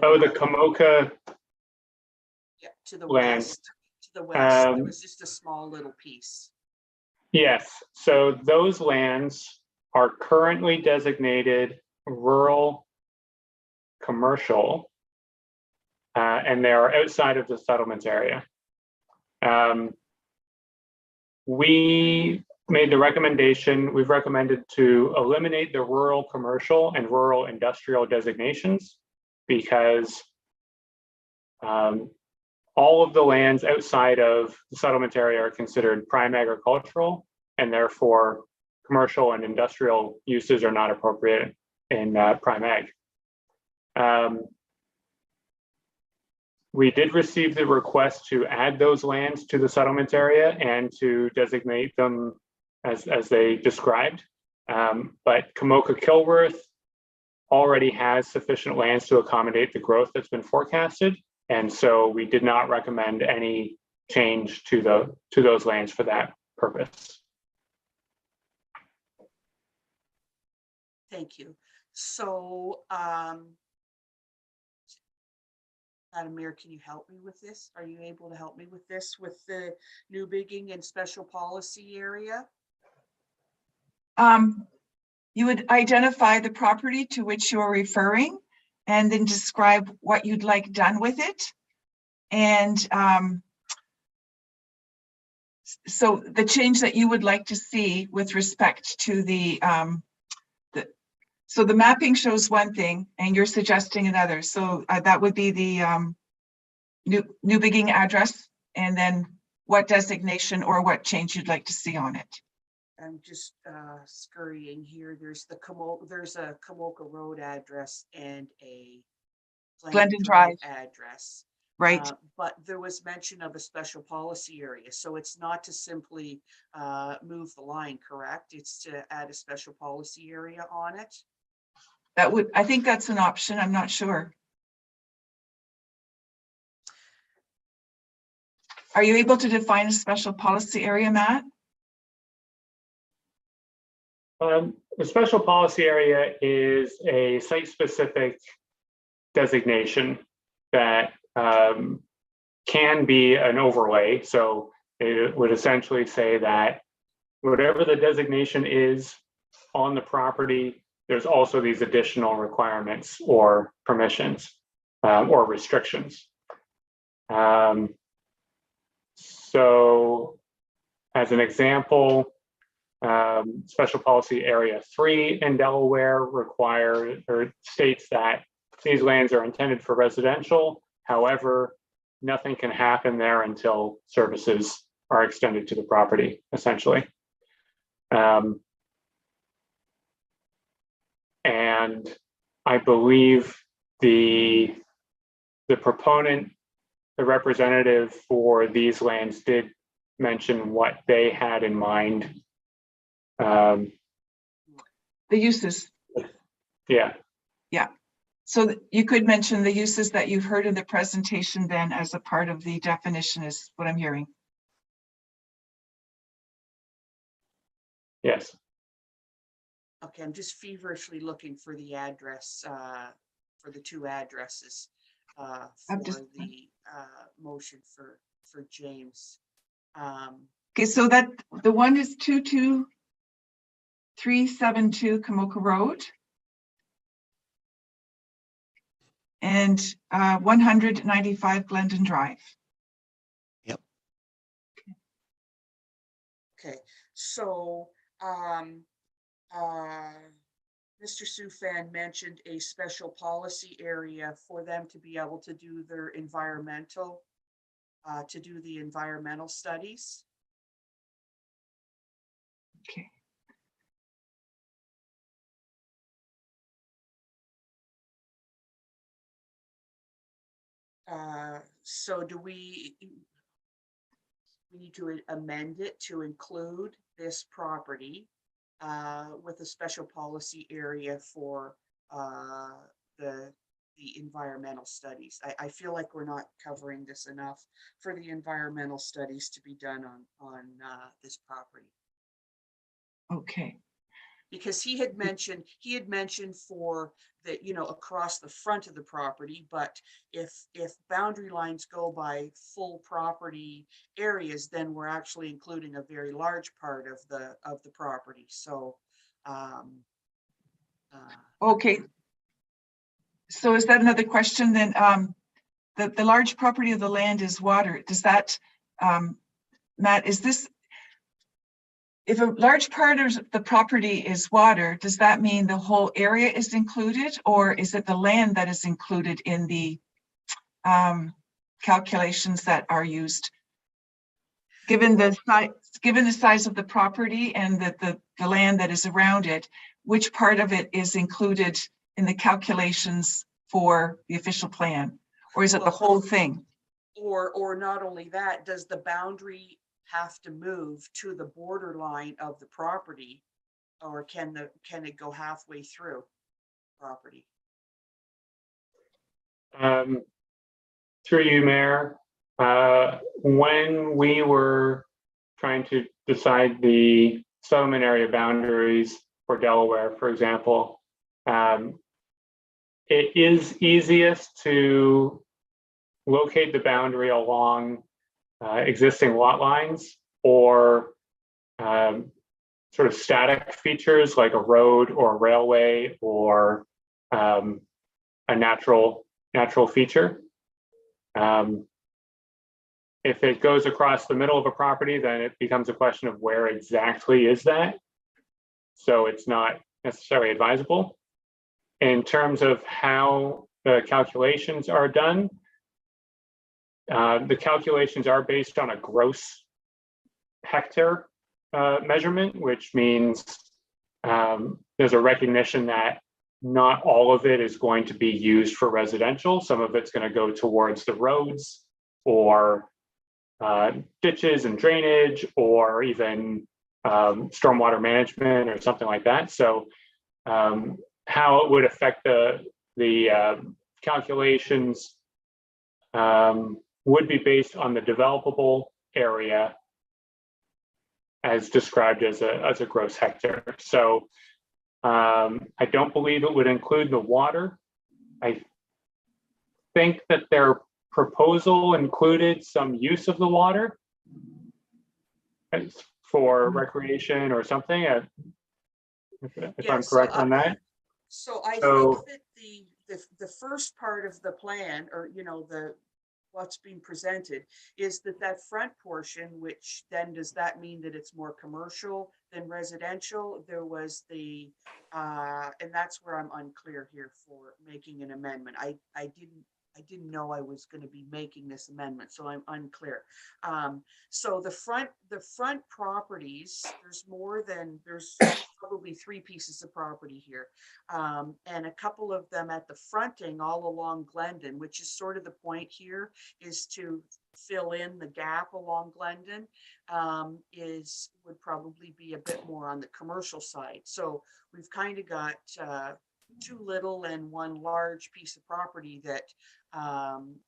Oh, the Kamoka. Yeah, to the land. west. To the west, there was just a small little piece. Yes, so those lands are currently designated rural commercial, and they are outside of the settlement area. We made the recommendation, we've recommended to eliminate the rural commercial and rural industrial designations because all of the lands outside of the settlement area are considered prime agricultural, and therefore commercial and industrial uses are not appropriate in prime ag. We did receive the request to add those lands to the settlement area and to designate them as they described. But Kamoka Kilworth already has sufficient lands to accommodate the growth that's been forecasted. And so we did not recommend any change to those lands for that purpose. Thank you. So, Madam Mayor, can you help me with this? Are you able to help me with this, with the new bigging and special policy area? You would identify the property to which you are referring and then describe what you'd like done with it. And so the change that you would like to see with respect to so the mapping shows one thing and you're suggesting another. So that would be the new bigging address, and then what designation or what change you'd like to see on it. I'm just scurrying here. There's a Kamoka Road address and a Glendon Drive address. Right. But there was mention of a special policy area. So it's not to simply move the line, correct? It's to add a special policy area on it. I think that's an option. I'm not sure. Are you able to define a special policy area, Matt? The special policy area is a site-specific designation that can be an overlay. So it would essentially say that whatever the designation is on the property, there's also these additional requirements or permissions or restrictions. So as an example, Special Policy Area 3 in Delaware states that these lands are intended for residential. However, nothing can happen there until services are extended to the property, essentially. And I believe the proponent, the representative for these lands, did mention what they had in mind. The uses. Yeah. Yeah. So you could mention the uses that you've heard in the presentation then as a part of the definition is what I'm hearing. Yes. Okay, I'm just feverishly looking for the address, for the two addresses for the motion for James. Okay, so that the one is 22372 Kamoka Road and 195 Glendon Drive. Yep. So Mr. Soufan mentioned a special policy area for them to be able to do their environmental, to do the environmental studies. Okay. So do we need to amend it to include this property with a special policy area for the environmental studies? I feel like we're not covering this enough for the environmental studies to be done on this property. Okay. Because he had mentioned for the, you know, across the front of the property, but if boundary lines go by full property areas, then we're actually including a very large part of the property. So Okay. So is that another question then? The large property of the land is water. Does that, Matt, is this, if a large part of the property is water, does that mean the whole area is included, or is it the land that is included in the calculations that are used? Given the size of the property and the land that is around it, which part of it is included in the calculations for the official plan, or is it the whole thing? Or not only that, does the boundary have to move to the borderline of the property, or can it go halfway through property? Through you, Mayor, when we were trying to decide the settlement area boundaries for Delaware, for example, it is easiest to locate the boundary along existing lot lines or sort of static features like a road or a railway or a natural feature. If it goes across the middle of a property, then it becomes a question of where exactly is that. So it's not necessarily advisable. In terms of how the calculations are done, the calculations are based on a gross hectare measurement, which means there's a recognition that not all of it is going to be used for residential. Some of it's going to go towards the roads or ditches and drainage, or even stormwater management or something like that. So how it would affect the calculations would be based on the developable area as described as a gross hectare. So I don't believe it would include the water. I think that their proposal included some use of the water for recreation or something, if I'm correct on that. So I think that the first part of the plan, or you know, what's being presented is that front portion, which then does that mean that it's more commercial than residential? There was the and that's where I'm unclear here for making an amendment. I didn't know I was going to be making this amendment, so I'm unclear. So the front properties, there's probably 3 pieces of property here, and a couple of them at the fronting all along Glendon, which is sort of the point here, is to fill in the gap along Glendon, would probably be a bit more on the commercial side. So we've kind of got 2 little and 1 large piece of property that,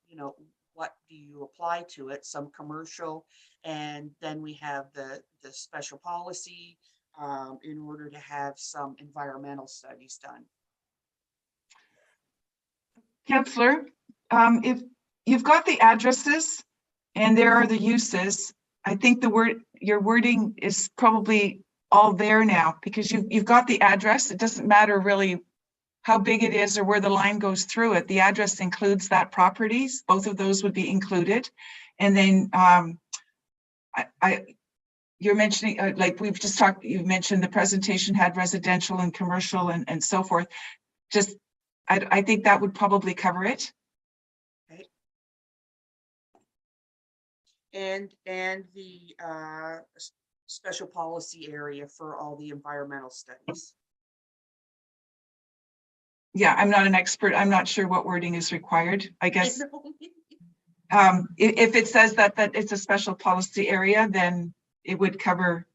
you know, what do you apply to it? Some commercial, and then we have the special policy in order to have some environmental studies done. Councillor, if you've got the addresses and there are the uses, I think your wording is probably all there now, because you've got the address. It doesn't matter really how big it is or where the line goes through it. The address includes that properties. Both of those would be included. And then you're mentioning, like we've just talked, you've mentioned the presentation had residential and commercial and so forth. Just, I think that would probably cover it. Okay. And the special policy area for all the environmental studies. Yeah, I'm not an expert. I'm not sure what wording is required. I guess if it says that it's a special policy area, then it would cover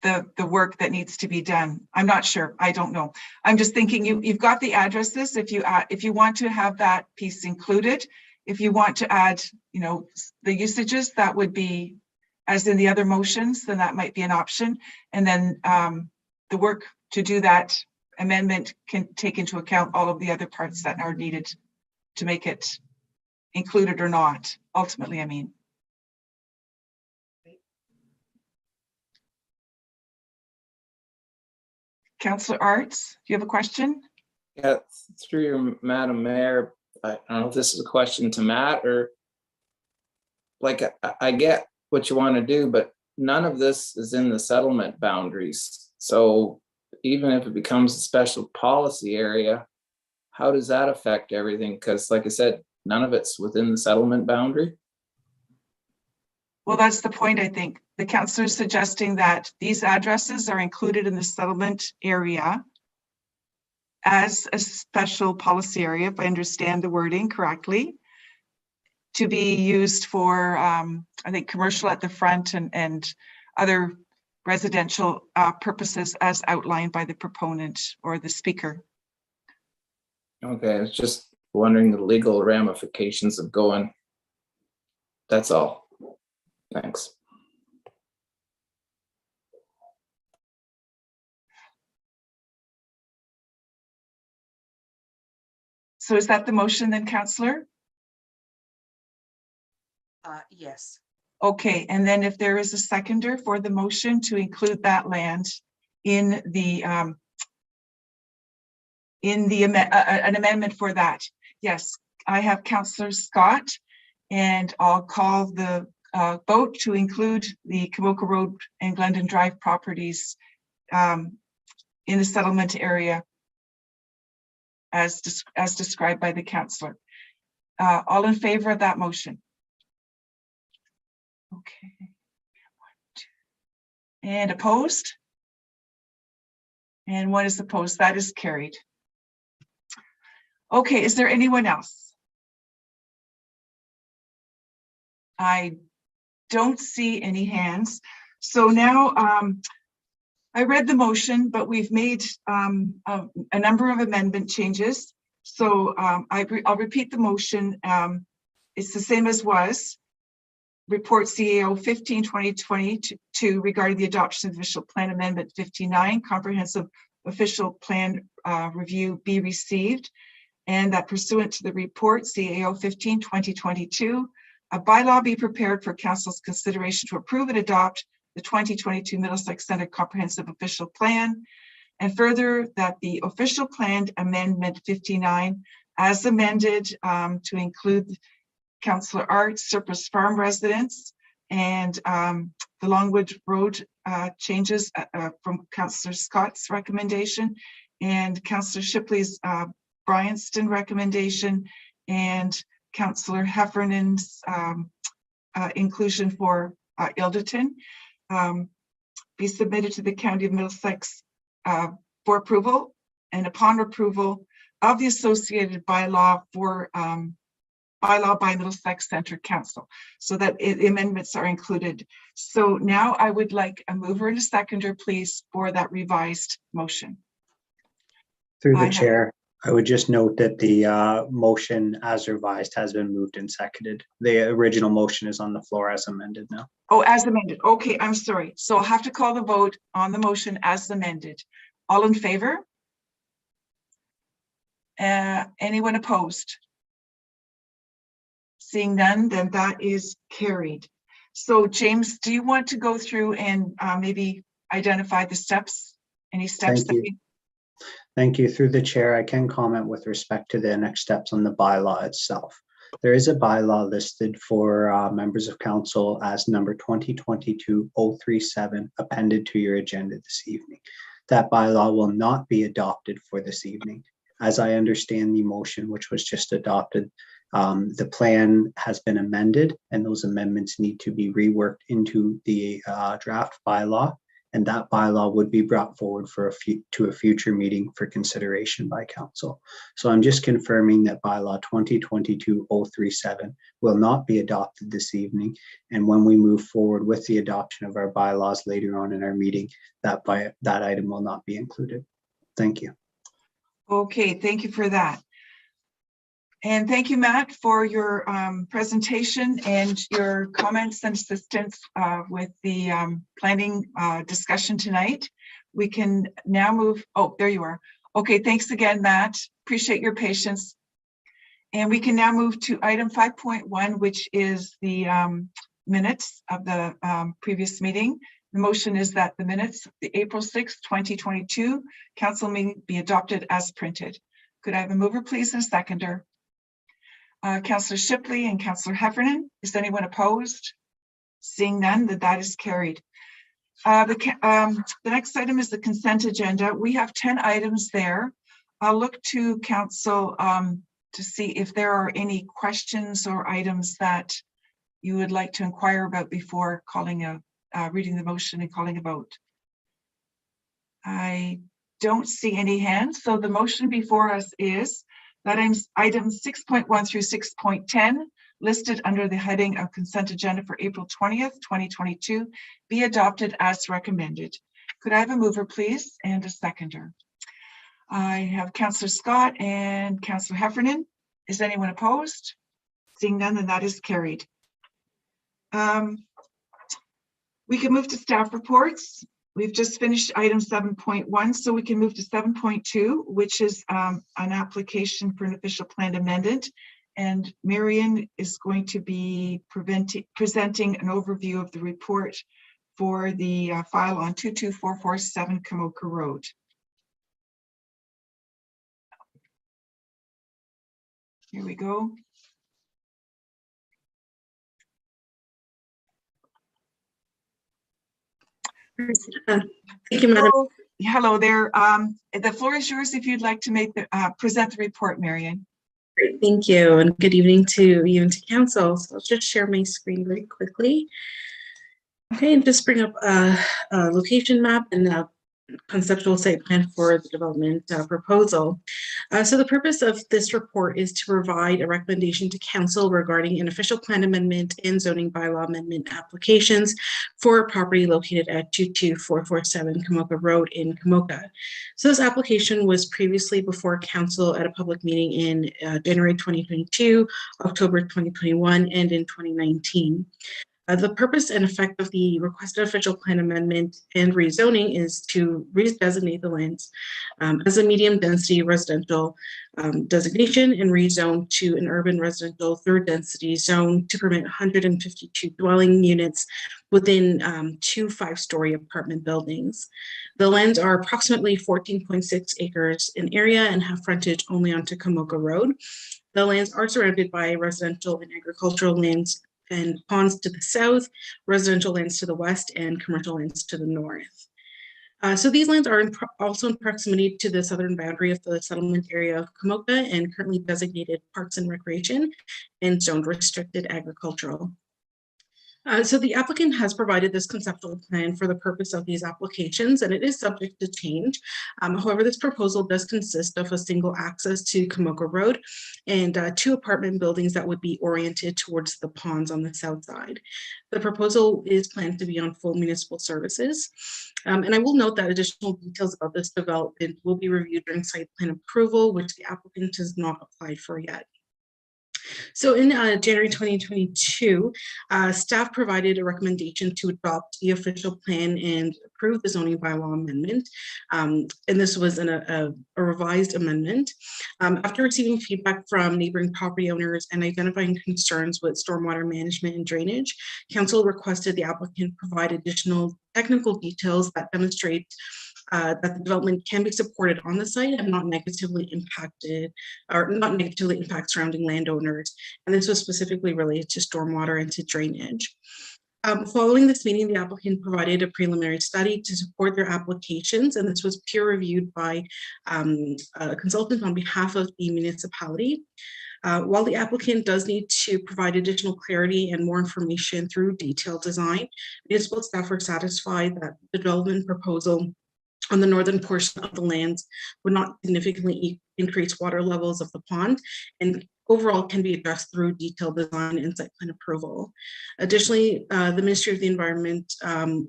the work that needs to be done. I'm not sure. I don't know. I'm just thinking you've got the addresses. If you want to have that piece included, if you want to add, you know, the usages, that would be as in the other motions, then that might be an option. And then the work to do that amendment can take into account all of the other parts that are needed to make it included or not, ultimately, I mean. Councillor Arts, do you have a question? Yeah, through you, Madam Mayor, I don't know if this is a question to Matt or like, I get what you want to do, but none of this is in the settlement boundaries. So even if it becomes a special policy area, how does that affect everything? Because like I said, none of it's within the settlement boundary. Well, that's the point, I think. The councillor is suggesting that these addresses are included in the settlement area as a special policy area, if I understand the wording correctly, to be used for, I think, commercial at the front and other residential purposes as outlined by the proponent or the speaker. Okay, I was just wondering the legal ramifications of going. That's all. Thanks. So is that the motion then, councillor? Yes. Okay, and then if there is a seconder for the motion to include that land in the an amendment for that. Yes, I have Councillor Scott, and I'll call the vote to include the Kamoka Road and Glendon Drive properties in the settlement area as described by the councillor. All in favor of that motion? Okay. 1, 2. And opposed? And 1 is opposed. That is carried. Okay, is there anyone else? I don't see any hands. So now I read the motion, but we've made a number of amendment changes. So I'll repeat the motion. It's the same as was. Report CAO 15/2022 regarding the adoption of official plan amendment 59, comprehensive official plan review be received, and that pursuant to the report CAO 15/2022, a bylaw be prepared for council's consideration to approve and adopt the 2022 Middlesex Centre Comprehensive Official Plan, and further that the official plan amendment 59 as amended to include Councillor Arts, Surplus Farm residents, and the Longwood Road changes from Councillor Scott's recommendation, and Councillor Shipley's Bryanston recommendation, and Councillor Heffernan's inclusion for Ilderton be submitted to the County of Middlesex for approval, and upon approval of the associated bylaw for bylaw by Middlesex Centre Council, so that amendments are included. So now I would like a mover and a seconder, please, for that revised motion. Through the chair, I would just note that the motion as revised has been moved and seconded. The original motion is on the floor as amended now. Oh, as amended. Okay, I'm sorry. So I'll have to call the vote on the motion as amended. All in favor? Anyone opposed? Seeing none, then that is carried. So James, do you want to go through and maybe identify the steps? Any steps? Thank you. Thank you. Through the chair, I can comment with respect to the next steps on the bylaw itself. There is a bylaw listed for members of council as number 2022-037 appended to your agenda this evening. That bylaw will not be adopted for this evening. As I understand the motion, which was just adopted, the plan has been amended and those amendments need to be reworked into the draft bylaw, and that bylaw would be brought forward for to a future meeting for consideration by council. So I'm just confirming that bylaw 2022-037 will not be adopted this evening, and when we move forward with the adoption of our bylaws later on in our meeting, that item will not be included. Thank you. Okay, thank you for that. And thank you, Matt, for your presentation and your comments and assistance with the planning discussion tonight. We can now move, oh, there you are. Okay, thanks again, Matt. Appreciate your patience. And we can now move to item 5.1, which is the minutes of the previous meeting. The motion is that the minutes, the April 6th, 2022 council meeting be adopted as printed. Could I have a mover, please, and a seconder? Councillor Shipley and Councillor Heffernan. Is anyone opposed? Seeing none, that is carried. The next item is the consent agenda. We have 10 items there. I'll look to council to see if there are any questions or items that you would like to inquire about before calling reading the motion and calling a vote. I don't see any hands, so the motion before us is that items 6.1 through 6.10 listed under the heading of consent agenda for April 20th, 2022 be adopted as recommended. Could I have a mover, please, and a seconder? I have Councillor Scott and Councillor Heffernan. Is anyone opposed? Seeing none, then that is carried. We can move to staff reports. We've just finished item 7.1, so we can move to 7.2, which is an application for an official plan amendment. And Marion is going to be presenting an overview of the report for the file on 22447 Kamoka Road. Here we go. Thank you, Madam. Hello there. The floor is yours if you'd like to make the present the report, Marion. Great, thank you, and good evening to you and to council. So I'll just share my screen very quickly. Okay, and just bring up a location map and a conceptual site plan for the development proposal. So the purpose of this report is to provide a recommendation to council regarding an official plan amendment and zoning bylaw amendment applications for a property located at 22447 Kamoka Road in Kamoka. So this application was previously before council at a public meeting in January 2022, October 2021, and in 2019. The purpose and effect of the requested official plan amendment and rezoning is to redesignate the lands as a medium density residential designation and rezone to an urban residential third density zone to permit 152 dwelling units within 2 5-story apartment buildings. The lands are approximately 14.6 acres in area and have frontage only onto Kamoka Road. The lands are surrounded by residential and agricultural lands and ponds to the south, residential lands to the west, and commercial lands to the north. So these lands are also in proximity to the southern boundary of the settlement area of Kamoka and currently designated parks and recreation and zoned restricted agricultural. So the applicant has provided this conceptual plan for the purpose of these applications, and it is subject to change. However, this proposal does consist of a single access to Kamoka Road and 2 apartment buildings that would be oriented towards the ponds on the south side. The proposal is planned to be on full municipal services. And I will note that additional details about this development will be reviewed during site plan approval, which the applicant has not applied for yet. So in January 2022, staff provided a recommendation to adopt the official plan and approve the zoning bylaw amendment. And this was a revised amendment. After receiving feedback from neighboring property owners and identifying concerns with stormwater management and drainage, council requested the applicant provide additional technical details that demonstrate that the development can be supported on the site and not negatively impacted or not negatively impact surrounding landowners. And this was specifically related to stormwater and to drainage. Following this meeting, the applicant provided a preliminary study to support their applications, and this was peer reviewed by a consultant on behalf of the municipality. While the applicant does need to provide additional clarity and more information through detailed design, municipal staff are satisfied that the development proposal on the northern portion of the lands would not significantly increase water levels of the pond and overall can be addressed through detailed design and site plan approval. Additionally, the Ministry of the Environment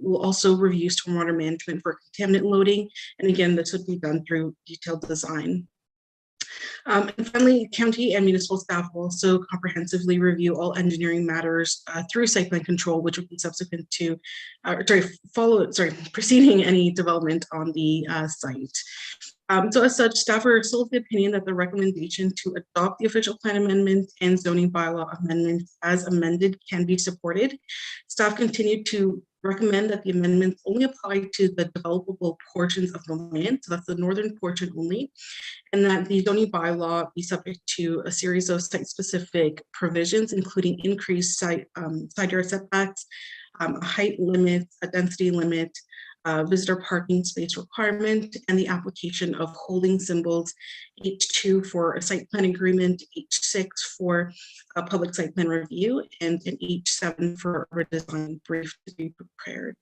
will also review stormwater management for contaminant loading. And again, this would be done through detailed design. And finally, county and municipal staff will also comprehensively review all engineering matters through site plan control, which would be subsequent to, preceding any development on the site. So as such, staff are still of the opinion that the recommendation to adopt the official plan amendment and zoning bylaw amendment as amended can be supported. Staff continue to recommend that the amendments only apply to the developable portions of the land, so that's the northern portion only, and that the zoning bylaw be subject to a series of site-specific provisions, including increased side yard setbacks, a height limit, a density limit, visitor parking space requirement, and the application of holding symbols H2 for a site plan agreement, H6 for a public site plan review, and an H7 for a redesign brief to be prepared.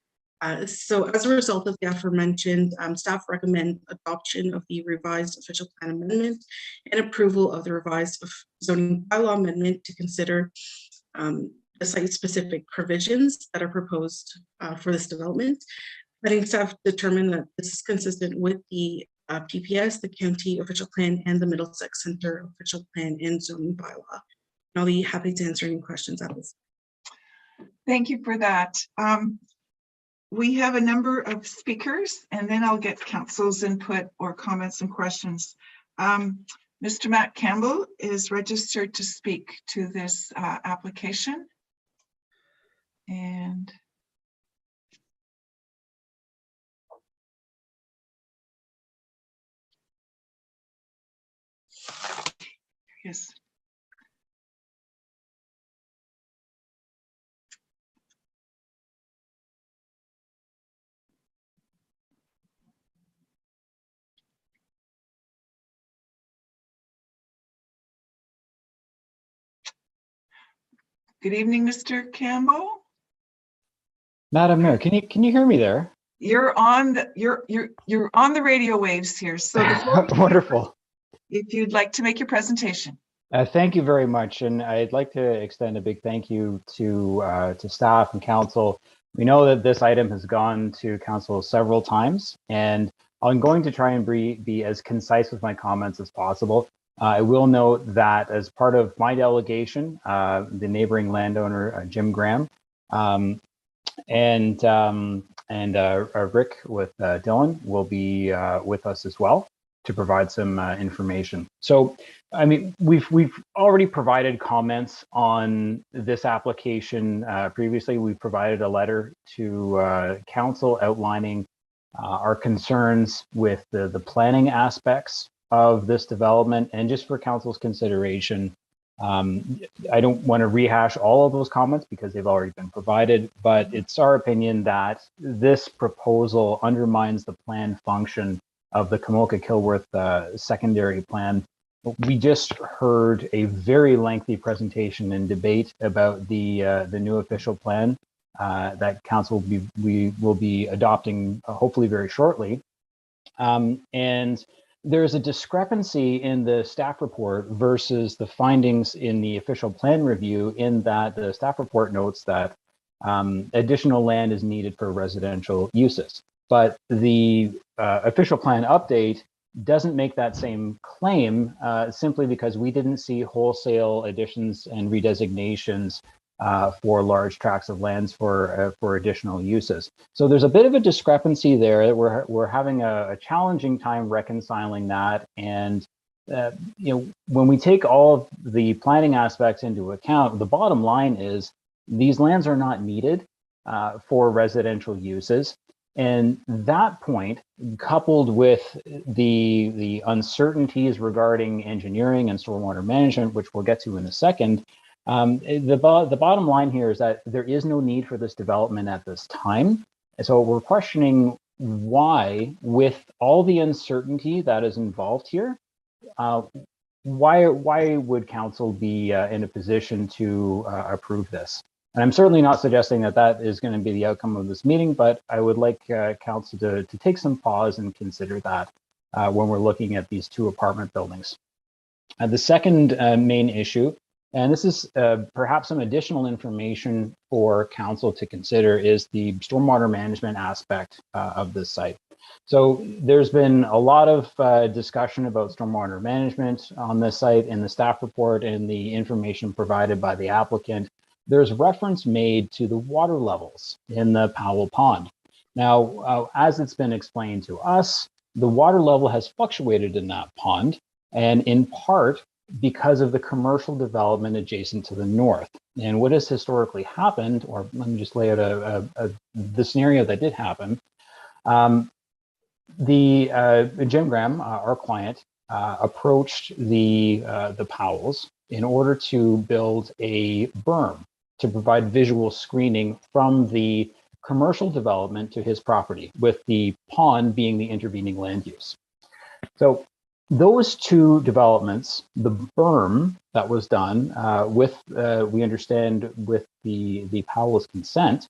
So as a result of the aforementioned, staff recommend adoption of the revised official plan amendment and approval of the revised zoning bylaw amendment to consider the site-specific provisions that are proposed for this development. Planning staff determined that this is consistent with the PPS, the county official plan, and the Middlesex Center official plan and zoning bylaw. And I'll be happy to answer any questions on this. Thank you for that. We have a number of speakers, and then I'll get council's input or comments and questions. Mr. Matt Campbell is registered to speak to this application. And yes. Good evening, Mr. Campbell. Madam Mayor, can you hear me there? You're on the you're on the radio waves here. So Wonderful. If you'd like to make your presentation. Thank you very much, and I'd like to extend a big thank you to staff and council. We know that this item has gone to council several times, and I'm going to try and be as concise with my comments as possible. I will note that as part of my delegation, the neighboring landowner, Jim Graham, and Rick with Dylan will be with us as well to provide some information. So, I mean, we've already provided comments on this application previously. We provided a letter to council outlining our concerns with the planning aspects of this development, and just for council's consideration. I don't want to rehash all of those comments because they've already been provided, but it's our opinion that this proposal undermines the planned function of the Kamoka-Kilworth secondary plan. We just heard a very lengthy presentation and debate about the new official plan that council will be adopting hopefully very shortly. And there's a discrepancy in the staff report versus the findings in the official plan review, in that the staff report notes that additional land is needed for residential uses. But the official plan update doesn't make that same claim simply because we didn't see wholesale additions and redesignations for large tracts of lands for additional uses. So there's a bit of a discrepancy there that we're having a challenging time reconciling that. And when we take all of the planning aspects into account, the bottom line is these lands are not needed for residential uses. And that point, coupled with the uncertainties regarding engineering and stormwater management, which we'll get to in a second, the bottom line here is that there is no need for this development at this time. And so we're questioning why, with all the uncertainty that is involved here, why would council be in a position to approve this? And I'm certainly not suggesting that that is going to be the outcome of this meeting, but I would like council to take some pause and consider that when we're looking at these two apartment buildings. The second main issue, and this is perhaps some additional information for council to consider, is the stormwater management aspect of this site. So there's been a lot of discussion about stormwater management on this site in the staff report and the information provided by the applicant. There's reference made to the water levels in the Powell Pond. Now, as it's been explained to us, the water level has fluctuated in that pond, and in part because of the commercial development adjacent to the north. And what has historically happened, or let me just lay out the scenario that did happen. Jim Graham, our client, approached the Powells in order to build a berm to provide visual screening from the commercial development to his property, with the pond being the intervening land use. So those two developments, the berm that was done we understand with the Powell's consent,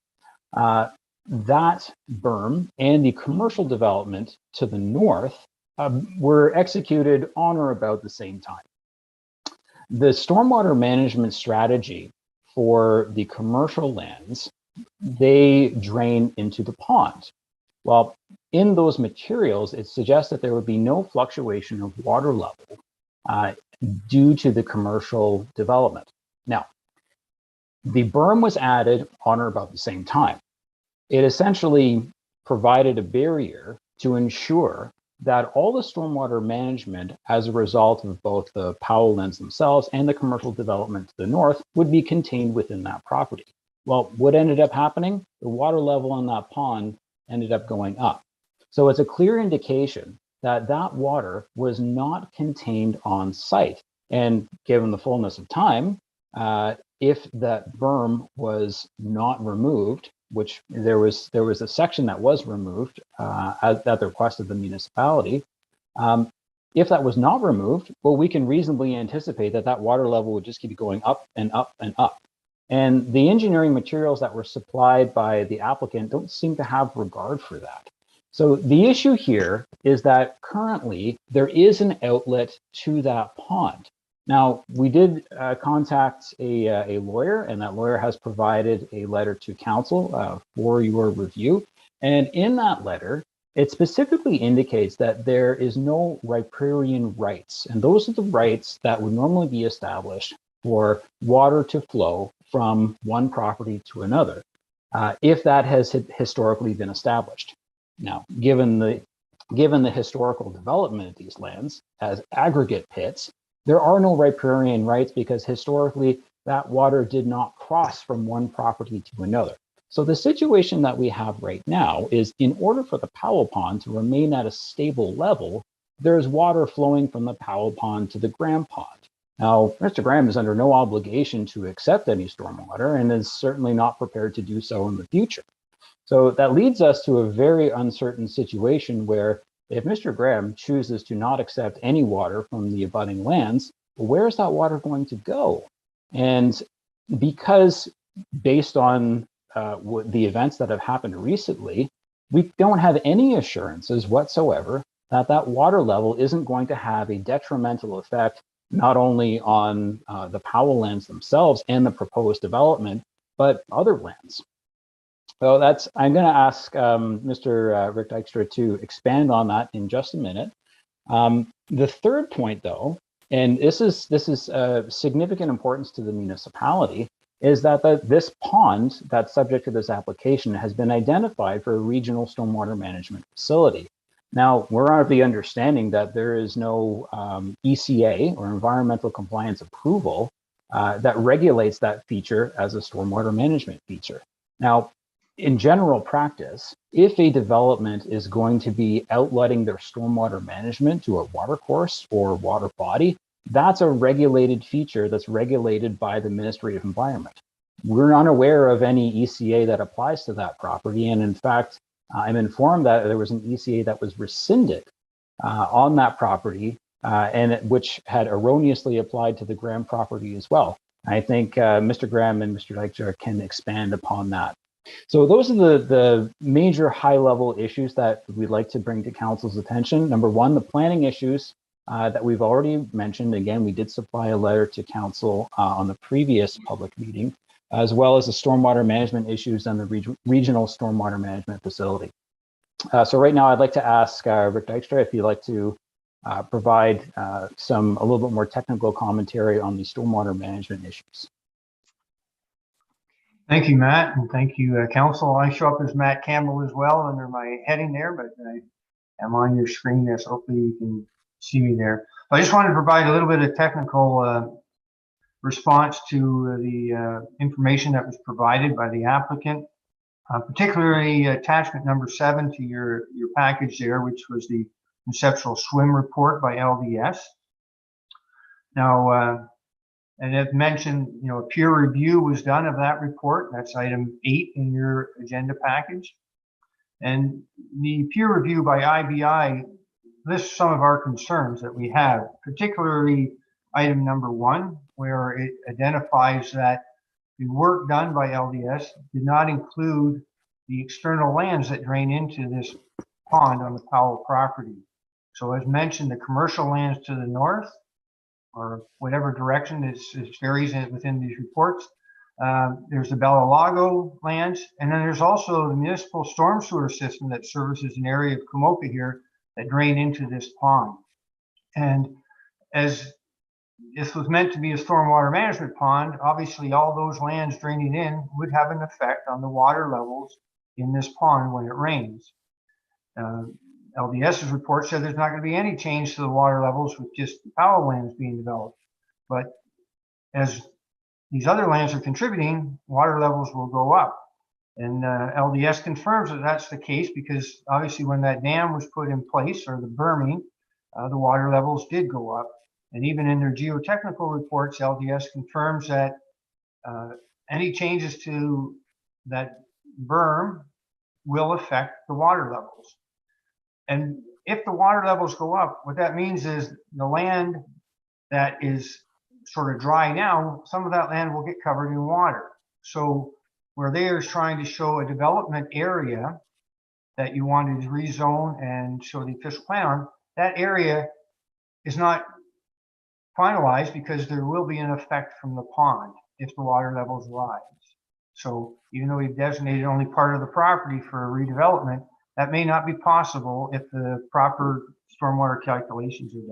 that berm and the commercial development to the north were executed on or about the same time. The stormwater management strategy for the commercial lands, they drain into the pond. Well, in those materials, it suggests that there would be no fluctuation of water level due to the commercial development. Now, the berm was added on or about the same time. It essentially provided a barrier to ensure that all the stormwater management as a result of both the Powell lands themselves and the commercial development to the north would be contained within that property. Well, what ended up happening? The water level in that pond ended up going up. So it's a clear indication that that water was not contained on site. And given the fullness of time, if that berm was not removed, which there was a section that was removed at the request of the municipality. If that was not removed, well, we can reasonably anticipate that that water level would just keep going up and up and up. And the engineering materials that were supplied by the applicant don't seem to have regard for that. So the issue here is that currently there is an outlet to that pond. Now, we did contact a lawyer, and that lawyer has provided a letter to council for your review. And in that letter, it specifically indicates that there is no riparian rights. And those are the rights that would normally be established for water to flow from one property to another, if that has historically been established. Now, given the historical development of these lands as aggregate pits, there are no riparian rights because historically that water did not cross from one property to another. So the situation that we have right now is, in order for the Powell Pond to remain at a stable level, there is water flowing from the Powell Pond to the Graham Pond. Now, Mr. Graham is under no obligation to accept any stormwater and is certainly not prepared to do so in the future. So that leads us to a very uncertain situation where, if Mr. Graham chooses to not accept any water from the abutting lands, where is that water going to go? And because, based on the events that have happened recently, we don't have any assurances whatsoever that that water level isn't going to have a detrimental effect, not only on the Powell lands themselves and the proposed development, but other lands. So I'm going to ask Mr. Rick Dykstra to expand on that in just a minute. The third point, though, and this is significant importance to the municipality, is that this pond that's subject to this application has been identified for a regional stormwater management facility. Now, we're of the understanding that there is no ECA, or environmental compliance approval, that regulates that feature as a stormwater management feature. Now, in general practice, if a development is going to be outletting their stormwater management to a water course or water body, that's a regulated feature that's regulated by the Ministry of Environment. We're unaware of any ECA that applies to that property. And in fact, I'm informed that there was an ECA that was rescinded on that property, which had erroneously applied to the Graham property as well. I think Mr. Graham and Mr. Dykstra can expand upon that. So those are the major high-level issues that we'd like to bring to Council's attention. Number one, the planning issues that we've already mentioned. Again, we did supply a letter to Council on the previous public meeting, as well as the stormwater management issues and the regional stormwater management facility. So right now, I'd like to ask Rick Dykstra if you'd like to provide a little bit more technical commentary on the stormwater management issues. Thank you, Matt, and thank you, Council. I show up as Matt Campbell as well under my heading there, but I am on your screen there, so hopefully you can see me there. I just wanted to provide a little bit of technical response to the information that was provided by the applicant, particularly attachment number 7 to your package there, which was the conceptual swim report by LDS. Now, and as mentioned, a peer review was done of that report. That's item 8 in your agenda package. And the peer review by IBI lists some of our concerns that we have, particularly item number 1, where it identifies that the work done by LDS did not include the external lands that drain into this pond on the Powell property. So as mentioned, the commercial lands to the north, or whatever direction it varies within these reports. There's the Bella Lago lands, and then there's also the municipal storm sewer system that services an area of Kamoka here that drain into this pond. And as this was meant to be a stormwater management pond, obviously all those lands draining in would have an effect on the water levels in this pond when it rains. LDS's report said there's not going to be any change to the water levels with just the Powell lands being developed. But as these other lands are contributing, water levels will go up. And LDS confirms that that's the case because obviously when that dam was put in place, or the berming, the water levels did go up. And even in their geotechnical reports, LDS confirms that any changes to that berm will affect the water levels. And if the water levels go up, what that means is the land that is sort of dry now, some of that land will get covered in water. So where they are trying to show a development area that you wanted to rezone and show the official plan on, that area is not finalized because there will be an effect from the pond if the water levels rise. So even though we've designated only part of the property for redevelopment, that may not be possible if the proper stormwater calculations are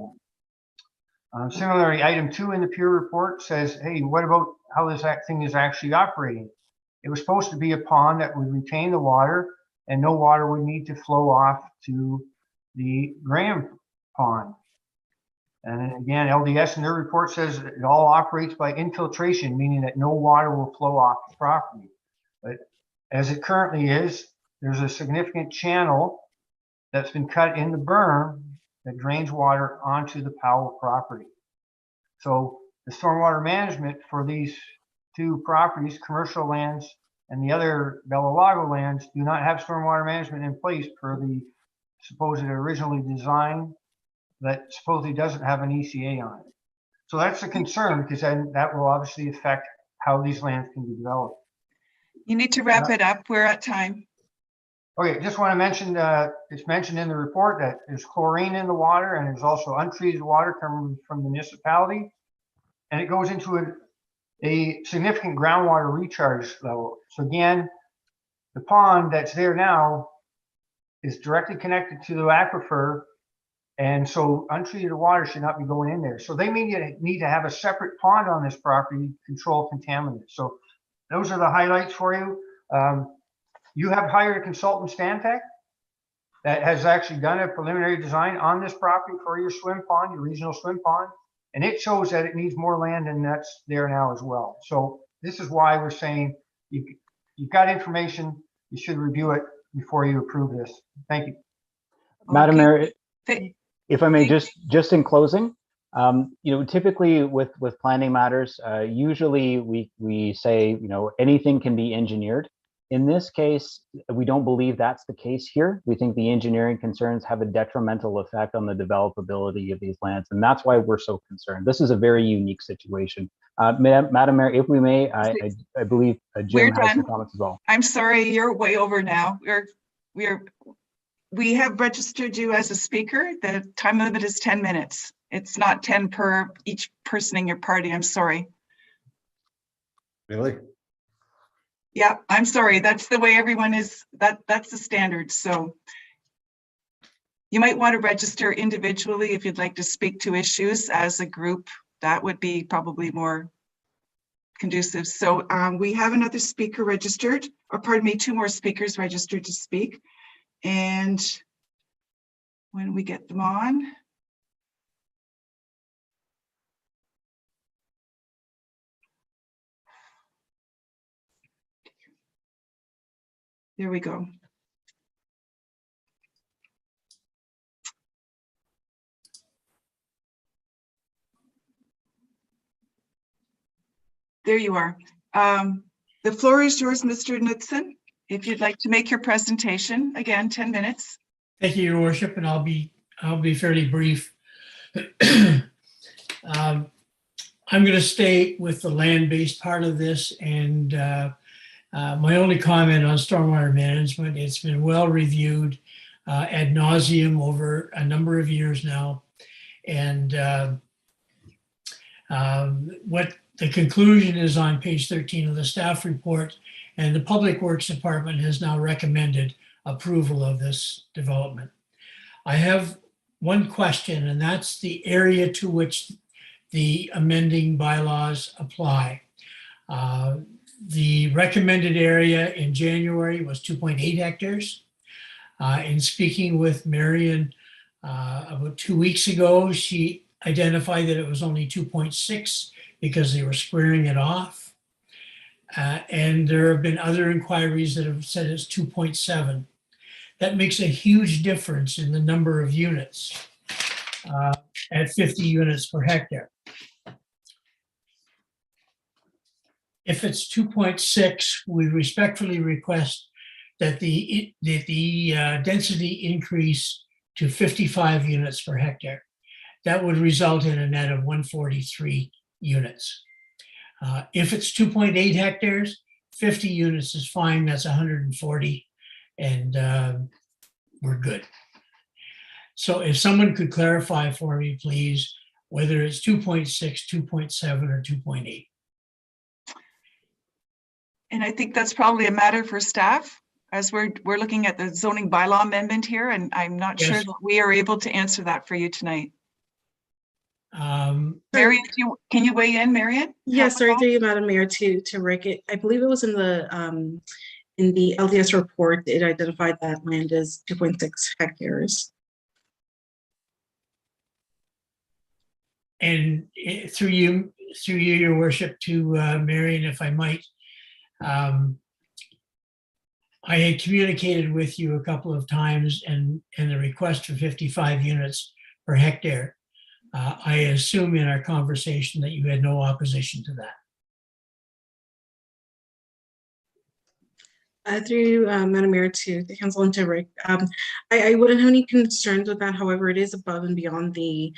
done. Similarly, item 2 in the peer report says, hey, what about how this thing is actually operating? It was supposed to be a pond that would retain the water and no water would need to flow off to the Graham pond. And again, LDS in their report says it all operates by infiltration, meaning that no water will flow off the property. But as it currently is, there's a significant channel that's been cut in the berm that drains water onto the Powell property. So the stormwater management for these 2 properties, commercial lands and the other Bella Lago lands, do not have stormwater management in place per the supposed originally design that supposedly doesn't have an ECA on it. So that's a concern because then that will obviously affect how these lands can be developed. You need to wrap it up. We're at time. Okay, just want to mention, it's mentioned in the report that there's chlorine in the water and there's also untreated water coming from the municipality. And it goes into a significant groundwater recharge level. So again, the pond that's there now is directly connected to the aquifer. And so untreated water should not be going in there. So they need to have a separate pond on this property to control contaminants. So those are the highlights for you. You have hired a consultant, Stantec, that has actually done a preliminary design on this property for your swim pond, your regional swim pond, and it shows that it needs more land and that's there now as well. So this is why we're saying you've got information you should review it before you approve this. Thank you. Madam Mayor, Th- if I may, just in closing, typically with planning matters, usually we say, anything can be engineered. In this case, we don't believe that's the case here. We think the engineering concerns have a detrimental effect on the developability of these lands, and that's why we're so concerned. This is a very unique situation. Madam Mayor, if we may, I believe Jim has some comments as well. I'm sorry, you're way over now. We have registered you as a speaker. The time limit is 10 minutes. It's not 10 per each person in your party. I'm sorry. Really? Yeah, I'm sorry. That's the way everyone is. That's the standard. So you might want to register individually if you'd like to speak to issues as a group. That would be probably more conducive. So we have another speaker registered, or pardon me, 2 more speakers registered to speak. And when we get them on, there we go. There you are. The floor is yours, Mr. Knudsen. If you'd like to make your presentation, again, 10 minutes. Thank you, Your Worship, and I'll be fairly brief. I'm going to stay with the land-based part of this, and my only comment on stormwater management, it's been well reviewed ad nauseum over a number of years now, and what the conclusion is on page 13 of the staff report, and the Public Works Department has now recommended approval of this development. I have one question, and that's the area to which the amending bylaws apply. The recommended area in January was 2.8 hectares. In speaking with Marion about 2 weeks ago, she identified that it was only 2.6 because they were squaring it off. And there have been other inquiries that have said it's 2.7. That makes a huge difference in the number of units at 50 units per hectare. If it's 2.6, we respectfully request that the density increase to 55 units per hectare. That would result in a net of 143 units. If it's 2.8 hectares, 50 units is fine, that's 140, and we're good. So if someone could clarify for me, please, whether it's 2.6, 2.7, or 2.8. And I think that's probably a matter for staff, as we're looking at the zoning bylaw amendment here, and I'm not sure that we are able to answer that for you tonight. Marion, can you weigh in, Marion? Yes, sorry, through you, Madam Mayor, to Rick. I believe it was in the LDS report, it identified that land as 2.6 hectares. And through you, Your Worship, to Marion, if I might, I had communicated with you a couple of times, and the request for 55 units per hectare. I assume in our conversation that you had no opposition to that. Through you, Madam Mayor, to the council and to Rick, I wouldn't have any concerns with that. However, it is above and beyond the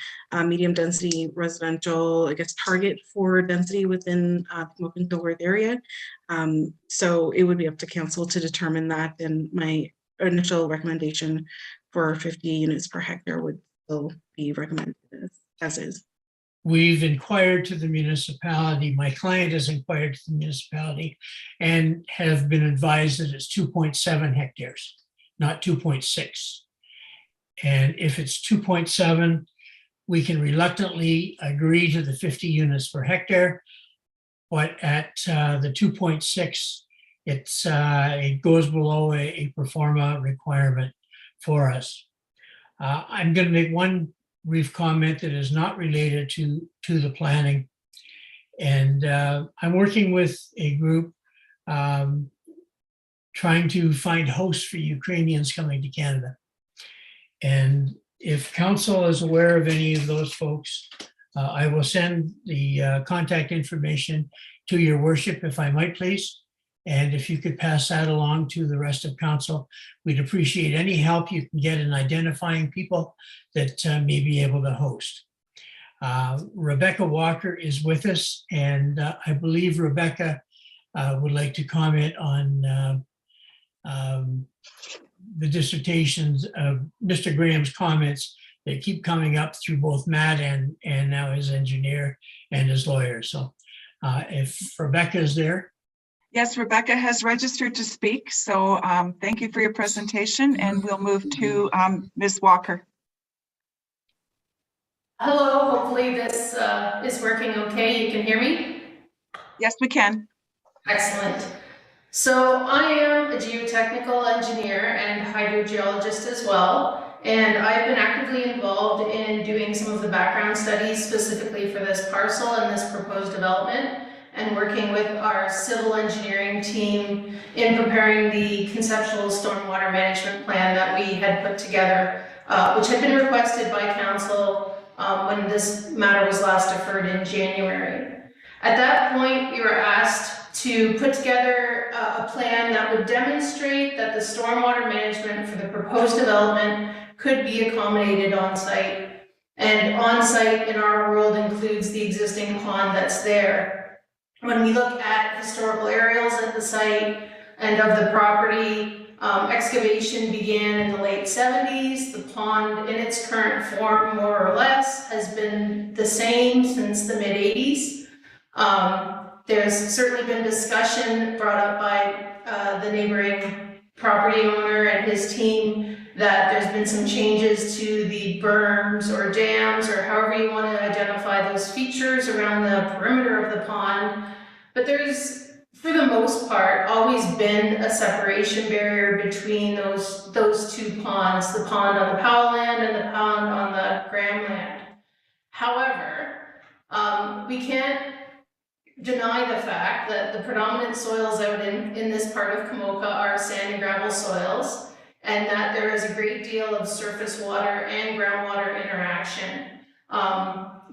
medium density residential, I guess, target for density within the Kamoka and Dilworth area. So it would be up to council to determine that, and my initial recommendation for 50 units per hectare would still be recommended as is. We've inquired to the municipality. My client has inquired to the municipality and have been advised that it's 2.7 hectares, not 2.6. And if it's 2.7, we can reluctantly agree to the 50 units per hectare. But at the 2.6, it goes below a pro forma requirement for us. I'm going to make one brief comment that is not related to the planning. And I'm working with a group trying to find hosts for Ukrainians coming to Canada. And if council is aware of any of those folks, I will send the contact information to your worship, if I might please. And if you could pass that along to the rest of council, we'd appreciate any help you can get in identifying people that may be able to host. Rebecca Walker is with us, and I believe Rebecca would like to comment on the dissertations of Mr. Graham's comments that keep coming up through both Matt and now his engineer and his lawyer. So if Rebecca is there. Yes, Rebecca has registered to speak. So thank you for your presentation, and we'll move to Ms. Walker. Hello, hopefully this is working okay. You can hear me? Yes, we can. Excellent. So I am a geotechnical engineer and hydrogeologist as well, and I've been actively involved in doing some of the background studies specifically for this parcel and this proposed development, and working with our civil engineering team in preparing the conceptual stormwater management plan that we had put together, which had been requested by council when this matter was last deferred in January. At that point, we were asked to put together a plan that would demonstrate that the stormwater management for the proposed development could be accommodated on site. And on site in our world includes the existing pond that's there. When we look at historical aerials at the site and of the property, excavation began in the late 70s. The pond in its current form, more or less, has been the same since the mid 80s. There's certainly been discussion brought up by the neighboring property owner and his team that there's been some changes to the berms or dams or however you want to identify those features around the perimeter of the pond. But there's, for the most part, always been a separation barrier between those two ponds, the pond on the Powell land and the pond on the Graham land. However, we can't deny the fact that the predominant soils out in this part of Kamoka are sand and gravel soils, and that there is a great deal of surface water and groundwater interaction.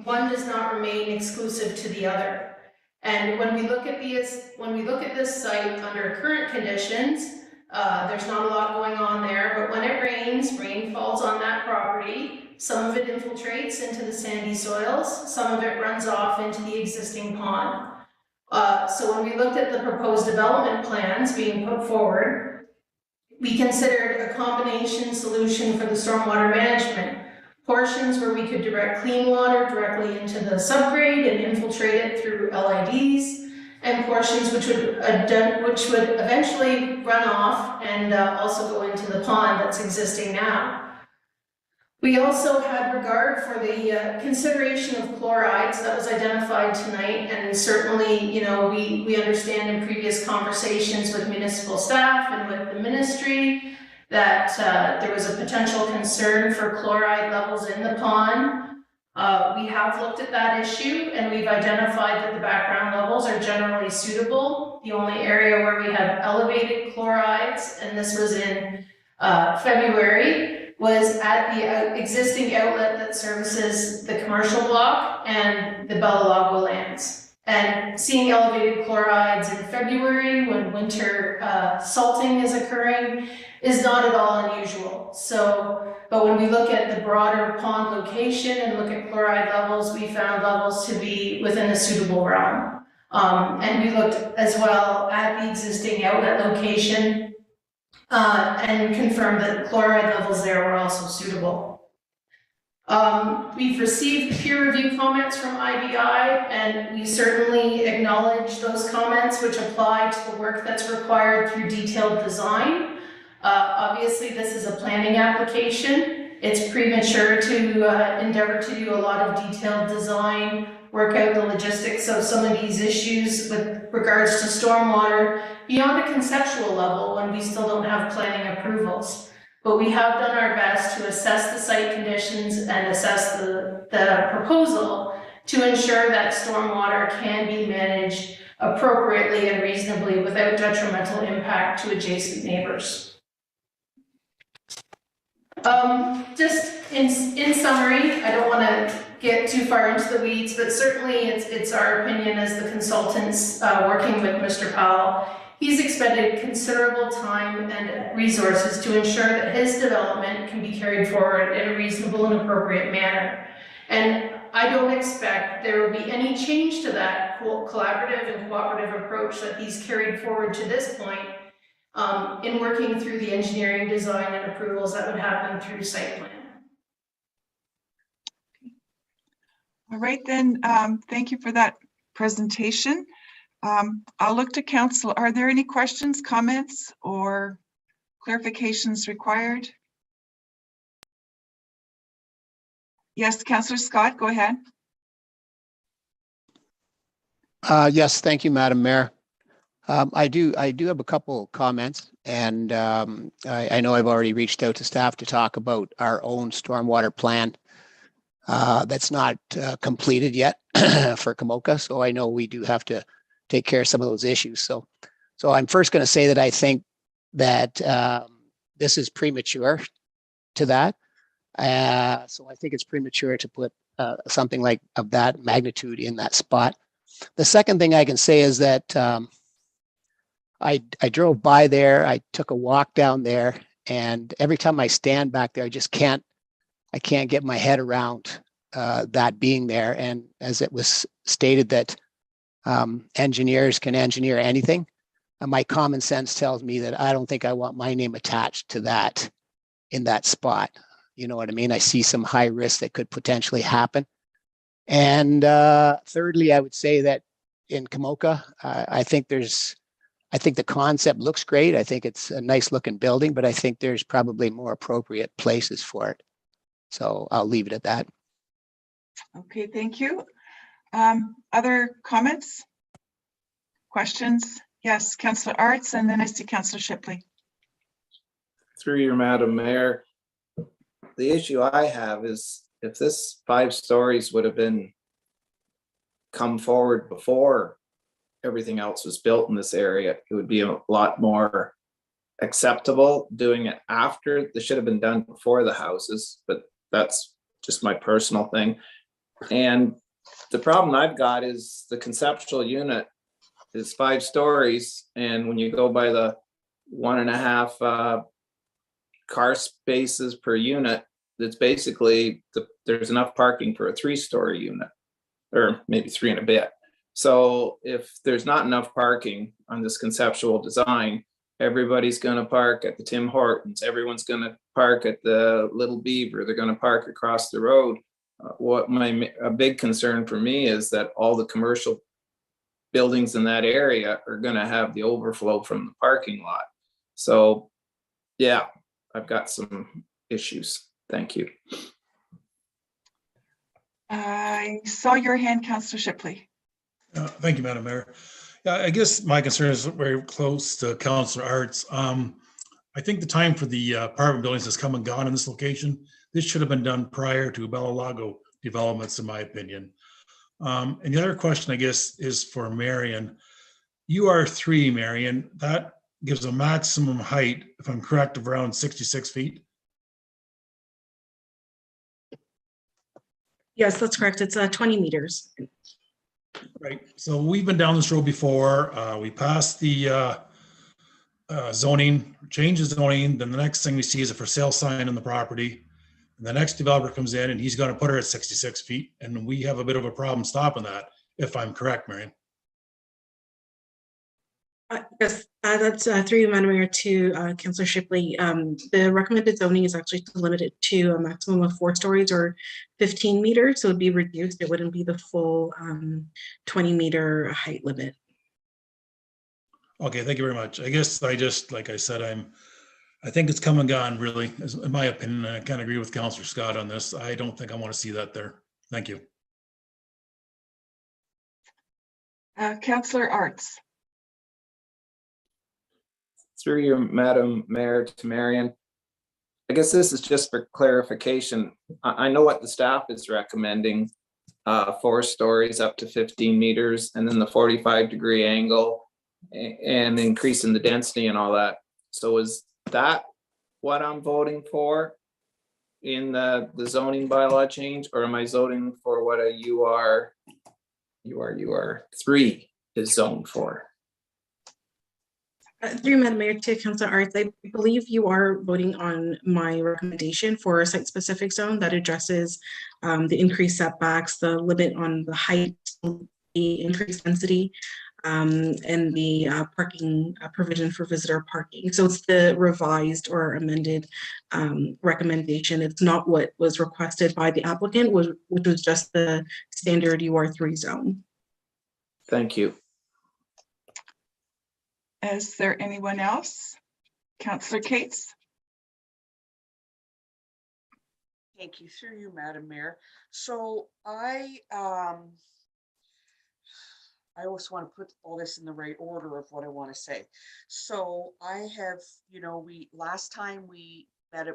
One does not remain exclusive to the other. And when we look at this site under current conditions, there's not a lot going on there, but when it rains, rain falls on that property. Some of it infiltrates into the sandy soils, some of it runs off into the existing pond. So when we looked at the proposed development plans being put forward, we considered a combination solution for the stormwater management. Portions where we could direct clean water directly into the subgrade and infiltrate it through LIDs, and portions which would eventually run off and also go into the pond that's existing now. We also had regard for the consideration of chlorides that was identified tonight, and certainly, you know, we understand in previous conversations with municipal staff and with the ministry that there was a potential concern for chloride levels in the pond. We have looked at that issue, and we've identified that the background levels are generally suitable. The only area where we have elevated chlorides, and this was in February, was at the existing outlet that services the commercial block and the Bellalago lands. And seeing elevated chlorides in February when winter salting is occurring is not at all unusual. So, but when we look at the broader pond location and look at chloride levels, we found levels to be within a suitable realm. And we looked as well at the existing outlet location and confirmed that chloride levels there were also suitable. We've received peer review comments from IBI, and we certainly acknowledge those comments which apply to the work that's required through detailed design. Obviously, this is a planning application. It's premature to endeavor to do a lot of detailed design, work out the logistics of some of these issues with regards to stormwater beyond a conceptual level when we still don't have planning approvals. But we have done our best to assess the site conditions and assess the proposal to ensure that stormwater can be managed appropriately and reasonably without detrimental impact to adjacent neighbors. Just in summary, I don't want to get too far into the weeds, but certainly it's our opinion as the consultants working with Mr. Powell. He's expended considerable time and resources to ensure that his development can be carried forward in a reasonable and appropriate manner. And I don't expect there will be any change to that collaborative and cooperative approach that he's carried forward to this point in working through the engineering design and approvals that would happen through site plan. All right, then, thank you for that presentation. I'll look to council. Are there any questions, comments, or clarifications required? Yes, Councillor Scott, go ahead. Yes, thank you, Madam Mayor. I do have a couple comments, and I know I've already reached out to staff to talk about our own stormwater plan that's not completed yet for Kamoka. So I know we do have to take care of some of those issues. So I'm first going to say that I think that this is premature to that. So I think it's premature to put something like of that magnitude in that spot. The second thing I can say is that I drove by there, I took a walk down there, and every time I stand back there, I can't get my head around that being there. And as it was stated that engineers can engineer anything, my common sense tells me that I don't think I want my name attached to that in that spot. You know what I mean? I see some high risk that could potentially happen. And thirdly, I would say that in Kamoka, I think the concept looks great. I think it's a nice looking building, but I think there's probably more appropriate places for it. So I'll leave it at that. Okay, thank you. Other comments? Questions? Yes, Councillor Arts, and then I see Councillor Shipley. Through you, Madam Mayor, the issue I have is if this 5 stories would have been come forward before everything else was built in this area, it would be a lot more acceptable. Doing it after, this should have been done before the houses, but that's just my personal thing. And the problem I've got is the conceptual unit is 5 stories, and when you go by the 1.5 car spaces per unit, it's basically there's enough parking for a 3-story unit, or maybe 3 and a bit. So if there's not enough parking on this conceptual design, everybody's going to park at the Tim Hortons, everyone's going to park at the Little Beaver, they're going to park across the road. A big concern for me is that all the commercial buildings in that area are going to have the overflow from the parking lot. So yeah, I've got some issues. Thank you. I saw your hand, Councillor Shipley. Thank you, Madam Mayor. Yeah, I guess my concern is very close to Councillor Arts. I think the time for the apartment buildings has come and gone in this location. This should have been done prior to Bella Lago developments, in my opinion. And the other question, I guess, is for Marion. UR3, Marion, that gives a maximum height, if I'm correct, of around 66 feet. Yes, that's correct. It's 20 meters. Right. So we've been down this road before. We passed the zoning, change the zoning. Then the next thing we see is a for sale sign on the property. And the next developer comes in and he's going to put her at 66 feet. And we have a bit of a problem stopping that, if I'm correct, Marion. Yes, that's through you, Madam Mayor, to Councillor Shipley. The recommended zoning is actually limited to a maximum of 4 stories or 15 meters, so it'd be reduced. It wouldn't be the full 20-meter height limit. Okay, thank you very much. I guess like I said, I think it's come and gone, really, in my opinion. I kind of agree with Councillor Scott on this. I don't think I want to see that there. Thank you. Councillor Arts. Through you, Madam Mayor, to Marion. I guess this is just for clarification. I know what the staff is recommending, 4 stories up to 15 meters, and then the 45-degree angle and increasing the density and all that. So is that what I'm voting for in the zoning bylaw change, or am I zoning for what a UR3 is zoned for? Through Madam Mayor to Councillor Arts, I believe you are voting on my recommendation for a site-specific zone that addresses the increased setbacks, the limit on the height, the increased density, and the parking provision for visitor parking. So it's the revised or amended recommendation. It's not what was requested by the applicant, which was just the standard UR3 zone. Thank you. Is there anyone else? Councillor Cates? Thank you, through you, Madam Mayor. So I always want to put all this in the right order of what I want to say. So I have, you know, last time we met,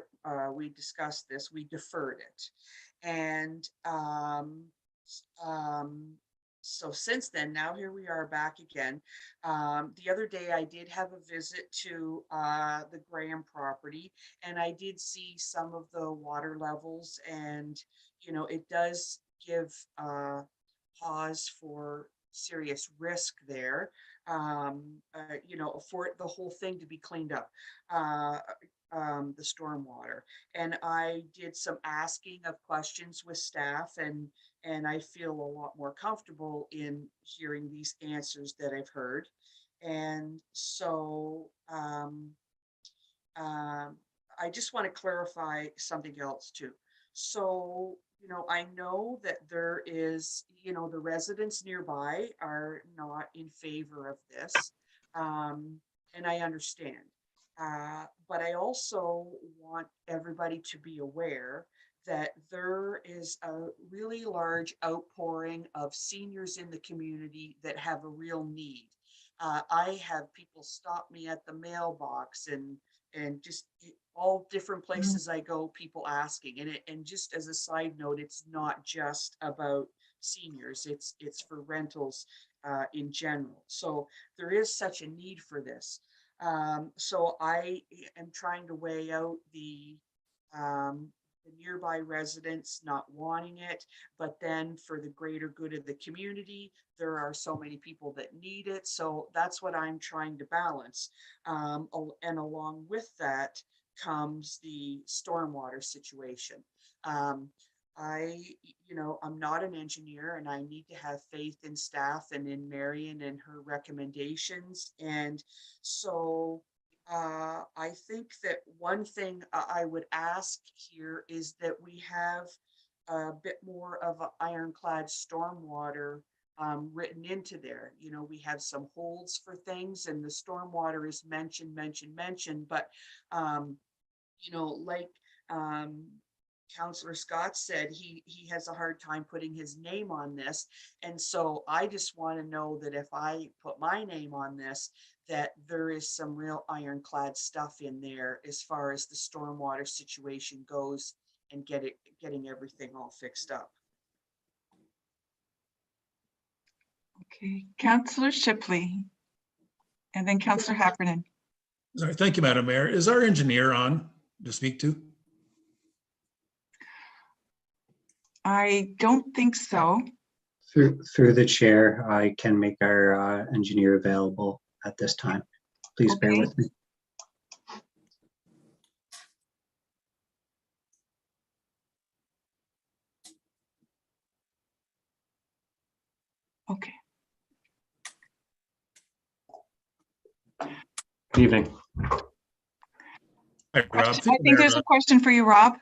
we discussed this, we deferred it. And so since then, now here we are back again. The other day I did have a visit to the Graham property, and I did see some of the water levels, and, you know, it does give pause for serious risk there, you know, for the whole thing to be cleaned up. The stormwater, and I did some asking of questions with staff, and I feel a lot more comfortable in hearing these answers that I've heard. And so I just want to clarify something else too. So, you know, I know that there is, you know, the residents nearby are not in favor of this, and I understand. But I also want everybody to be aware that there is a really large outpouring of seniors in the community that have a real need. I have people stop me at the mailbox and just all different places I go, people asking. And just as a side note, it's not just about seniors, it's for rentals in general. So there is such a need for this. So I am trying to weigh out the nearby residents not wanting it, but then for the greater good of the community, there are so many people that need it. So that's what I'm trying to balance. And along with that comes the stormwater situation. You know, I'm not an engineer, and I need to have faith in staff and in Marion and her recommendations. And so I think that one thing I would ask here is that we have a bit more of an ironclad stormwater written into there. You know, we have some holds for things, and the stormwater is mentioned, but you know, like Councillor Scott said, he has a hard time putting his name on this. And so I just want to know that if I put my name on this, that there is some real ironclad stuff in there as far as the stormwater situation goes, and getting everything all fixed up. Okay, Councillor Shipley, and then Councillor Heffernan. Sorry, thank you, Madam Mayor. Is our engineer on to speak to? I don't think so. Through the chair, I can make our engineer available at this time. Please bear with me. Okay. Good evening. Hi, Rob. I think there's a question for you, Rob.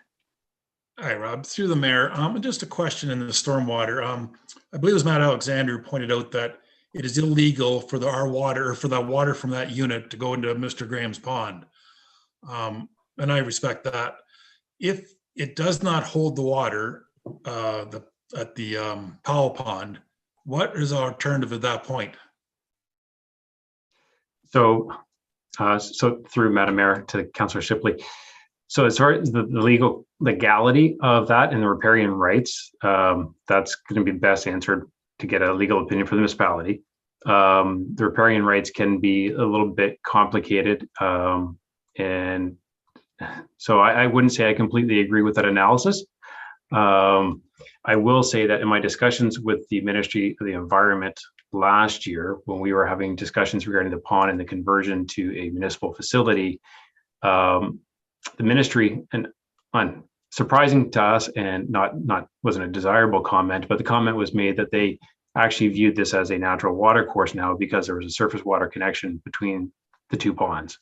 Hi, Rob. Through the mayor, just a question in the stormwater. I believe it was Matt Alexander who pointed out that it is illegal for our water, or for the water from that unit, to go into Mr. Graham's pond. And I respect that. If it does not hold the water at the Powell Pond, what is our alternative at that point? So through Madam Mayor to Councillor Shipley, So as far as the legal legality of that and the riparian rights, that's going to be best answered to get a legal opinion for the municipality. The riparian rights can be a little bit complicated, and so I wouldn't say I completely agree with that analysis. I will say that in my discussions with the Ministry of the Environment last year, when we were having discussions regarding the pond and the conversion to a municipal facility, the ministry, and surprising to us and not wasn't a desirable comment, but the comment was made that they actually viewed this as a natural water course now because there was a surface water connection between the two ponds.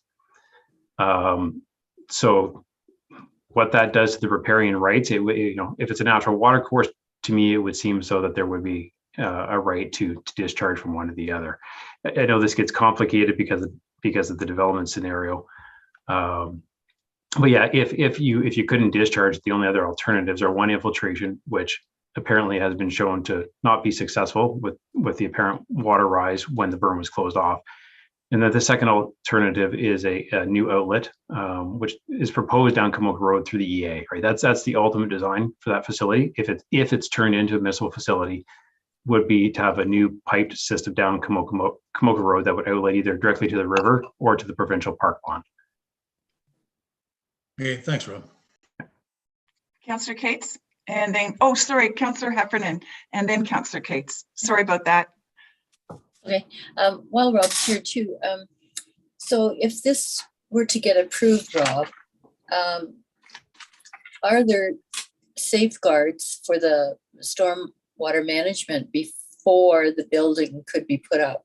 So what that does to the riparian rights, if it's a natural water course, to me, it would seem so that there would be a right to discharge from one to the other. I know this gets complicated because of the development scenario. But yeah, if you couldn't discharge, the only other alternatives are one, infiltration, which apparently has been shown to not be successful with the apparent water rise when the berm was closed off. And then the second alternative is a new outlet, which is proposed down Kamoka Road through the EA. Right, that's the ultimate design for that facility. If it's turned into a municipal facility, would be to have a new piped system down Kamoka Road that would outlet either directly to the river or to the provincial park pond. Okay, thanks, Rob. Councillor Cates, and then, Councillor Heffernan, and then Councillor Cates. Sorry about that. Okay, while Rob's here too, so if this were to get approved, Rob, are there safeguards for the stormwater management before the building could be put up?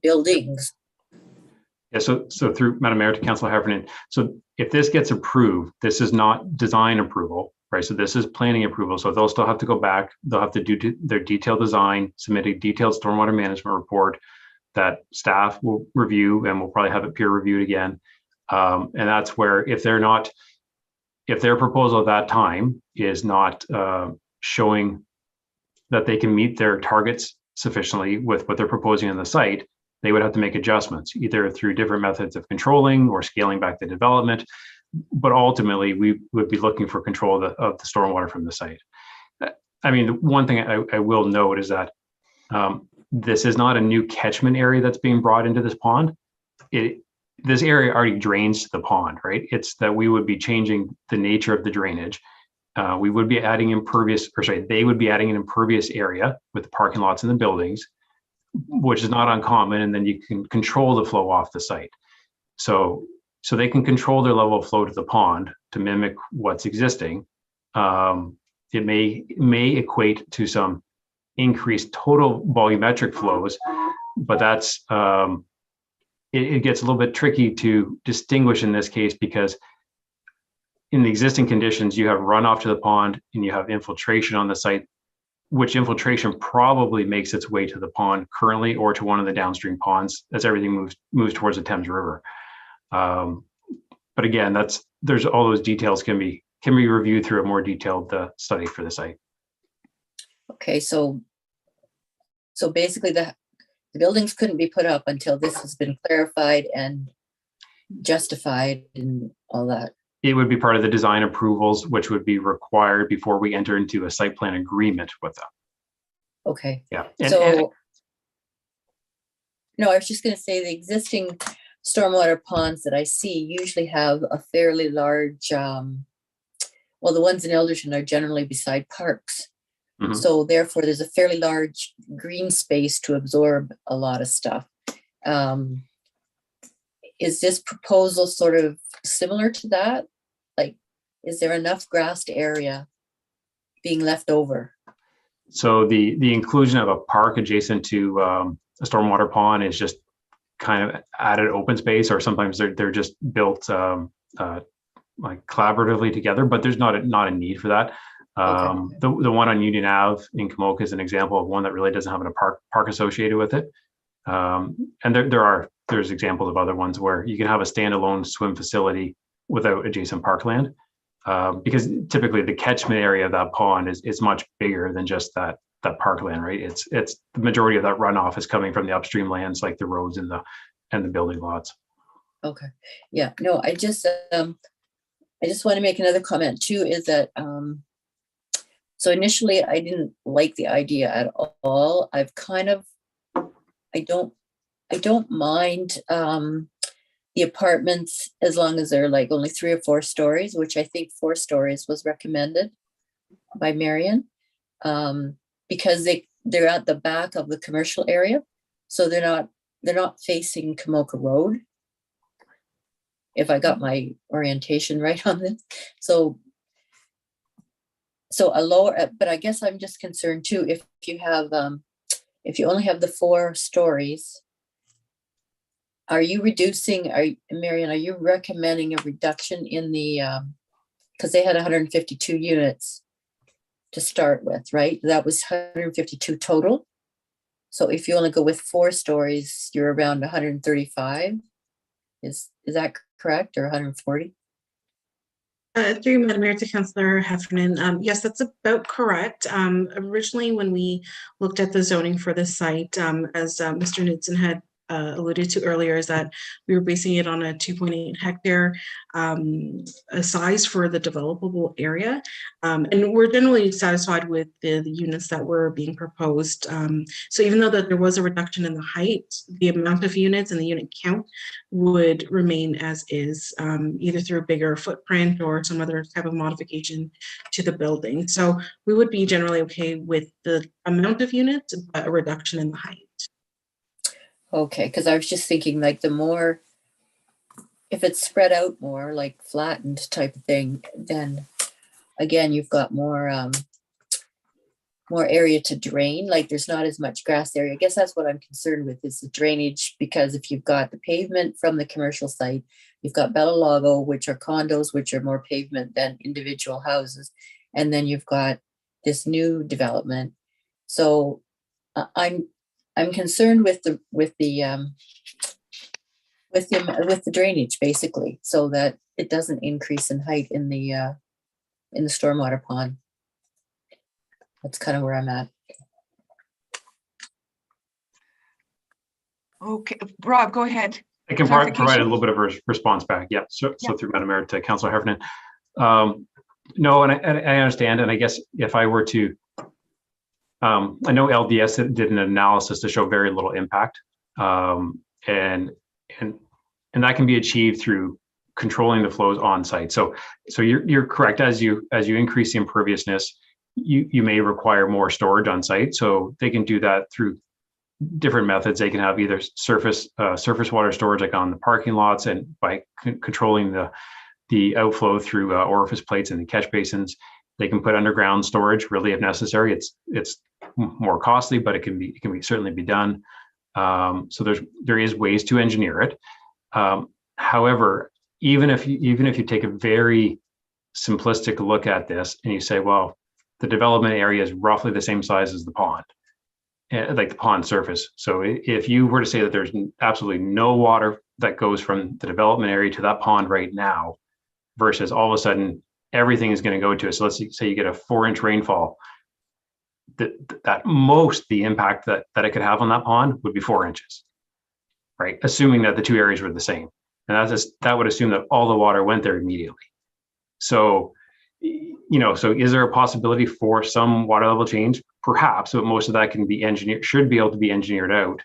Buildings. Yeah, so through Madam Mayor to Councillor Heffernan. So if this gets approved, this is not design approval, right? So this is planning approval. So they'll still have to go back. They'll have to do their detailed design, submit a detailed stormwater management report that staff will review, and we'll probably have it peer reviewed again. And that's where if their proposal at that time is not showing that they can meet their targets sufficiently with what they're proposing on the site, they would have to make adjustments, either through different methods of controlling or scaling back the development. But ultimately, we would be looking for control of the stormwater from the site. I mean, one thing I will note is that this is not a new catchment area that's being brought into this pond. This area already drains to the pond, right? It's that we would be changing the nature of the drainage. We would be adding they would be adding an impervious area with the parking lots and the buildings, which is not uncommon, and then you can control the flow off the site. So they can control their level of flow to the pond to mimic what's existing. It may equate to some increased total volumetric flows, but that's it gets a little bit tricky to distinguish in this case, because in the existing conditions, you have runoff to the pond and you have infiltration on the site, which infiltration probably makes its way to the pond currently or to one of the downstream ponds as everything moves towards the Thames River. But again, there's all those details can be reviewed through a more detailed study for the site. Okay, so basically the buildings couldn't be put up until this has been clarified and justified and all that. It would be part of the design approvals, which would be required before we enter into a site plan agreement with them. Okay. Yeah. No, I was just going to say the existing stormwater ponds that I see usually have a fairly large, well, the ones in Elderton are generally beside parks. Mm-hmm. So therefore there's a fairly large green space to absorb a lot of stuff. Is this proposal sort of similar to that? Like, is there enough grassed area being left over? So the inclusion of a park adjacent to a stormwater pond is just kind of added open space, or sometimes they're just built like collaboratively together, but there's not a need for that. Okay. The one on Union Ave in Kamoka is an example of one that really doesn't have a park associated with it. And there's examples of other ones where you can have a standalone swim facility without adjacent parkland, because typically the catchment area of that pond is much bigger than just that parkland, right? It's the majority of that runoff is coming from the upstream lands, like the roads and the building lots. Okay, yeah, no, I just I just want to make another comment too, is that, so initially I didn't like the idea at all. I've kind of, I don't mind the apartments as long as they're like only 3 or 4 stories, which I think 4 stories was recommended by Marion, because they're at the back of the commercial area, so they're not facing Kamoka Road. If I got my orientation right on this, so a lower, but I guess I'm just concerned too, if you have, if you only have the 4 stories, are you reducing, Marion, are you recommending a reduction in the, because they had 152 units to start with, right? That was 152 total. So if you only go with 4 stories, you're around 135. Is that correct, or 140? Through Madam Mayor to Councillor Heffernan, yes, that's about correct. Originally, when we looked at the zoning for the site, as Mr. Knudsen had alluded to earlier, is that we were basing it on a 2.8 hectare size for the developable area. And we're generally satisfied with the units that were being proposed. So even though that there was a reduction in the height, the amount of units and the unit count would remain as is, either through a bigger footprint or some other type of modification to the building. So we would be generally okay with the amount of units, but a reduction in the height. Okay, because I was just thinking like the more, if it's spread out more, like flattened type of thing, then again, you've got more more area to drain, like there's not as much grass area. I guess that's what I'm concerned with, is the drainage, because if you've got the pavement from the commercial site, you've got Bella Lago, which are condos, which are more pavement than individual houses. And then you've got this new development. So I'm concerned with the drainage, basically, so that it doesn't increase in height in the stormwater pond. That's kind of where I'm at. Okay, Rob, go ahead. I can provide a little bit of a response back. Yeah. So through Madam Mayor to Councillor Heffernan. No, and I understand. And I guess if I were to, I know LDS did an analysis to show very little impact, and that can be achieved through controlling the flows on site. So you're correct. As you increase the imperviousness, you may require more storage on site. So they can do that through different methods. They can have either surface water storage, like on the parking lots, and by controlling the outflow through orifice plates in the catch basins. They can put underground storage, really, if necessary. It's more costly, but it can certainly be done. So there is ways to engineer it. However, even if you take a very simplistic look at this and you say, well, the development area is roughly the same size as the pond, like the pond surface. So if you were to say that there's absolutely no water that goes from the development area to that pond right now, versus all of a sudden everything is going to go to it. So let's say you get a 4-inch rainfall, that most the impact that it could have on that pond would be 4 inches, right? Assuming that the two areas were the same. And that would assume that all the water went there immediately. So, so is there a possibility for some water level change? Perhaps, but most of that can be should be able to be engineered out.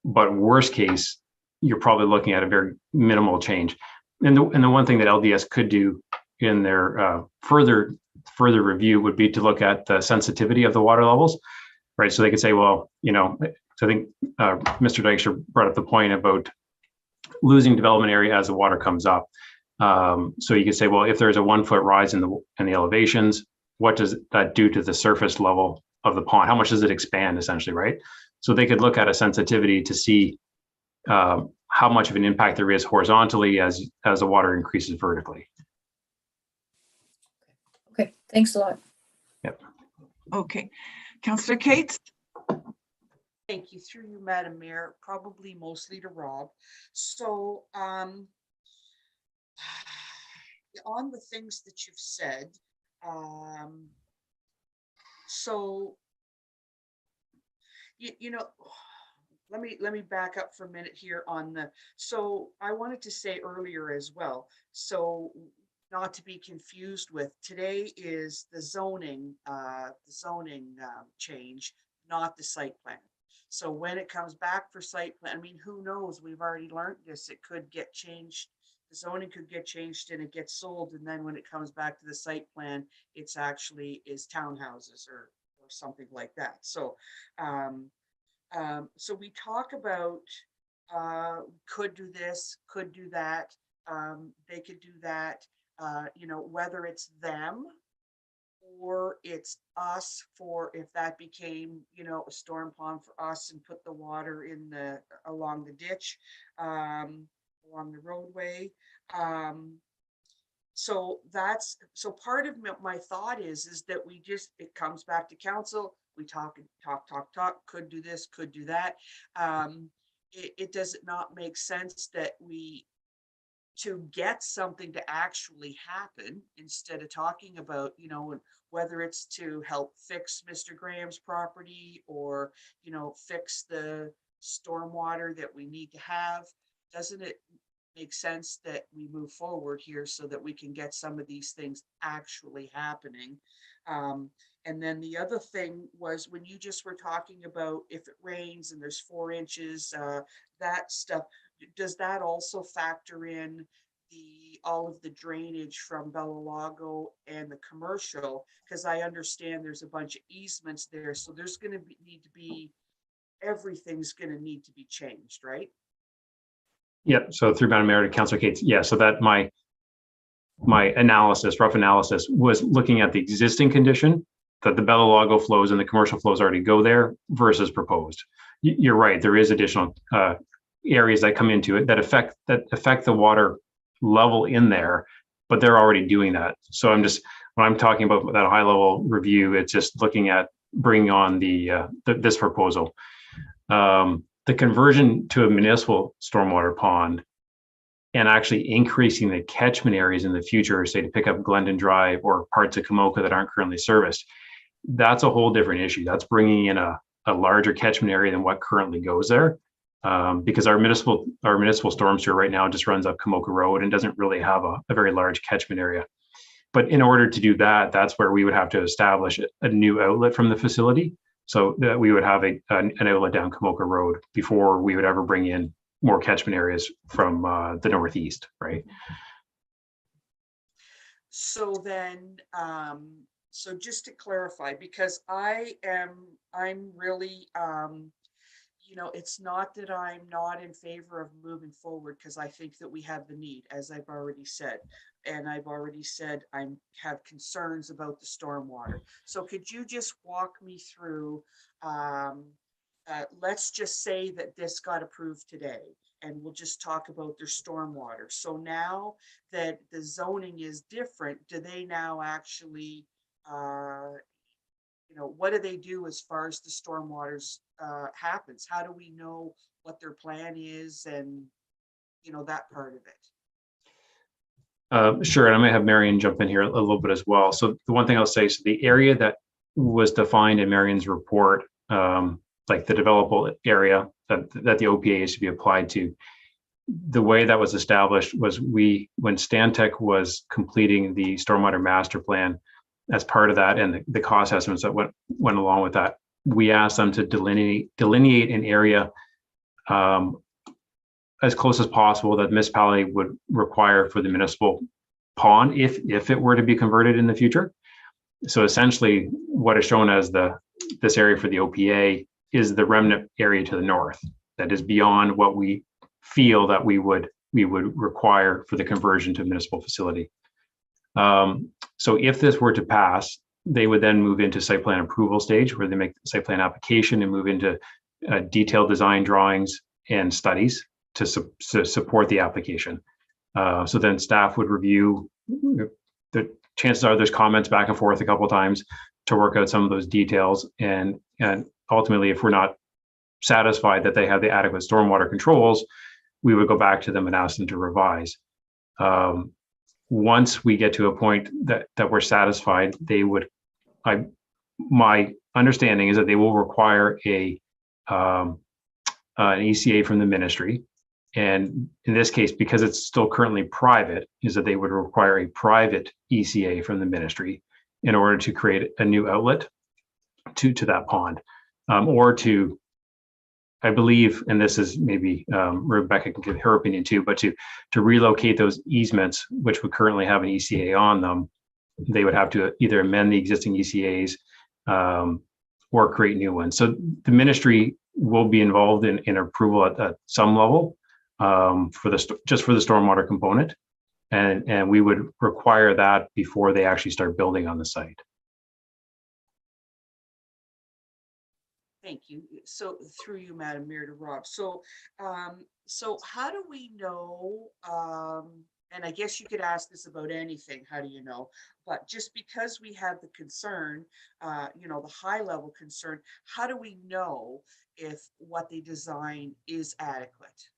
But worst case, you're probably looking at a very minimal change. And the one thing that LDS could do in their further review would be to look at the sensitivity of the water levels, right? So they could say, well, so I think Mr. Dykstra brought up the point about losing development area as the water comes up. So you could say, well, if there's a 1-foot rise in the elevations, what does that do to the surface level of the pond? How much does it expand, essentially, right? So they could look at a sensitivity to see how much of an impact there is horizontally as the water increases vertically. Okay, thanks a lot. Yep. Okay, Councillor Cates. Thank you. Through you, Madam Mayor, probably mostly to Rob. So on the things that you've said, so let me back up for a minute here on so I wanted to say earlier as well. So not to be confused with, today is the zoning change, not the site plan. So when it comes back for site plan, I mean, who knows? We've already learned this. It could get changed. The zoning could get changed and it gets sold. And then when it comes back to the site plan, it's actually is townhouses or something like that. So, so we talk about could do this, could do that. They could do that. You know, whether it's them or it's us, for if that became, you know, a storm pond for us and put the water in the along the ditch, along the roadway. So that's, so part of my thought is that we just, it comes back to council. We talk, could do this, could do that. It does not make sense that we, to get something to actually happen, instead of talking about, you know, whether it's to help fix Mr. Graham's property or, you know, fix the stormwater that we need to have, doesn't it make sense that we move forward here so that we can get some of these things actually happening? And then the other thing was when you just were talking about if it rains and there's 4 inches, that stuff, does that also factor in all of the drainage from Bellalago and the commercial? Because I understand there's a bunch of easements there, so there's going to need to be, everything's going to need to be changed, right? Yep. So through Madam Mayor to Councilor Cates, yeah. So that my analysis, rough analysis, was looking at the existing condition that the Bellalago flows and the commercial flows already go there versus proposed. You're right. There is additional areas that come into it that affect the water level in there, but they're already doing that. So I'm just, when I'm talking about that high level review, it's just looking at bringing on this proposal. The conversion to a municipal stormwater pond and actually increasing the catchment areas in the future, say to pick up Glendon Drive or parts of Kamoka that aren't currently serviced, that's a whole different issue. That's bringing in a larger catchment area than what currently goes there. Because our municipal storm sewer right now just runs up Kamoka Road and doesn't really have a very large catchment area. But in order to do that, that's where we would have to establish a new outlet from the facility, so that we would have an outlet down Kamoka Road before we would ever bring in more catchment areas from the northeast, right? So then, so just to clarify, because I'm really, you know, it's not that I'm not in favor of moving forward, because I think that we have the need, as I've already said. And I've already said I have concerns about the stormwater. So could you just walk me through, let's just say that this got approved today, and we'll just talk about their stormwater. So now that the zoning is different, do they now actually, you know, what do they do as far as the stormwaters happens? How do we know what their plan is, and, you know, that part of it? Sure, and I might have Marion jump in here a little bit as well. So the one thing I'll say, so the area that was defined in Marion's report, like the developable area that the OPA is to be applied to, the way that was established was when Stantec was completing the stormwater master plan, as part of that and the cost estimates that went along with that, we asked them to delineate an area as close as possible that the municipality would require for the municipal pond if it were to be converted in the future. So essentially what is shown as this area for the OPA is the remnant area to the north that is beyond what we feel that we would require for the conversion to a municipal facility. So if this were to pass, they would then move into site plan approval stage, where they make the site plan application and move into detailed design drawings and studies to support the application. So then staff would review. The chances are there's comments back and forth a couple of times to work out some of those details, and ultimately, if we're not satisfied that they have the adequate stormwater controls, we would go back to them and ask them to revise. Once we get to a point that we're satisfied, they would, my understanding is that they will require an ECA from the ministry, And in this case, because it's still currently private, is that they would require a private ECA from the ministry in order to create a new outlet to that pond, or to, I believe, and this is maybe Rebecca can give her opinion too, but to relocate those easements, which would currently have an ECA on them, they would have to either amend the existing ECAs or create new ones. So the ministry will be involved in approval at some level for just for the stormwater component, and we would require that before they actually start building on the site. Thank you. So through you, Madam Mayor, to Rob. So, so how do we know, and I guess you could ask this about anything, how do you know? But just because we have the concern, you know, the high level concern, how do we know if what they design is adequate?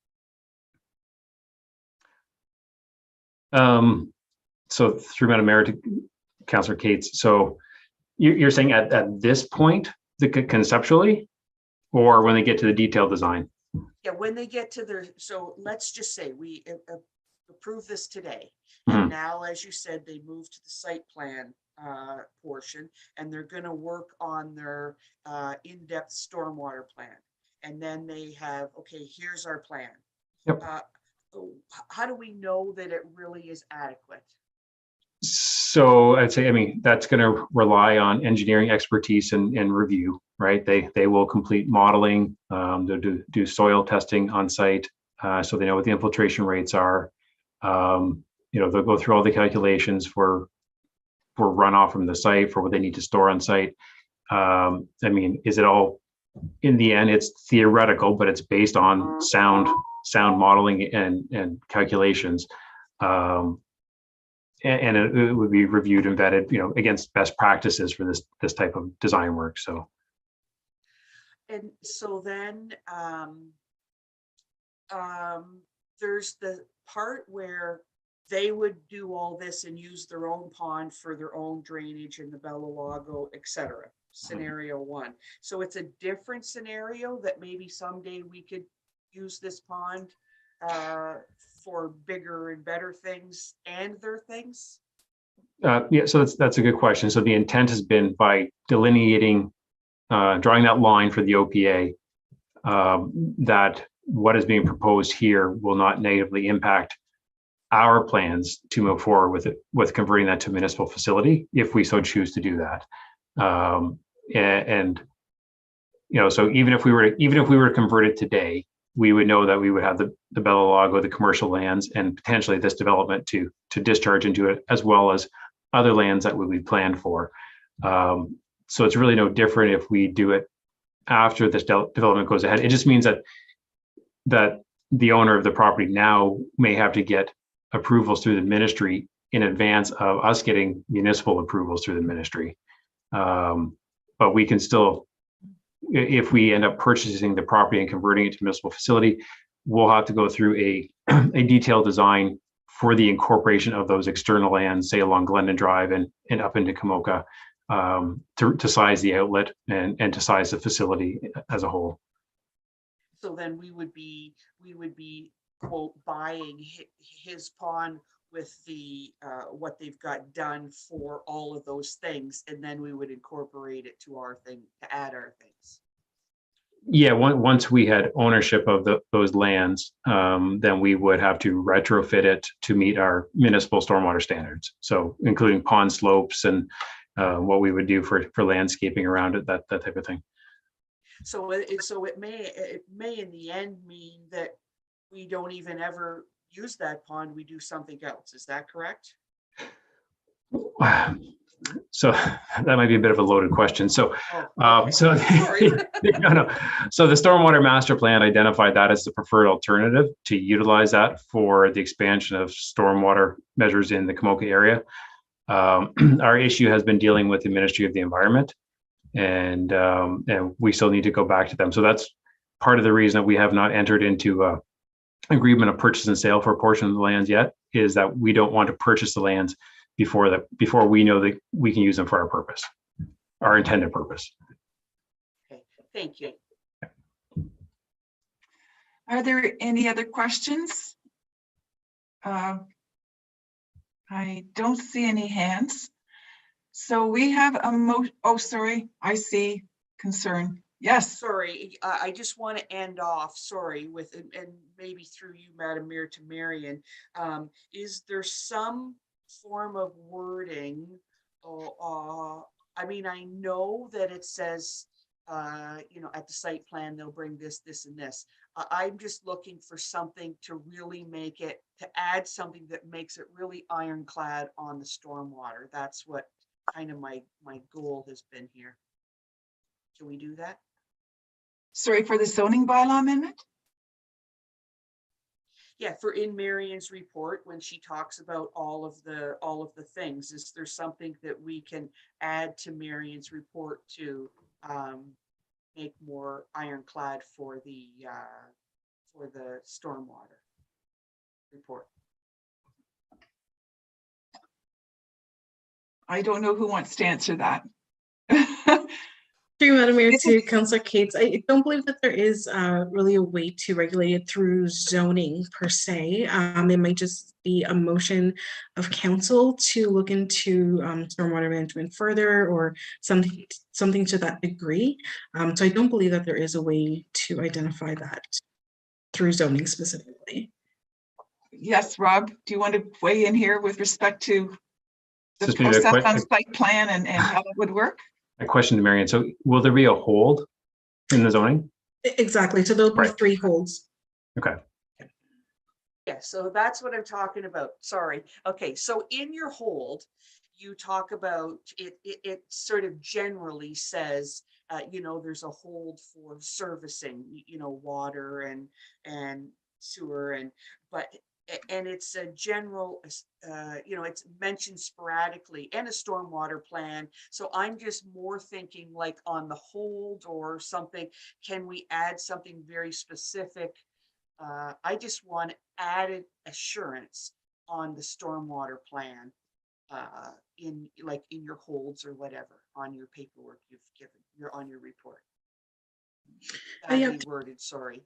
So through Madam Mayor to Councillor Cates, so you're saying at this point, conceptually, or when they get to the detailed design? Yeah, when they get to their, so let's just say we approve this today. Mm-hmm. And now, as you said, they move to the site plan portion, and they're going to work on their in-depth stormwater plan. And then they have, okay, here's our plan. Yep. How do we know that it really is adequate? So I'd say, I mean, that's going to rely on engineering expertise and review, right? They will complete modeling, they'll do soil testing on site, so they know what the infiltration rates are. You know, they'll go through all the calculations for runoff from the site, for what they need to store on site. I mean, is it all, in the end, it's theoretical, but it's based on sound modeling and calculations. And it would be reviewed and vetted, you know, against best practices for this type of design work. So, and so then there's the part where they would do all this and use their own pond for their own drainage in the Bellalago, etc. Scenario one. So it's a different scenario that maybe someday we could use this pond for bigger and better things and their things? Yeah, so that's a good question. So the intent has been, by delineating, drawing that line for the OPA, that what is being proposed here will not negatively impact our plans to move forward with converting that to a municipal facility, if we so choose to do that. And you know, so even if we were to convert it today, we would know that we would have the Bellalago, the commercial lands, and potentially this development to discharge into it, as well as other lands that would be planned for. So it's really no different if we do it after this development goes ahead. It just means that the owner of the property now may have to get approvals through the ministry in advance of us getting municipal approvals through the ministry. But we can still, if we end up purchasing the property and converting it to a municipal facility, we'll have to go through a detailed design for the incorporation of those external lands, say along Glendon Drive and up into Kamoka, to size the outlet and to size the facility as a whole. So then we would be quote buying his pond with the what they've got done for all of those things, and then we would incorporate it to our thing, to add our things. Yeah, once we had ownership of those lands, then we would have to retrofit it to meet our municipal stormwater standards. So including pond slopes and what we would do for landscaping around it, that type of thing. So it may in the end mean that we don't even ever use that pond, we do something else. Is that correct? So that might be a bit of a loaded question. So, okay. So no. So the stormwater master plan identified that as the preferred alternative to utilize that for the expansion of stormwater measures in the Kamoka area. Our issue has been dealing with the Ministry of the Environment, and we still need to go back to them. So that's part of the reason that we have not entered into agreement of purchase and sale for a portion of the lands yet, is that we don't want to purchase the lands before we know that we can use them for our purpose, our intended purpose. Okay, thank you. Are there any other questions? I don't see any hands. So we have a oh, sorry, I see concern. Yes. Sorry, I just want to end off, sorry, with, and maybe through you, Madam Mayor, to Marion. Is there some form of wording? I mean, I know that it says, you know, at the site plan, they'll bring this, this, and this. I'm just looking for something to really make it, to add something that makes it really ironclad on the stormwater. That's what kind of my goal has been here. Can we do that? Sorry, for the zoning bylaw amendment? Yeah, for in Marion's report, when she talks about all of the things, is there something that we can add to Marion's report to make more ironclad for the stormwater report? I don't know who wants to answer that. Through Madam Mayor to Councillor Cates, I don't believe that there is really a way to regulate it through zoning per se. It might just be a motion of council to look into stormwater management further or something to that degree. So I don't believe that there is a way to identify that through zoning specifically. Yes, Rob, do you want to weigh in here with respect to the Just maybe process on site plan and how that would work? A question to Marion. So will there be a hold in the zoning? Exactly. So there'll be 3 holds. Okay. Yeah, so that's what I'm talking about. Sorry. Okay, so in your hold, you talk about it. It sort of generally says, you know, there's a hold for servicing, you know, water and sewer and it's a general, you know, it's mentioned sporadically, and a stormwater plan. So I'm just more thinking like on the hold or something, can we add something very specific? I just want added assurance on the stormwater plan in your holds or whatever on your paperwork you've given, on your report. Badly worded, sorry.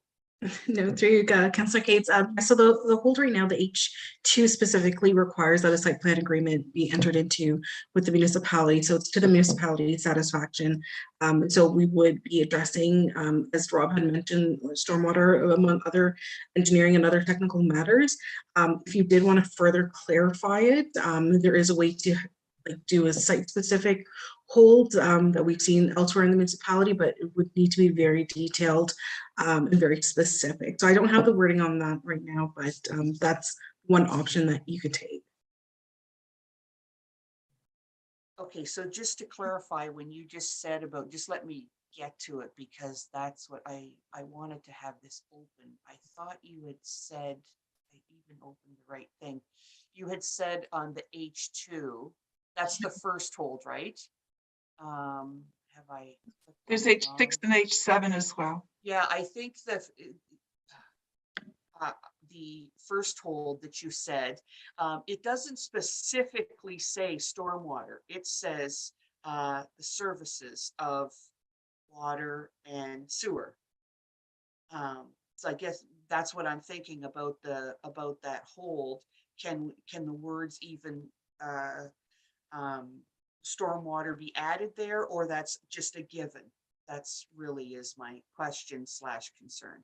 No, through you, Councillor Cates. So the hold right now, the H2 specifically requires that a site plan agreement be entered into with the municipality. So it's to the municipality's satisfaction. So we would be addressing, as Rob had mentioned, stormwater among other engineering and other technical matters. If you did want to further clarify it, there is a way to do a site-specific hold that we've seen elsewhere in the municipality, but it would need to be very detailed and very specific. So I don't have the wording on that right now, but that's one option that you could take. Okay, so just to clarify, when you just said about, just let me get to it because that's what I wanted to have this open. I thought you had said, I even opened the right thing. You had said on the H2, that's the first hold, right? Have I? There's H6 and H7 as well. Yeah, I think that the first hold that you said, it doesn't specifically say stormwater. It says the services of water and sewer. So I guess that's what I'm thinking about that hold. Can the words even stormwater be added there, or that's just a given? That's really is my question / concern.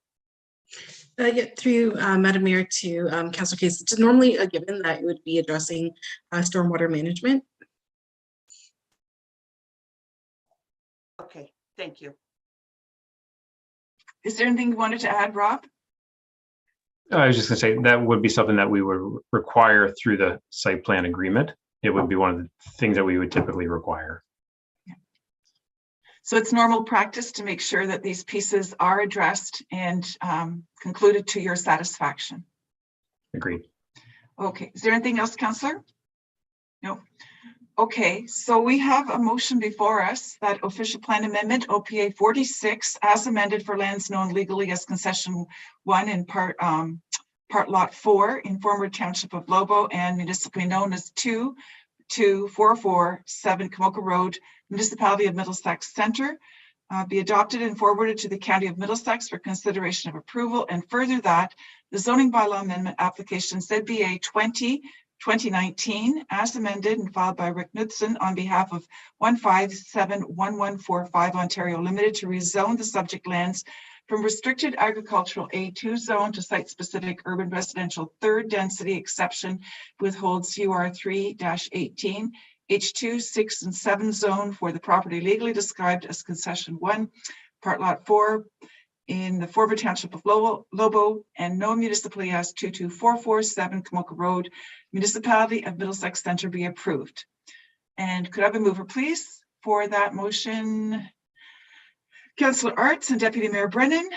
Yeah, through Madam Mayor to Councillor Cates, it's normally a given that it would be addressing stormwater management. Okay, thank you. Is there anything you wanted to add, Rob? I was just going to say that would be something that we would require through the site plan agreement. It would be one of the things that we would typically require. Yeah. So it's normal practice to make sure that these pieces are addressed and concluded to your satisfaction. Agreed. Okay, is there anything else, Councillor? No. Okay, so we have a motion before us that official plan amendment OPA 46 as amended for lands known legally as concession 1 in part lot 4 in former township of Lobo and municipally known as 22447 Kamoka Road, municipality of Middlesex Center, be adopted and forwarded to the County of Middlesex for consideration of approval, and further that the zoning bylaw amendment application ZBA 2019 as amended and filed by Rick Knudsen on behalf of 1571145 Ontario Limited to rezone the subject lands from restricted agricultural A2 zone to site-specific urban residential third density exception withholds UR 3-18 H2, 6, and 7 zone for the property legally described as concession 1, part lot 4 in the Forber Township of Lobo, and no municipality as 22447 Kamoka Road, municipality of Middlesex Centre be approved. And could I have a mover, please, for that motion? Councillor Arts and Deputy Mayor Brennan,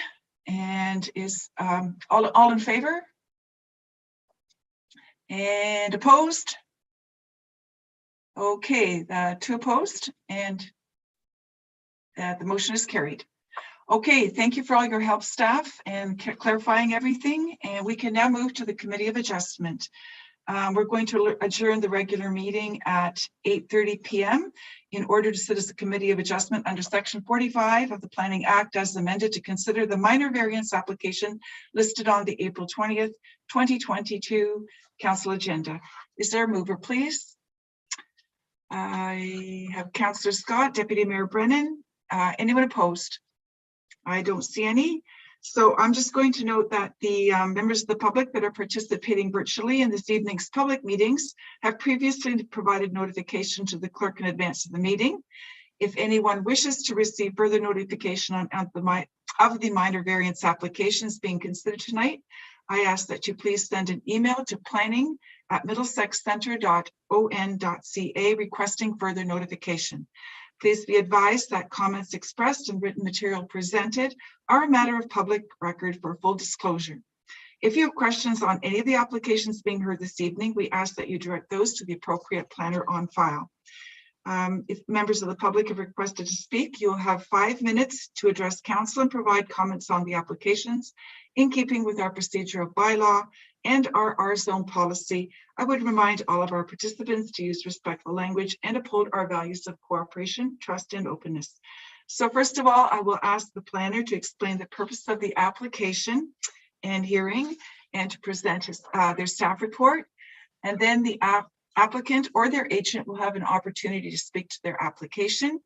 and is all in favor? And opposed? Okay, 2 opposed, and the motion is carried. Okay, thank you for all your help, staff, and clarifying everything. And we can now move to the Committee of Adjustment. We're going to adjourn the regular meeting at 8:30 p.m. in order to sit as a Committee of Adjustment under Section 45 of the Planning Act as amended to consider the minor variance application listed on the April 20th, 2022 Council agenda. Is there a mover, please? I have Councillor Scott, Deputy Mayor Brennan. Anyone opposed? I don't see any. So I'm just going to note that the members of the public that are participating virtually in this evening's public meetings have previously provided notification to the clerk in advance of the meeting. If anyone wishes to receive further notification of the minor variance applications being considered tonight, I ask that you please send an email to planning@middlesexcentre.on.ca requesting further notification. Please be advised that comments expressed and written material presented are a matter of public record for full disclosure. If you have questions on any of the applications being heard this evening, we ask that you direct those to the appropriate planner on file. If members of the public have requested to speak, you'll have 5 minutes to address council and provide comments on the applications. In keeping with our procedural bylaw and our R-zone policy, I would remind all of our participants to use respectful language and uphold our values of cooperation, trust, and openness. So first of all, I will ask the planner to explain the purpose of the application and hearing and to present their staff report. And then the applicant or their agent will have an opportunity to speak to their application.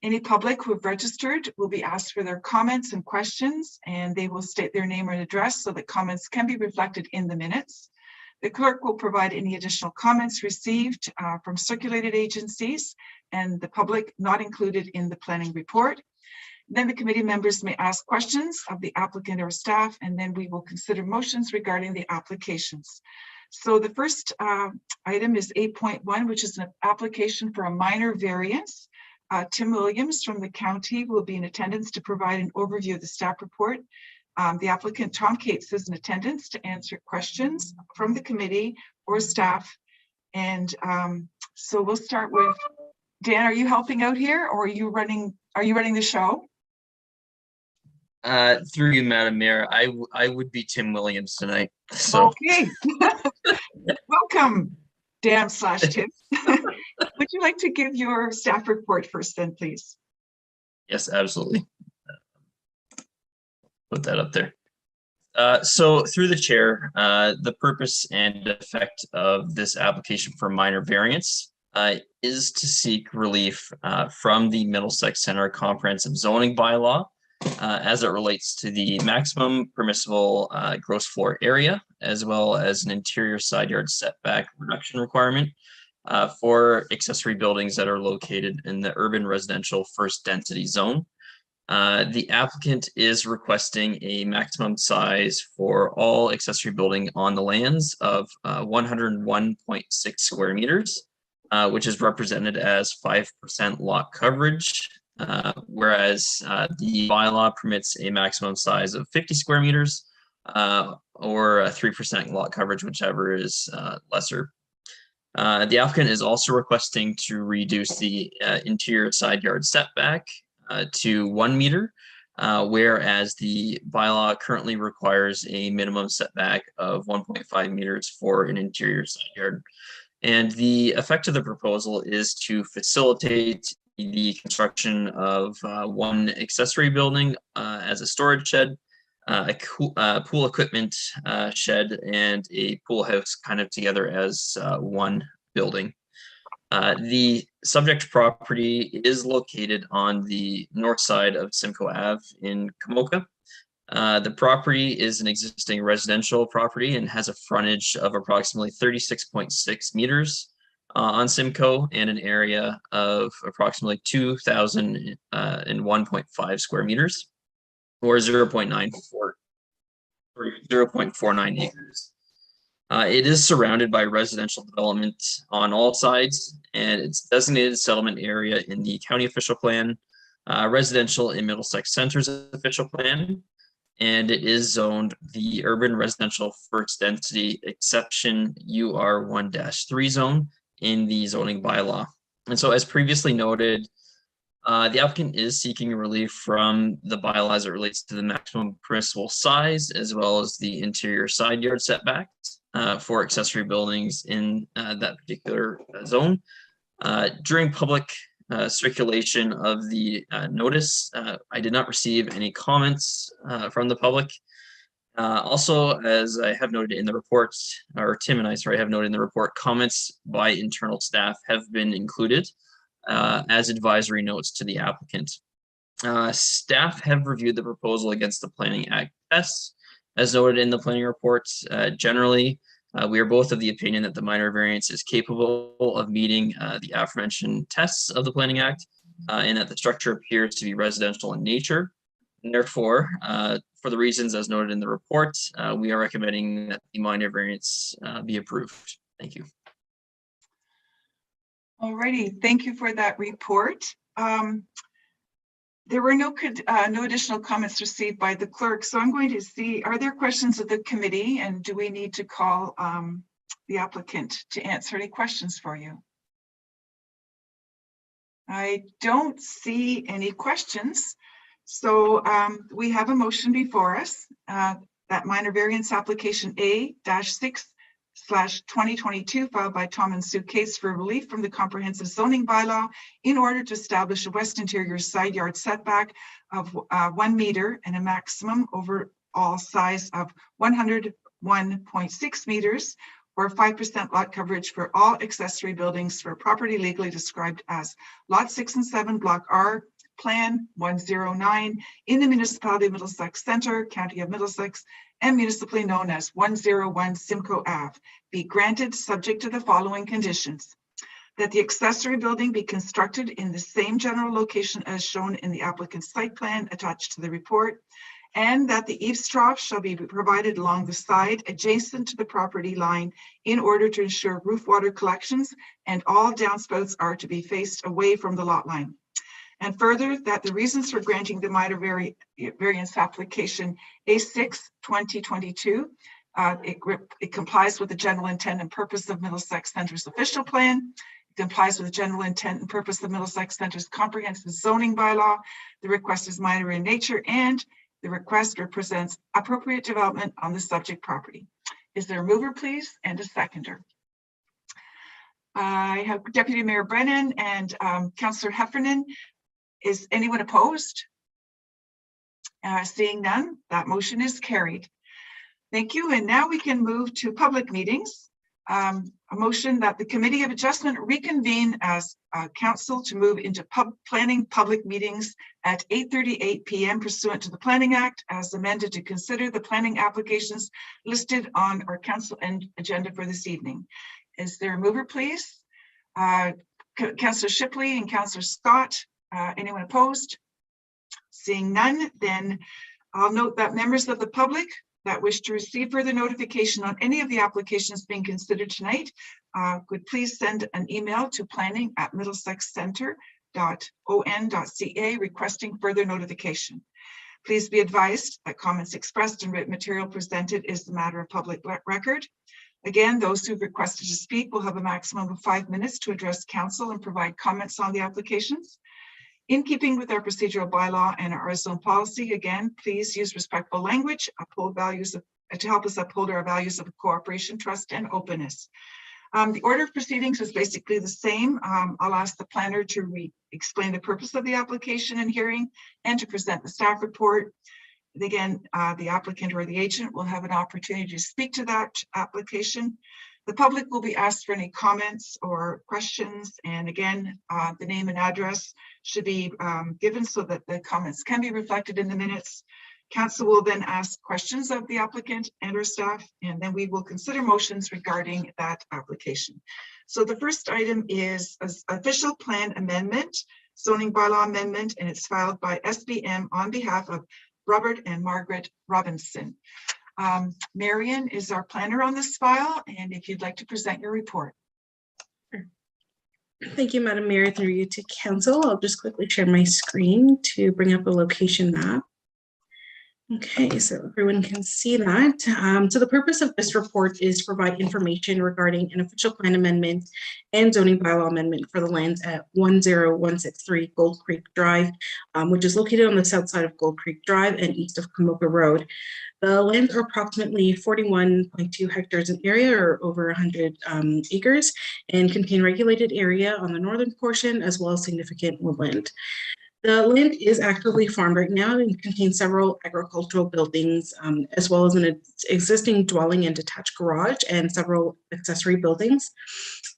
Any public who have registered will be asked for their comments and questions, and they will state their name and address so that comments can be reflected in the minutes. The clerk will provide any additional comments received from circulated agencies and the public not included in the planning report. Then the committee members may ask questions of the applicant or staff, and then we will consider motions regarding the applications. So the first item is 8.1, which is an application for a minor variance. Tim Williams from the county will be in attendance to provide an overview of the staff report. The applicant, Tom Cates, is in attendance to answer questions from the committee or staff. And so we'll start with, Dan, are you helping out here or are you running the show? Through you, Madam Mayor, I would be Tim Williams tonight. So. Okay. Welcome, Dan / Tim. Would you like to give your staff report first then, please? Yes, absolutely. Put that up there. So through the chair, the purpose and effect of this application for minor variance is to seek relief from the Middlesex Centre Comprehensive Zoning Bylaw as it relates to the maximum permissible gross floor area, as well as an interior side yard setback reduction requirement for accessory buildings that are located in the urban residential first density zone. The applicant is requesting a maximum size for all accessory building on the lands of 101.6 square meters, which is represented as 5% lot coverage, whereas the bylaw permits a maximum size of 50 square meters or a 3% lot coverage, whichever is lesser. The applicant is also requesting to reduce the interior side yard setback to 1 meter, whereas the bylaw currently requires a minimum setback of 1.5 meters for an interior side yard. And the effect of the proposal is to facilitate the construction of one accessory building as a storage shed, a pool equipment shed, and a pool house kind of together as one building. The subject property is located on the north side of Simcoe Ave in Kamoka. The property is an existing residential property and has a frontage of approximately 36.6 meters on Simcoe and an area of approximately 2,001.5 square meters, or 0.49 acres. It is surrounded by residential development on all sides, and it's designated settlement area in the county official plan, residential in Middlesex Center's official plan, and it is zoned the urban residential first density exception UR1-3 zone in the zoning bylaw. And so as previously noted, the applicant is seeking relief from the bylaw as it relates to the maximum permissible size, as well as the interior side yard setbacks for accessory buildings in that particular zone. During public circulation of the notice, I did not receive any comments from the public. Also, as I have noted in the report, or Tim and I, sorry, have noted in the report, comments by internal staff have been included as advisory notes to the applicant. Staff have reviewed the proposal against the Planning Act tests. As noted in the planning report, generally, we are both of the opinion that the minor variance is capable of meeting the aforementioned tests of the Planning Act, and that the structure appears to be residential in nature. And therefore, for the reasons as noted in the report, we are recommending that the minor variance be approved. Thank you. Alrighty, thank you for that report. There were no additional comments received by the clerk, so I'm going to see, are there questions of the committee, and do we need to call the applicant to answer any questions for you? I don't see any questions, so we have a motion before us that minor variance application A-6/2022 filed by Tom and Sue Case for relief from the comprehensive zoning bylaw in order to establish a west interior side yard setback of 1 meter and a maximum overall size of 101.6 meters, or 5% lot coverage for all accessory buildings for property legally described as Lot 6 and 7, Block R, Plan 109 in the municipality of Middlesex Center, County of Middlesex, and municipally known as 101 Simcoe Ave, be granted subject to the following conditions: that the accessory building be constructed in the same general location as shown in the applicant's site plan attached to the report, and that the eaves trough shall be provided along the side adjacent to the property line in order to ensure roof water collections, and all downspouts are to be faced away from the lot line. And further, that the reasons for granting the minor variance application A-6/2022, it complies with the general intent and purpose of Middlesex Center's official plan. It complies with the general intent and purpose of Middlesex Center's comprehensive zoning bylaw. The request is minor in nature, and the request represents appropriate development on the subject property. Is there a mover, please, and a seconder? I have Deputy Mayor Brennan and Councillor Heffernan. Is anyone opposed? Seeing none, that motion is carried. Thank you. And now we can move to public meetings. A motion that the Committee of Adjustment reconvene as council to move into planning public meetings at 8:38 p.m. pursuant to the Planning Act as amended to consider the planning applications listed on our council agenda for this evening. Is there a mover, please? Councillor Shipley and Councillor Scott. Anyone opposed? Seeing none, then I'll note that members of the public that wish to receive further notification on any of the applications being considered tonight would please send an email to planning@middlesexcenter.on.ca requesting further notification. Please be advised that comments expressed and written material presented is the matter of public record. Again, those who've requested to speak will have a maximum of 5 minutes to address council and provide comments on the applications. In keeping with our procedural bylaw and our zone policy, again, please use respectful language, uphold values to help us uphold our values of cooperation, trust, and openness. The order of proceedings is basically the same. I'll ask the planner to explain the purpose of the application and hearing and to present the staff report. Again, the applicant or the agent will have an opportunity to speak to that application. The public will be asked for any comments or questions. And again, the name and address should be given so that the comments can be reflected in the minutes. Council will then ask questions of the applicant and our staff, and then we will consider motions regarding that application. So the first item is an official plan amendment, zoning bylaw amendment, and it's filed by SBM on behalf of Robert and Margaret Robinson. Marion is our planner on this file, and if you'd like to present your report. Thank you, Madam Mayor. Through you to council, I'll just quickly share my screen to bring up a location map. Okay, so everyone can see that. So the purpose of this report is to provide information regarding an official plan amendment and zoning bylaw amendment for the lands at 10163 Gold Creek Drive, which is located on the south side of Gold Creek Drive and east of Kamoka Road. The lands are approximately 41.2 hectares in area, or over 100 acres, and contain regulated area on the northern portion as well as significant woodland. The land is actively farmed right now and contains several agricultural buildings, as well as an existing dwelling and detached garage and several accessory buildings.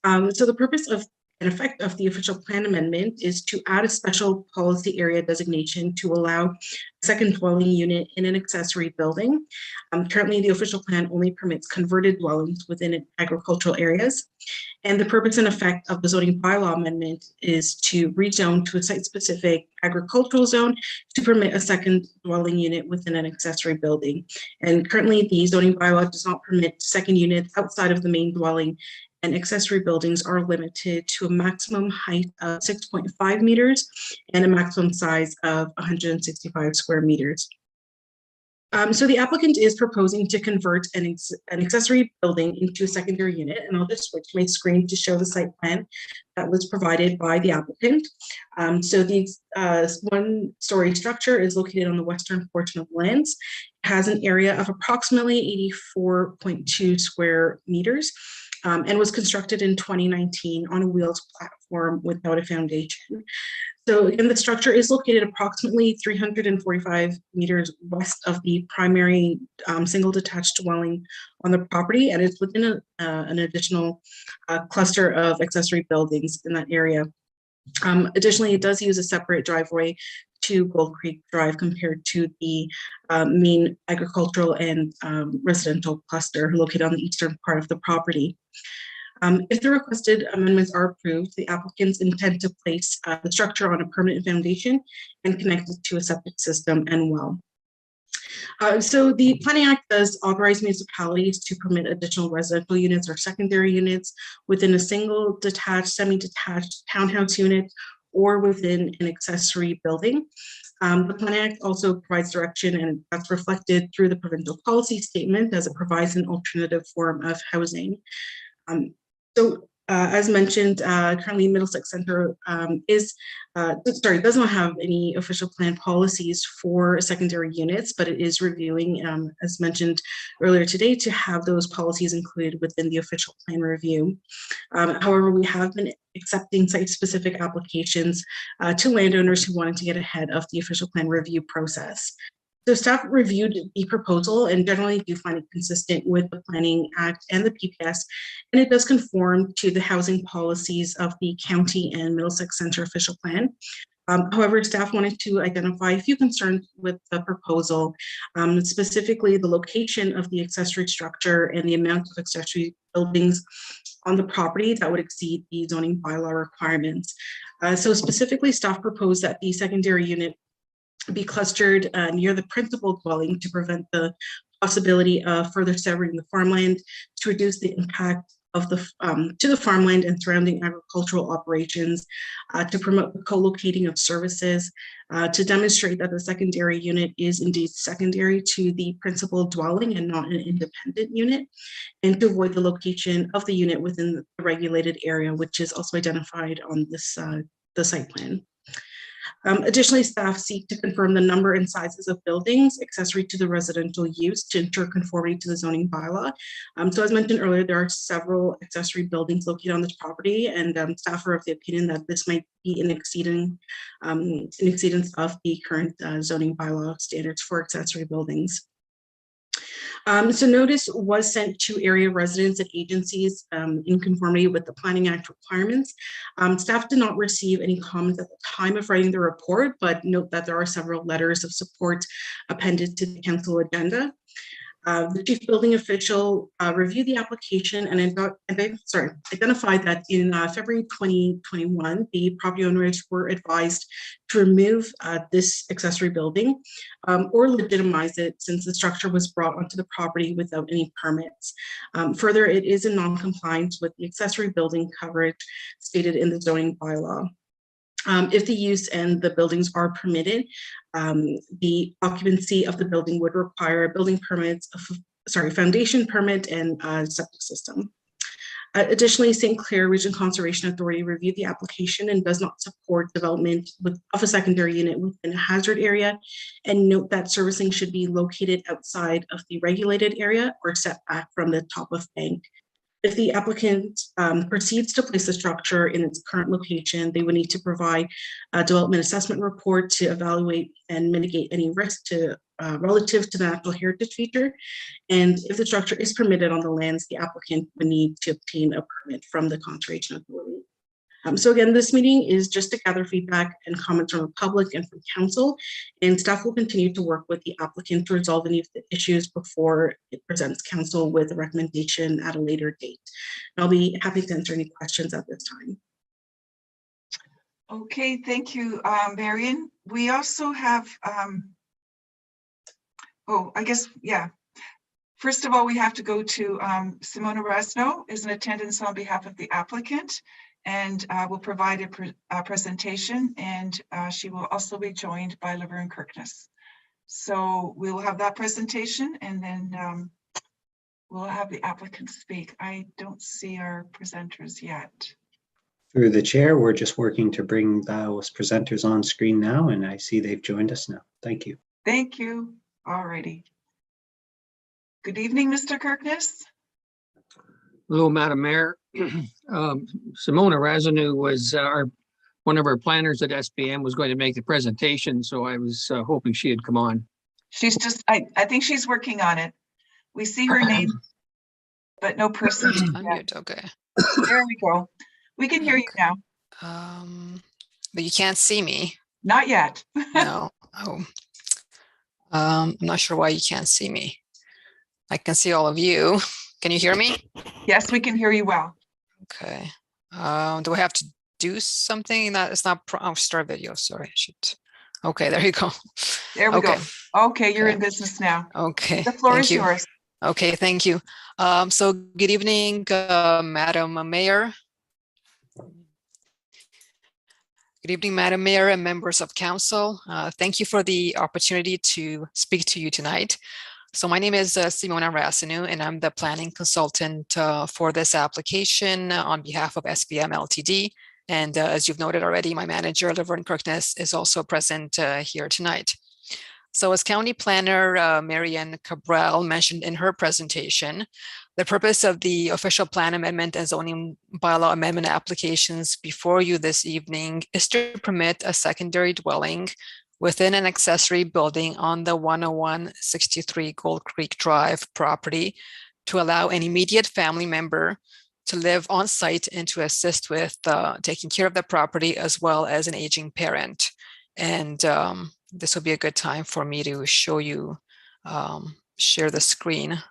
So the purpose of and effect of the official plan amendment is to add a special policy area designation to allow a second dwelling unit in an accessory building. Currently, the official plan only permits converted dwellings within agricultural areas. And the purpose and effect of the zoning bylaw amendment is to rezone to a site-specific agricultural zone to permit a second dwelling unit within an accessory building. And currently, the zoning bylaw does not permit second units outside of the main dwelling, and accessory buildings are limited to a maximum height of 6.5 meters and a maximum size of 165 square meters. So the applicant is proposing to convert an accessory building into a secondary unit, and I'll just switch my screen to show the site plan that was provided by the applicant. So the one-story structure is located on the western portion of the lands. It has an area of approximately 84.2 square meters. And was constructed in 2019 on a wheeled platform without a foundation. So again, the structure is located approximately 345 meters west of the primary single detached dwelling on the property, and it's within an additional cluster of accessory buildings in that area. Additionally, it does use a separate driveway to Gold Creek Drive compared to the main agricultural and residential cluster located on the eastern part of the property. If the requested amendments are approved, the applicants intend to place the structure on a permanent foundation and connect it to a septic system and well. So the Planning Act does authorize municipalities to permit additional residential units or secondary units within a single detached, semi-detached townhouse unit or within an accessory building. The Planning Act also provides direction, and that's reflected through the provincial policy statement as it provides an alternative form of housing. As mentioned, currently Middlesex Centre does not have any official plan policies for secondary units, but it is reviewing, as mentioned earlier today, to have those policies included within the official plan review. However, we have been accepting site-specific applications to landowners who wanted to get ahead of the official plan review process. So staff reviewed the proposal and generally do find it consistent with the Planning Act and the PPS, and it does conform to the housing policies of the county and Middlesex Centre official plan. However, staff wanted to identify a few concerns with the proposal, specifically the location of the accessory structure and the amount of accessory buildings on the property that would exceed the zoning bylaw requirements. So specifically, staff proposed that the secondary unit be clustered near the principal dwelling to prevent the possibility of further severing the farmland, to reduce the impact of the to the farmland and surrounding agricultural operations, to promote the co-locating of services, to demonstrate that the secondary unit is indeed secondary to the principal dwelling and not an independent unit, and to avoid the location of the unit within the regulated area, which is also identified on this the site plan. Additionally, staff seek to confirm the number and sizes of buildings accessory to the residential use to ensure conformity to the zoning bylaw. So as mentioned earlier, there are several accessory buildings located on this property, and staff are of the opinion that this might be an exceedance of the current zoning bylaw standards for accessory buildings. So notice was sent to area residents and agencies in conformity with the Planning Act requirements. Staff did not receive any comments at the time of writing the report, but note that there are several letters of support appended to the council agenda. The chief building official reviewed the application and identified that in February 2021, the property owners were advised to remove this accessory building or legitimize it, since the structure was brought onto the property without any permits. Further, it is in non-compliance with the accessory building coverage stated in the zoning bylaw. If the use and the buildings are permitted, the occupancy of the building would require building permits, foundation permit and septic system. Additionally, St. Clair Region Conservation Authority reviewed the application and does not support development of a secondary unit within a hazard area, and note that servicing should be located outside of the regulated area or set back from the top of bank. If the applicant proceeds to place the structure in its current location, they would need to provide a development assessment report to evaluate and mitigate any risk to relative to the natural heritage feature. And if the structure is permitted on the lands, the applicant would need to obtain a permit from the Conservation Authority. So again, this meeting is just to gather feedback and comments from the public and from council, and staff will continue to work with the applicant to resolve any of the issues before it presents council with a recommendation at a later date. And I'll be happy to answer any questions at this time. Okay, thank you, Marion. We also have, first of all, we have to go to Simona Rasno is in attendance on behalf of the applicant, and will provide a presentation, and she will also be joined by Laverne Kirkness. So we will have that presentation, and then we'll have the applicant speak. I don't see our presenters yet. Through the chair, we're just working to bring those presenters on screen now, and I see they've joined us now. Thank you. Thank you. All righty. Good evening, Mr. Kirkness. Hello, Madam Mayor. Simona Razanu was one of our planners at SPM, was going to make the presentation, so I was hoping she had come on. She's just, I think she's working on it. We see her name, but no person. Unmute, okay. There we go. We can hear you now. But you can't see me. Not yet. No. Oh. I'm not sure why you can't see me. I can see all of you. Can you hear me? Yes, we can hear you well. Okay. Do I have to do something? That it's not start video. Sorry, I should. Okay, there you go. There we go. Okay, you're in business now. Okay. The floor is yours. Okay, thank you. So good evening, Madam Mayor. Good evening, Madam Mayor and members of council. Thank you for the opportunity to speak to you tonight. So my name is Simona Rasanu, and I'm the planning consultant for this application on behalf of SPM Ltd. And as you've noted already, my manager, Laverne Kirkness, is also present here tonight. So as County Planner Marianne Cabral mentioned in her presentation, the purpose of the official plan amendment and zoning bylaw amendment applications before you this evening is to permit a secondary dwelling within an accessory building on the 10163 Gold Creek Drive property to allow an immediate family member to live on site and to assist with taking care of the property, as well as an aging parent. And this will be a good time for me to show you, share the screen.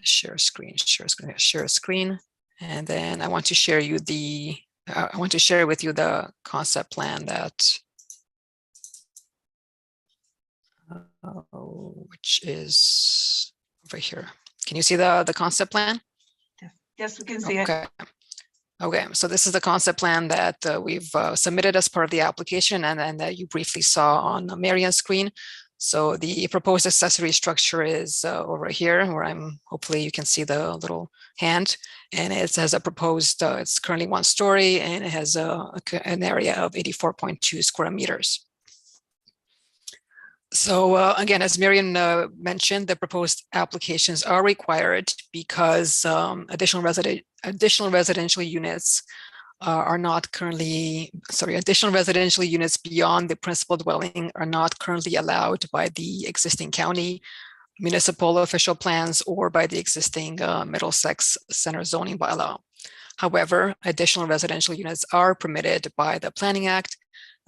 Share screen. And then I want to share you with you the concept plan that which is over here. Can you see the concept plan? Yes, we can see it. Okay, so this is the concept plan that we've submitted as part of the application, and that you briefly saw on Marianne's screen. So the proposed accessory structure is over here, where hopefully you can see the little hand, and it has a proposed, it's currently 1 story, and it has an area of 84.2 square meters. So again, as Marian mentioned, the proposed applications are required because additional residential units are not currently, additional residential units beyond the principal dwelling are not currently allowed by the existing county municipal official plans or by the existing Middlesex Center zoning bylaw. However, additional residential units are permitted by the Planning Act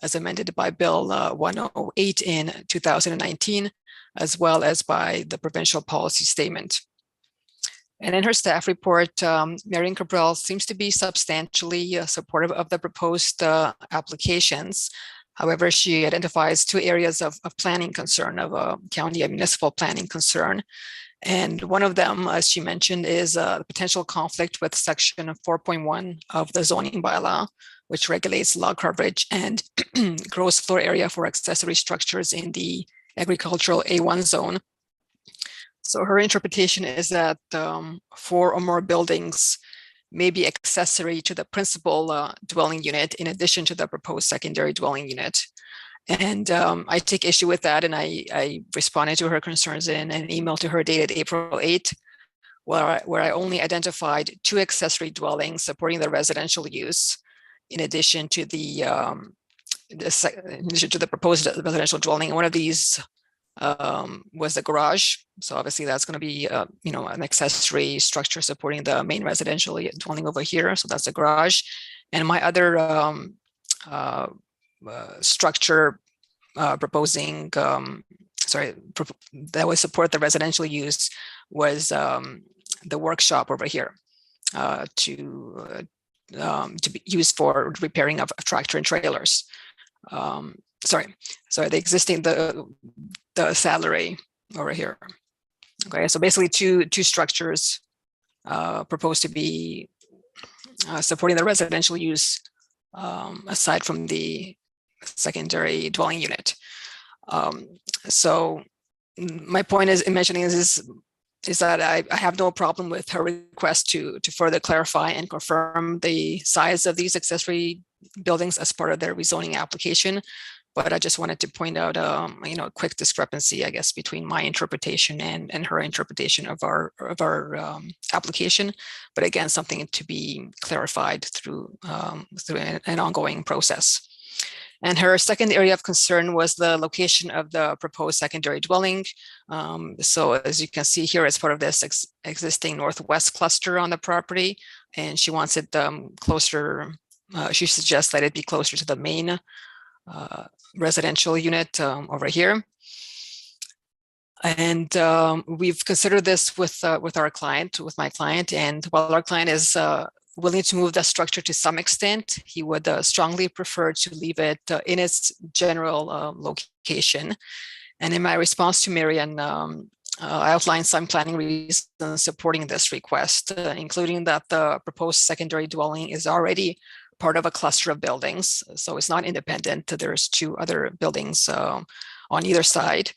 as amended by Bill 108 in 2019, as well as by the provincial policy statement. And in her staff report, Marian Cabral seems to be substantially supportive of the proposed applications. However, she identifies 2 areas of planning concern, of county and municipal planning concern. And one of them, as she mentioned, is a potential conflict with section 4.1 of the zoning bylaw, which regulates lot coverage and gross floor area for accessory structures in the agricultural A1 zone. So her interpretation is that 4 or more buildings may be accessory to the principal dwelling unit in addition to the proposed secondary dwelling unit. And I take issue with that, and I responded to her concerns in an email to her dated April 8, where I only identified 2 accessory dwellings supporting the residential use in addition to the proposed residential dwelling. And one of these was the garage. So obviously that's going to be, an accessory structure supporting the main residential dwelling over here. So that's the garage. And my other structure proposing, that would support the residential use was the workshop over here to be used for repairing of tractor and trailers. The existing, the salary over here. Okay, so basically two structures proposed to be supporting the residential use aside from the secondary dwelling unit. So my point is in mentioning this is that I have no problem with her request to further clarify and confirm the size of these accessory buildings as part of their rezoning application. But I just wanted to point out, a quick discrepancy, I guess, between my interpretation and her interpretation of our application. But again, something to be clarified through an ongoing process. And her second area of concern was the location of the proposed secondary dwelling. So as you can see here, as part of this existing northwest cluster on the property, and she wants it closer. She suggests that it be closer to the main residential unit over here. And we've considered this with my client, and while our client is willing to move the structure to some extent, he would strongly prefer to leave it in its general location. And in my response to Marian, I outlined some planning reasons supporting this request, including that the proposed secondary dwelling is already part of a cluster of buildings, so it's not independent. There's 2 other buildings on either side,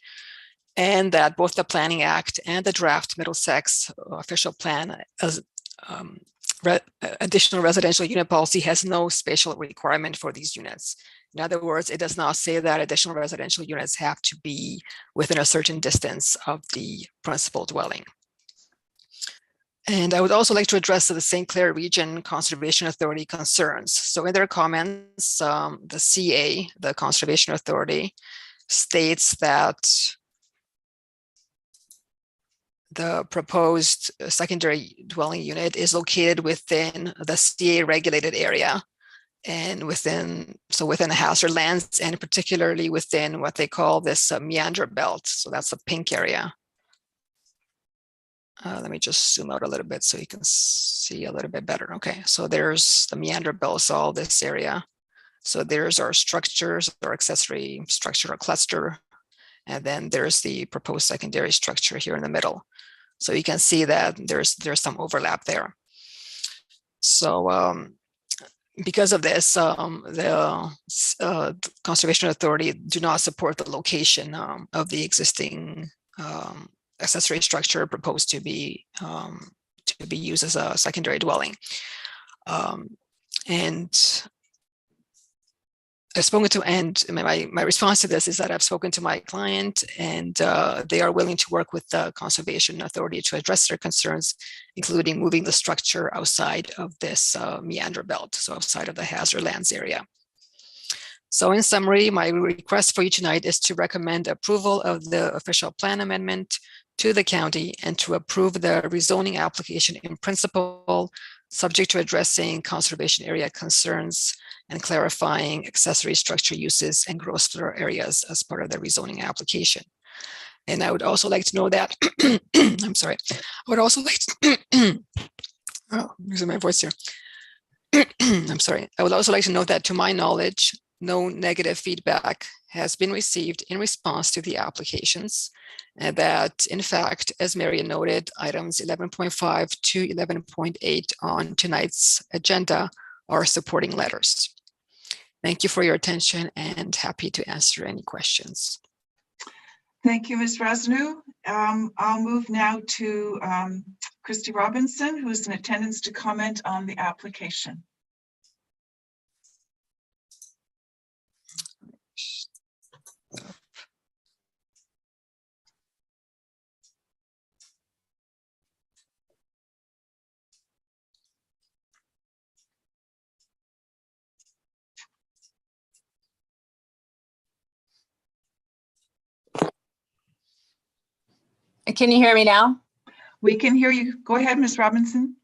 and that both the Planning Act and the draft Middlesex official plan as additional residential unit policy has no spatial requirement for these units. In other words, it does not say that additional residential units have to be within a certain distance of the principal dwelling. And I would also like to address the St. Clair Region Conservation Authority concerns. So in their comments, the CA, the Conservation Authority, states that the proposed secondary dwelling unit is located within the CA regulated area and within the hazard lands, and particularly within what they call this meander belt. So that's the pink area. Let me just zoom out a little bit so you can see a little bit better. Okay, so there's the meander belt, so all this area. So there's our structures, our accessory structure or cluster, and then there's the proposed secondary structure here in the middle. So you can see that there's some overlap there. So because of this, the Conservation Authority do not support the location of the existing accessory structure proposed to be used as a secondary dwelling. And I've spoken to, and my response to this is that I've spoken to my client, and they are willing to work with the Conservation Authority to address their concerns, including moving the structure outside of this meander belt, so outside of the hazard lands area. So in summary, my request for you tonight is to recommend approval of the official plan amendment to the county and to approve the rezoning application in principle, subject to addressing conservation area concerns and clarifying accessory structure uses and gross floor areas as part of the rezoning application. And I would also like to know that, I'm sorry, I would also like to, oh, losing my voice here. I'm sorry. I would also like to note that to my knowledge, no negative feedback has been received in response to the applications, and that in fact, as Marian noted, items 11.5 to 11.8 on tonight's agenda are supporting letters. Thank you for your attention and happy to answer any questions. Thank you, Ms. Rasnu. I'll move now to Christy Robinson, who is in attendance to comment on the application. Can you hear me now? We can hear you. Go ahead, Ms. Robinson.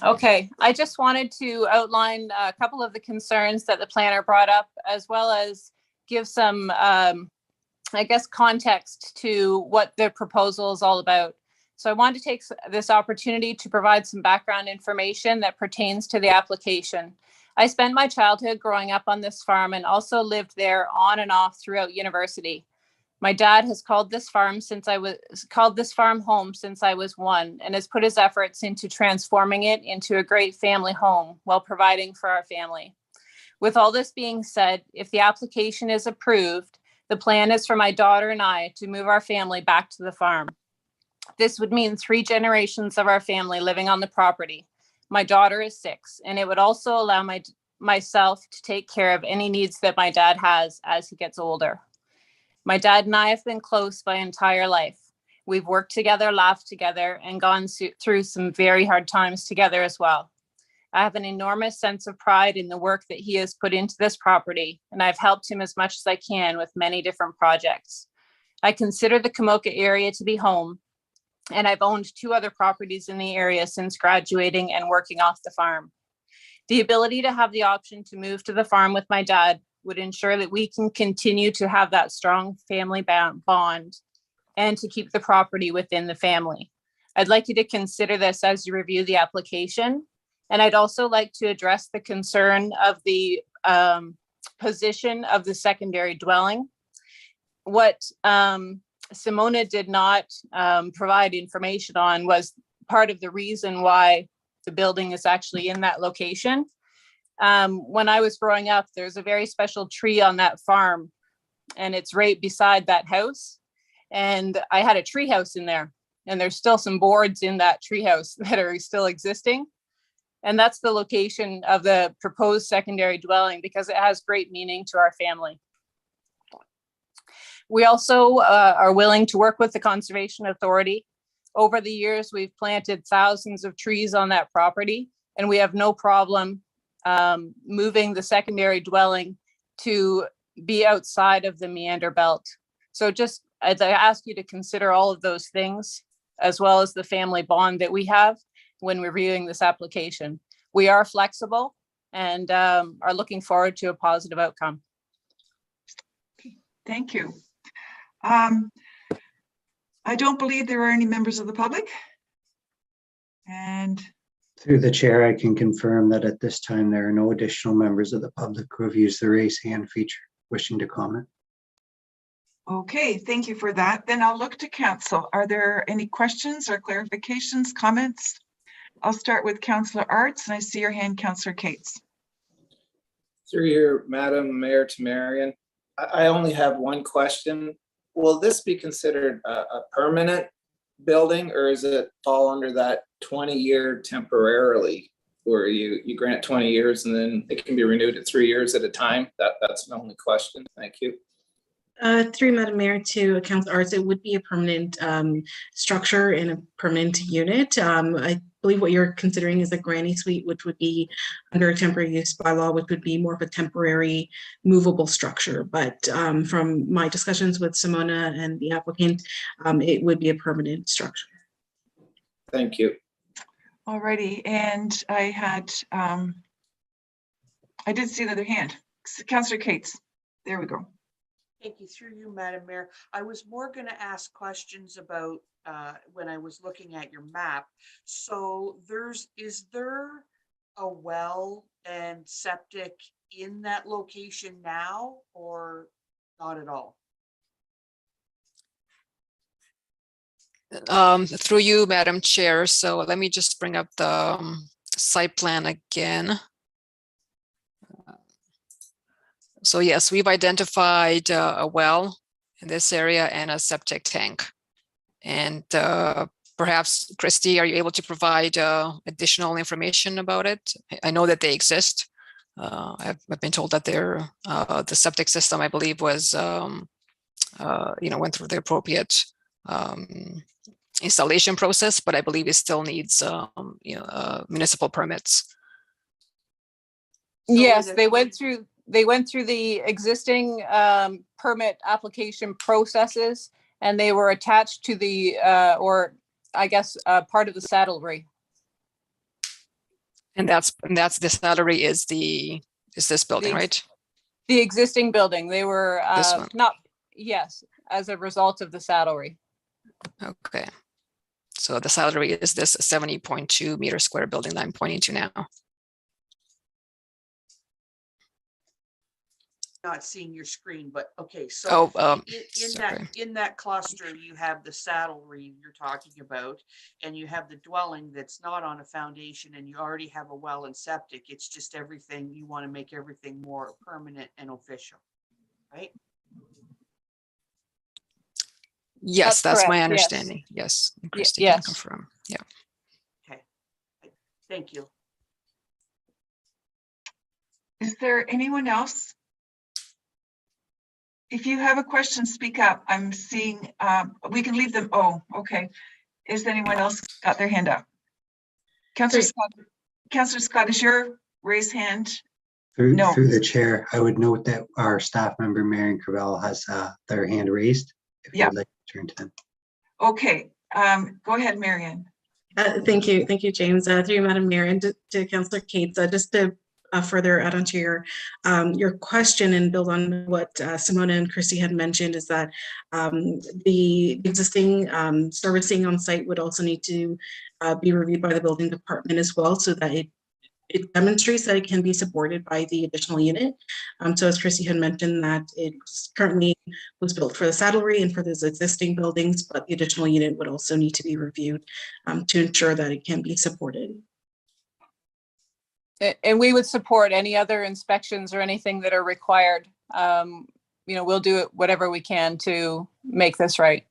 Okay, I just wanted to outline a couple of the concerns that the planner brought up, as well as give some, I guess, context to what the proposal is all about. So I wanted to take this opportunity to provide some background information that pertains to the application. I spent my childhood growing up on this farm and also lived there on and off throughout university. My dad has called this farm home since I was 1 and has put his efforts into transforming it into a great family home while providing for our family. With all this being said, if the application is approved, the plan is for my daughter and I to move our family back to the farm. This would mean 3 generations of our family living on the property. My daughter is 6, and it would also allow myself to take care of any needs that my dad has as he gets older. My dad and I have been close my entire life. We've worked together, laughed together, and gone through some very hard times together as well. I have an enormous sense of pride in the work that he has put into this property, and I've helped him as much as I can with many different projects. I consider the Kamoka area to be home, and I've owned 2 other properties in the area since graduating and working off the farm. The ability to have the option to move to the farm with my dad would ensure that we can continue to have that strong family bond and to keep the property within the family. I'd like you to consider this as you review the application. And I'd also like to address the concern of the position of the secondary dwelling. What Simona did not provide information on was part of the reason why the building is actually in that location. When I was growing up, there's a very special tree on that farm, and it's right beside that house. And I had a tree house in there, and there's still some boards in that tree house that are still existing. And that's the location of the proposed secondary dwelling because it has great meaning to our family. We also are willing to work with the Conservation Authority. Over the years, we've planted thousands of trees on that property, and we have no problem moving the secondary dwelling to be outside of the meander belt. So just, I'd ask you to consider all of those things, as well as the family bond that we have when reviewing this application. We are flexible and are looking forward to a positive outcome. Thank you. I don't believe there are any members of the public. And through the chair, I can confirm that at this time, there are no additional members of the public who have used the raise hand feature wishing to comment. Okay, thank you for that. Then I'll look to council. Are there any questions or clarifications, comments? I'll start with Councillor Arts, and I see your hand, Councillor Cates. Through your Madam Mayor to Marion, I only have one question. Will this be considered a permanent building, or is it fall under that 20-year temporarily, where you grant 20 years and then it can be renewed at 3 years at a time? That's the only question. Thank you. Through Madam Mayor to Council Arts, it would be a permanent structure in a permanent unit. I believe what you're considering is a granny suite, which would be under a temporary use bylaw, which would be more of a temporary movable structure. But from my discussions with Simona and the applicant, it would be a permanent structure. Thank you. Alrighty, and I did see another hand. Councillor Cates, there we go. Thank you. Through you, Madam Mayor. I was more going to ask questions about when I was looking at your map. So is there a well and septic in that location now, or not at all? Through you, Madam Chair. So let me just bring up the site plan again. So yes, we've identified a well in this area and a septic tank. And perhaps, Christy, are you able to provide additional information about it? I know that they exist. I've been told that they're the septic system, I believe, was went through the appropriate installation process, but I believe it still needs municipal permits. Yes, they went through the existing permit application processes, and they were attached to the or I guess part of the saddlery. And that's the saddlery is this building, right? The existing building. They were This one. yes, as a result of the saddlery. Okay. So the saddlery is this 70.2 meter square building that I'm pointing to now. Not seeing your screen, but okay. So in that cluster, you have the saddlery you're talking about, and you have the dwelling that's not on a foundation, and you already have a well and septic. It's just everything, you want to make everything more permanent and official, right? Yes, that's my correct, understanding. Yes, Christy yes. can confirm. Yeah. Okay, thank you. Is there anyone else? If you have a question, speak up. I'm seeing, we can leave them. Oh, okay. Is anyone else got their hand up? Councillor Scott, is your raised hand? Through No. the chair, I would note that our staff member, Marion Cravell, has their hand raised. If you'd like to turn to them. Okay, go ahead, Marion. Thank you, James. Through you, Madam Mayor, and to Councillor Cates, just to further add on to your question and build on what Simona and Christy had mentioned, is that the existing servicing on site would also need to be reviewed by the building department as well, so that it demonstrates that it can be supported by the additional unit. So as Christy had mentioned, that it currently was built for the saddlery and for those existing buildings, but the additional unit would also need to be reviewed to ensure that it can be supported. And we would support any other inspections or anything that are required. We'll do it whatever we can to make this right.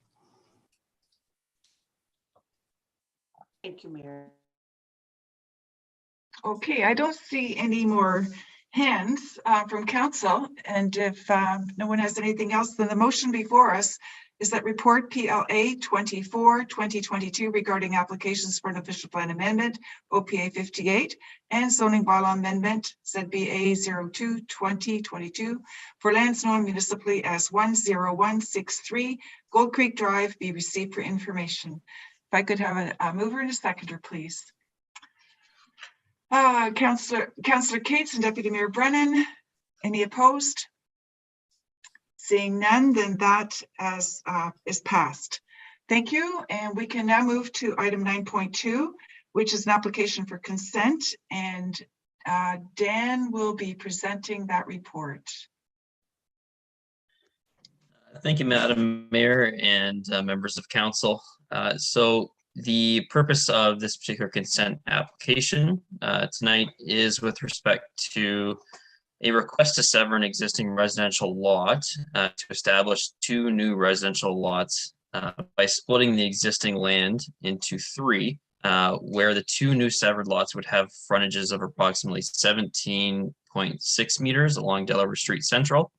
Thank you, Mayor. Okay, I don't see any more hands from council. And if no one has anything else, then the motion before us is that report PLA 24/2022 regarding applications for an official plan amendment, OPA 58, and zoning bylaw amendment, ZBA 02/2022, for lands known municipally as 10163 Gold Creek Drive be received for information. If I could have a mover and a seconder, please. Councillor Cates and Deputy Mayor Brennan, any opposed? Seeing none, then that is passed. Thank you, and we can now move to item 9.2, which is an application for consent, and Dan will be presenting that report. Thank you, Madam Mayor and members of council. So the purpose of this particular consent application tonight is with respect to a request to sever an existing residential lot to establish 2 new residential lots by splitting the existing land into 3, where the 2 new severed lots would have frontages of approximately 17.6 meters along Delaware Street Central,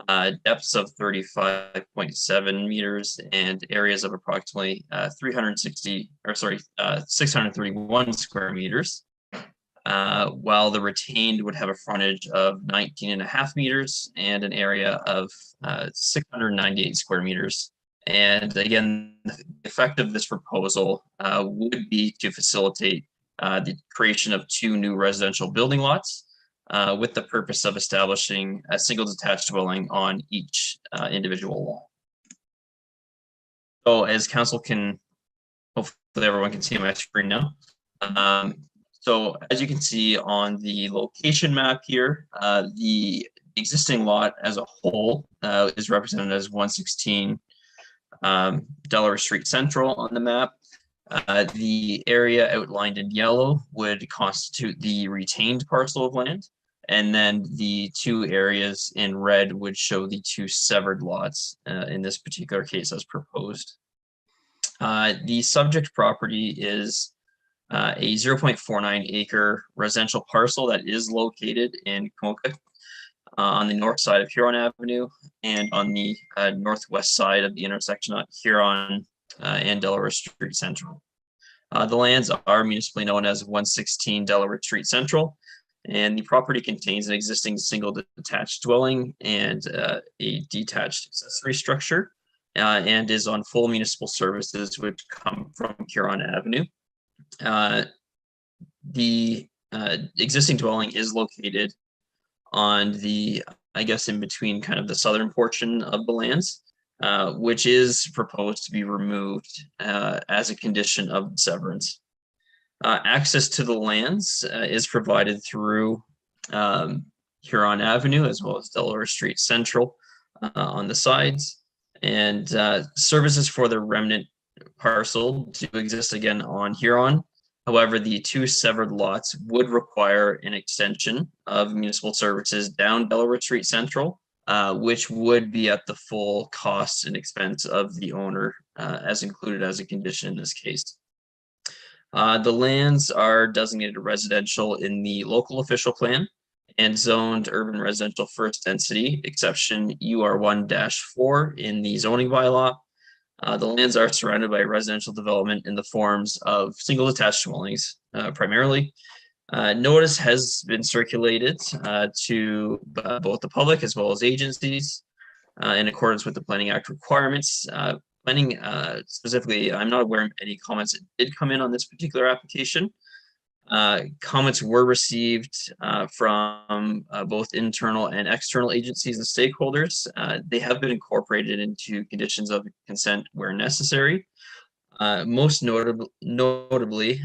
depths of 35.7 meters, and areas of approximately 631 square meters. While the retained would have a frontage of 19.5 meters and an area of 698 square meters. And again, the effect of this proposal would be to facilitate the creation of 2 new residential building lots with the purpose of establishing a single detached dwelling on each individual lot. So as council can, hopefully everyone can see my screen now. So as you can see on the location map here, the existing lot as a whole is represented as 116 Delaware Street Central on the map. The area outlined in yellow would constitute the retained parcel of land. And then the 2 areas in red would show the 2 severed lots in this particular case as proposed. The subject property is a 0.49 acre residential parcel that is located in Kamoka on the north side of Huron Avenue and on the northwest side of the intersection at Huron and Delaware Street Central. The lands are municipally known as 116 Delaware Street Central, and the property contains an existing single detached dwelling and a detached accessory structure, and is on full municipal services which come from Huron Avenue. The existing dwelling is located on the, I guess, in between kind of the southern portion of the lands, which is proposed to be removed as a condition of severance. Access to the lands is provided through Huron Avenue as well as Delaware Street Central on the sides, and services for the remnant parcel do exist again on Huron. However, the 2 severed lots would require an extension of municipal services down Delaware Street Central, which would be at the full cost and expense of the owner, as included as a condition in this case. The lands are designated residential in the local official plan and zoned urban residential first density, exception UR1-4 in the zoning bylaw. The lands are surrounded by residential development in the forms of single detached dwellings, primarily. Notice has been circulated to both the public as well as agencies in accordance with the Planning Act requirements. Planning specifically, I'm not aware of any comments that did come in on this particular application. Comments were received from both internal and external agencies and stakeholders. They have been incorporated into conditions of consent where necessary. Most notably,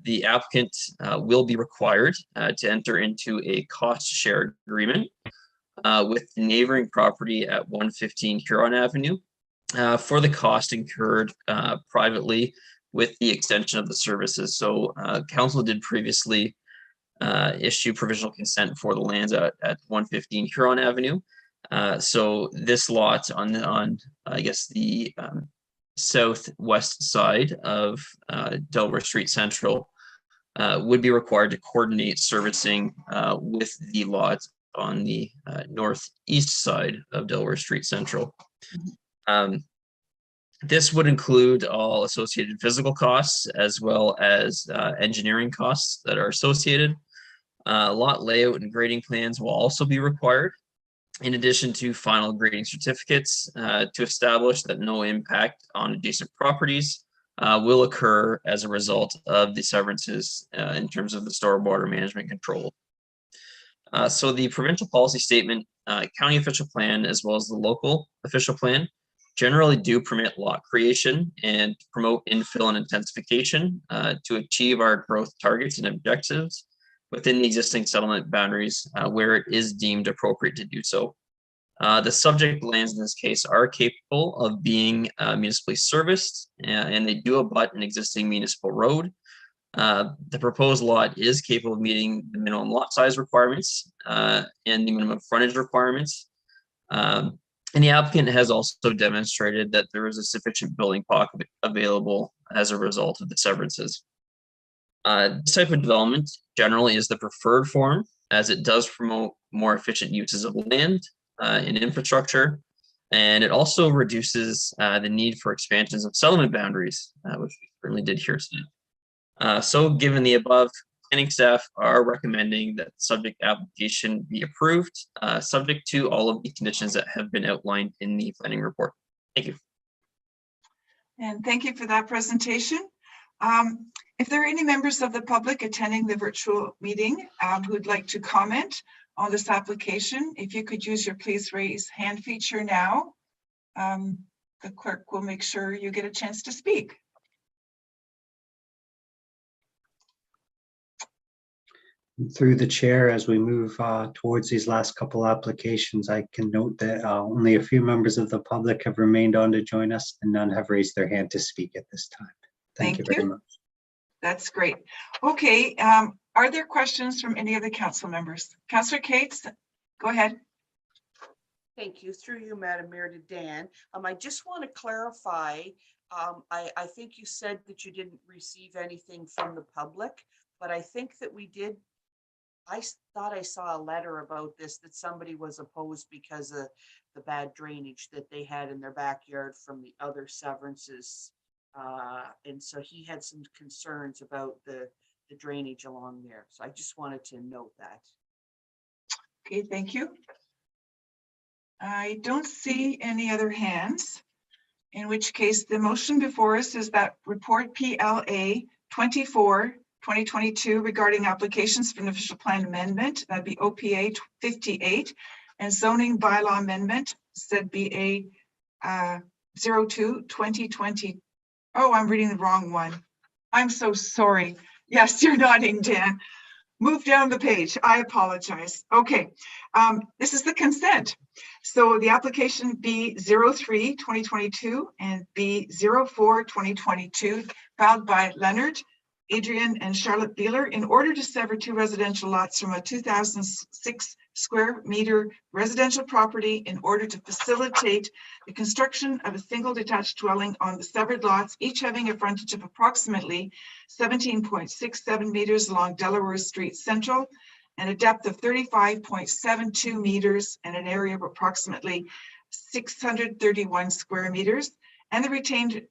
the applicant will be required to enter into a cost share agreement with the neighboring property at 115 Huron Avenue for the cost incurred privately with the extension of the services. So council did previously issue provisional consent for the lands at 115 Huron Avenue. So this lot on I guess the southwest side of Delaware Street Central would be required to coordinate servicing with the lot on the northeast side of Delaware Street Central. This would include all associated physical costs as well as engineering costs that are associated. Lot layout and grading plans will also be required, in addition to final grading certificates to establish that no impact on adjacent properties will occur as a result of the severances in terms of the stormwater management control. So the provincial policy statement, county official plan, as well as the local official plan generally do permit lot creation and promote infill and intensification to achieve our growth targets and objectives within the existing settlement boundaries where it is deemed appropriate to do so. The subject lands in this case are capable of being municipally serviced and they do abut an existing municipal road. The proposed lot is capable of meeting the minimum lot size requirements and the minimum frontage requirements. And the applicant has also demonstrated that there is a sufficient building pocket available as a result of the severances. This type of development generally is the preferred form, as it does promote more efficient uses of land and infrastructure, and it also reduces the need for expansions of settlement boundaries, which we certainly did here today. So given the above, planning staff are recommending that the subject application be approved, subject to all of the conditions that have been outlined in the planning report. Thank you. And thank you for that presentation. If there are any members of the public attending the virtual meeting who'd like to comment on this application, if you could use your please raise hand feature now, the clerk will make sure you get a chance to speak. Through the chair, as we move towards these last couple applications, I can note that only a few members of the public have remained on to join us and none have raised their hand to speak at this time. Thank you very much. That's great. Okay, are there questions from any of the council members? Councillor Cates, go ahead. Thank you. Through you, Madam Mayor, to Dan. I just want to clarify, I think you said that you didn't receive anything from the public, but I think that we did. I thought I saw a letter about this, that somebody was opposed because of the bad drainage that they had in their backyard from the other severances. And so he had some concerns about the drainage along there. So I just wanted to note that. Okay, thank you. I don't see any other hands, in which case the motion before us is that report PLA 24/2022 regarding applications for an official plan amendment, that'd be OPA 58, and zoning bylaw amendment, said BA 02/2020. Oh, I'm reading the wrong one. I'm so sorry. Yes, you're nodding, Dan. Move down the page. I apologize. Okay, this is the consent. So the application B03/2022 and B04/2022 filed by Leonard, Adrian, and Charlotte Beeler in order to sever two residential lots from a 2,006 square meter residential property in order to facilitate the construction of a single detached dwelling on the severed lots, each having a frontage of approximately 17.67 meters along Delaware Street Central and a depth of 35.72 meters and an area of approximately 631 square meters, and the retained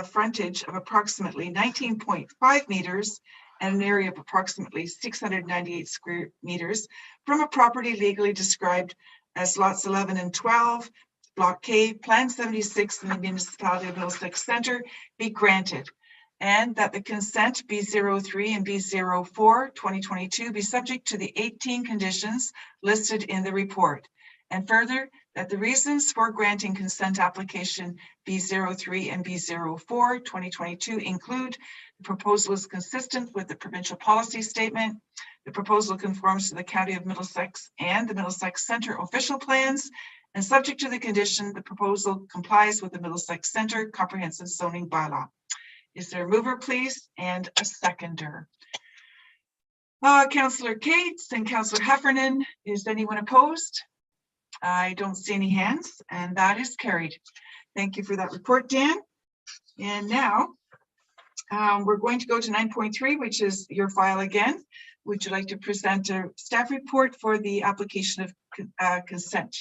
frontage of approximately 19.5 meters and an area of approximately 698 square meters from a property legally described as lots 11 and 12, Block K, Plan 76 in the municipality of Middlesex Centre be granted, and that the consent B03 and B04/2022 be subject to the 18 conditions listed in the report. And further, that the reasons for granting consent application B03 and B04/2022 include the proposal is consistent with the provincial policy statement, the proposal conforms to the County of Middlesex and the Middlesex Centre official plans, and subject to the condition the proposal complies with the Middlesex Centre comprehensive zoning bylaw. Is there a mover, please, and a seconder? Councillor Cates and Councillor Heffernan, is anyone opposed? I don't see any hands, and that is carried. Thank you for that report, Dan. And now we're going to go to 9.3, which is your file again. Would you like to present a staff report for the application of consent?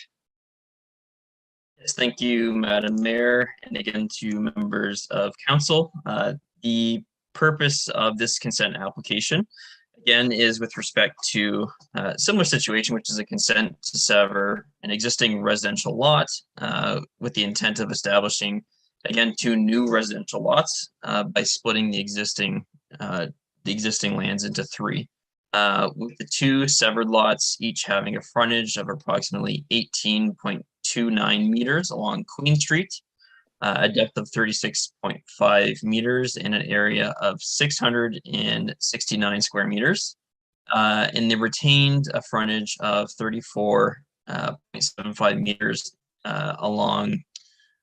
Yes, thank you, Madam Mayor, and again to members of council. The purpose of this consent application, again, is with respect to a similar situation, which is a consent to sever an existing residential lot with the intent of establishing, again, two new residential lots by splitting the existing lands into three. With the two severed lots, each having a frontage of approximately 18.29 meters along Queen Street, a depth of 36.5 meters and an area of 669 square meters. And they retained a frontage of 34.75 meters along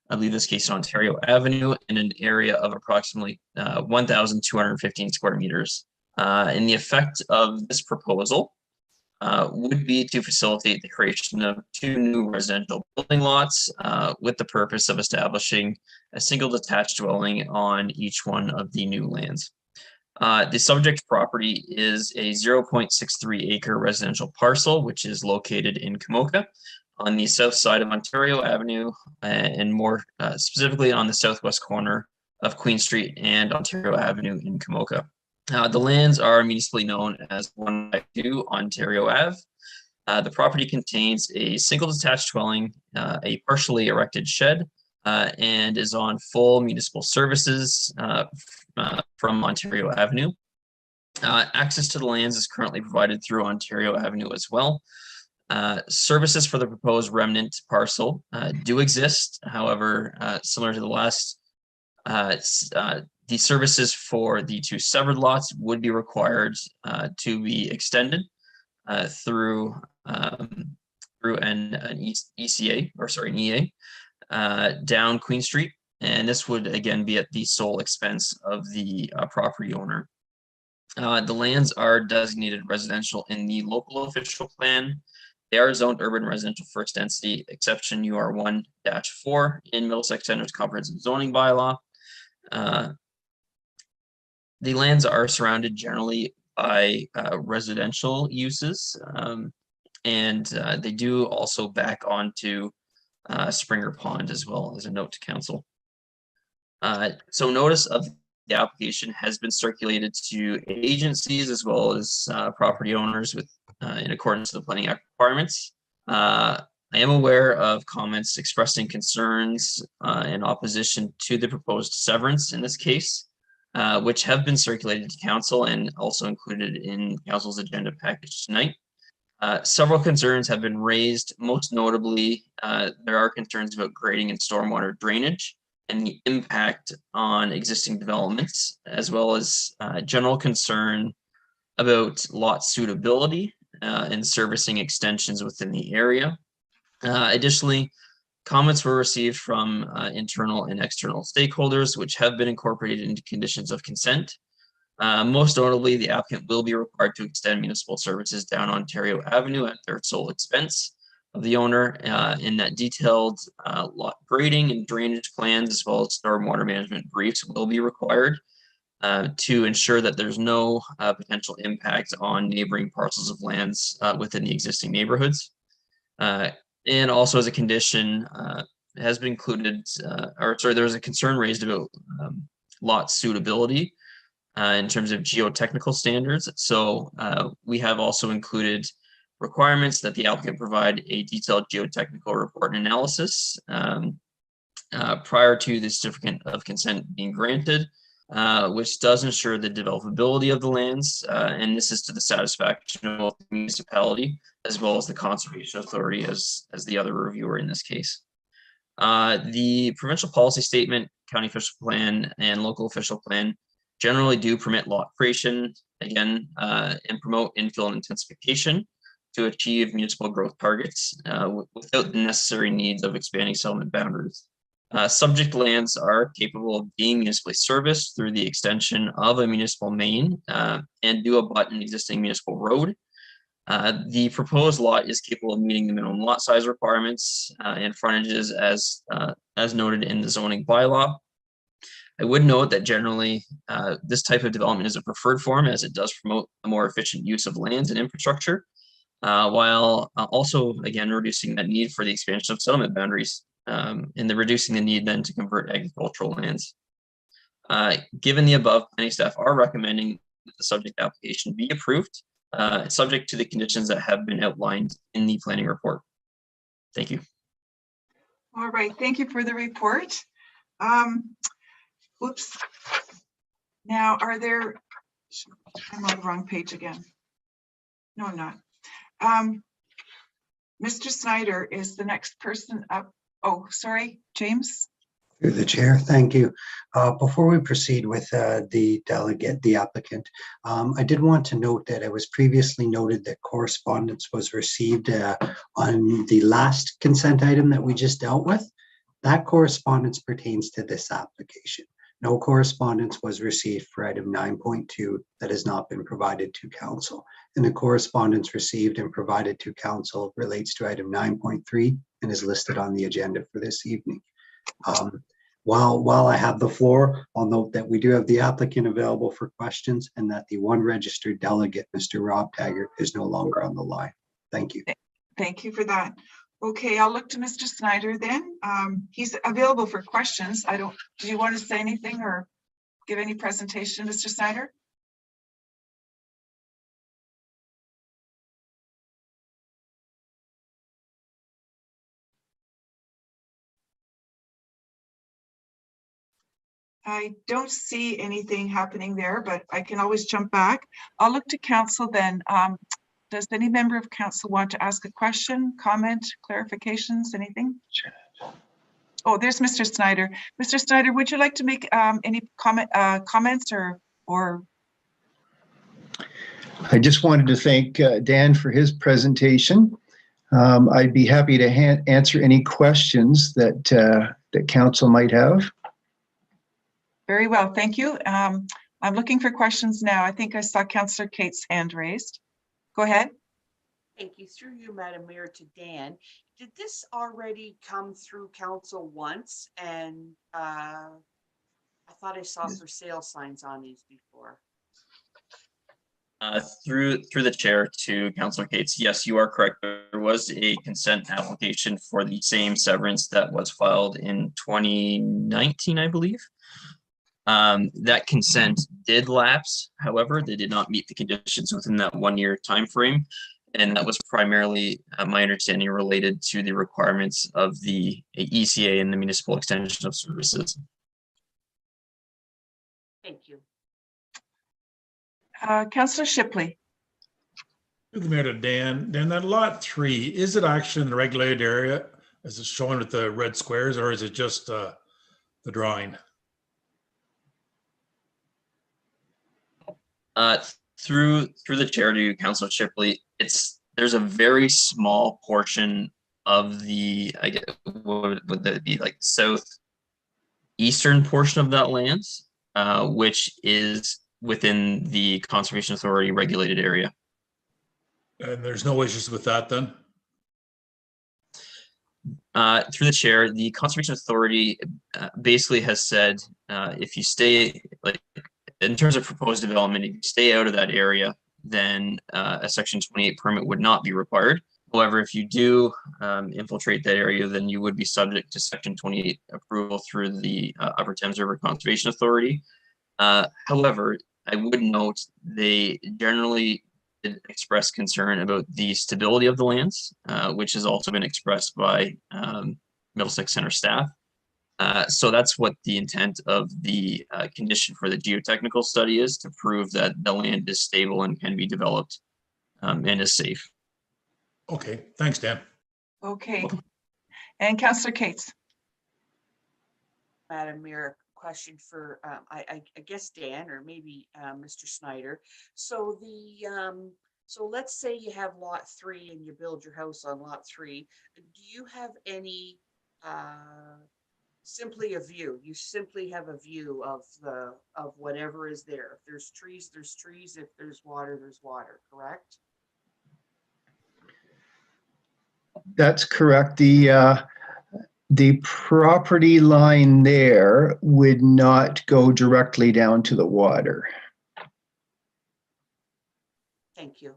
I believe this case in Ontario Avenue, in an area of approximately 1,215 square meters. And the effect of this proposal would be to facilitate the creation of 2 new residential building lots with the purpose of establishing a single detached dwelling on each one of the new lands. The subject property is a 0.63 acre residential parcel, which is located in Kamoka on the south side of Ontario Avenue, and more specifically on the southwest corner of Queen Street and Ontario Avenue in Kamoka. The lands are municipally known as 152 Ontario Ave. The property contains a single detached dwelling, a partially erected shed, and is on full municipal services from Ontario Avenue. Access to the lands is currently provided through Ontario Avenue as well. Services for the proposed remnant parcel do exist. However, similar to the last, the services for the 2 severed lots would be required to be extended through an ECA, or sorry, an EA, down Queen Street. And this would again be at the sole expense of the property owner. The lands are designated residential in the local official plan. They are zoned urban residential first density, exception UR 1-4 in Middlesex Center's comprehensive zoning bylaw. The lands are surrounded generally by residential uses, and they do also back onto Springer Pond as well, as a note to council. So notice of the application has been circulated to agencies as well as property owners with in accordance with the Planning Act requirements. I am aware of comments expressing concerns in opposition to the proposed severance in this case, which have been circulated to council and also included in council's agenda package tonight. Several concerns have been raised. Most notably, there are concerns about grading and stormwater drainage and the impact on existing developments, as well as general concern about lot suitability and servicing extensions within the area. Additionally, comments were received from internal and external stakeholders, which have been incorporated into conditions of consent. Most notably, the applicant will be required to extend municipal services down Ontario Avenue at their sole expense of the owner, in that detailed lot grading and drainage plans, as well as stormwater management briefs, will be required to ensure that there's no potential impact on neighboring parcels of lands within the existing neighborhoods. And also, as a condition, has been included, there's a concern raised about lot suitability in terms of geotechnical standards. So we have also included requirements that the applicant provide a detailed geotechnical report and analysis prior to the certificate of consent being granted, which does ensure the developability of the lands, and this is to the satisfaction of both the municipality as well as the conservation authority as the other reviewer in this case. The provincial policy statement, county official plan, and local official plan generally do permit lot creation, again, and promote infill and intensification to achieve municipal growth targets without the necessary needs of expanding settlement boundaries. Subject lands are capable of being municipally serviced through the extension of a municipal main and do abut an existing municipal road. The proposed lot is capable of meeting the minimum lot size requirements and frontages as noted in the zoning bylaw. I would note that generally this type of development is a preferred form, as it does promote a more efficient use of lands and infrastructure, while also, again, reducing that need for the expansion of settlement boundaries and reducing the need then to convert agricultural lands. Given the above, planning staff are recommending that the subject application be approved, subject to the conditions that have been outlined in the planning report. Thank you. All right, thank you for the report. Oops. Now, are there, I'm on the wrong page again. No, I'm not. Mr. Snyder is the next person up. Oh, sorry, James. Through the chair, thank you. Before we proceed with the applicant, I did want to note that it was previously noted that correspondence was received on the last consent item that we just dealt with. That correspondence pertains to this application. No correspondence was received for item 9.2 that has not been provided to council. And the correspondence received and provided to council relates to item 9.3 and is listed on the agenda for this evening. While I have the floor, I'll note that we do have the applicant available for questions and that the one registered delegate, Mr. Rob Taggart, is no longer on the line. Thank you. Thank you for that. Okay, I'll look to Mr. Snyder then. He's available for questions. Do you want to say anything or give any presentation, Mr. Snyder? I don't see anything happening there, but I can always jump back. I'll look to council then. Does any member of council want to ask a question, comment, clarifications, anything? Oh, there's Mr. Snyder. Mr. Snyder, would you like to make any comments or? I just wanted to thank Dan for his presentation. I'd be happy to answer any questions that council might have. Very well, thank you. I'm looking for questions now. I think I saw Councillor Kate's hand raised. Go ahead. Thank you. Through you, Madam Mayor, to Dan. Did this already come through council once? And I thought I saw for sale signs on these before. Through the chair to Councillor Cates, yes, you are correct. There was a consent application for the same severance that was filed in 2019, I believe. That consent did lapse. However, they did not meet the conditions within that 1 year time frame. And that was primarily, my understanding, related to the requirements of the ECA and the Municipal Extension of Services. Thank you. Councillor Shipley. Through the mayor to Dan. Dan, that lot 3, is it actually in the regulated area? Is it shown with the red squares, or is it just the drawing? Through the chair to Councillor Shipley, there's a very small portion of the, I guess, what would that be, like southeastern portion of that land, which is within the Conservation Authority regulated area. And there's no issues with that then? Through the chair, the Conservation Authority basically has said, if you stay, like, in terms of proposed development, if you stay out of that area, then a Section 28 permit would not be required. However, if you do infiltrate that area, then you would be subject to Section 28 approval through the Upper Thames River Conservation Authority. However, I would note they generally did express concern about the stability of the lands, which has also been expressed by Middlesex Center staff. So that's what the intent of the condition for the geotechnical study is, to prove that the land is stable and can be developed and is safe. Okay, thanks, Dan. Okay, and Councillor Cates. Madam Mayor, question for I guess Dan or maybe Mr. Snyder. So so let's say you have lot 3 and you build your house on lot 3. Do you have any simply a view? You simply have a view of whatever is there. If there's trees, there's trees. If there's water, there's water, correct? That's correct. The property line there would not go directly down to the water. Thank you.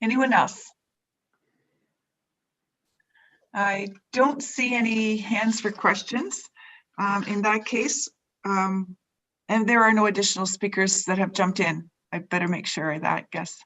Anyone else? I don't see any hands for questions. In that case, and there are no additional speakers that have jumped in. I better make sure of that, guess.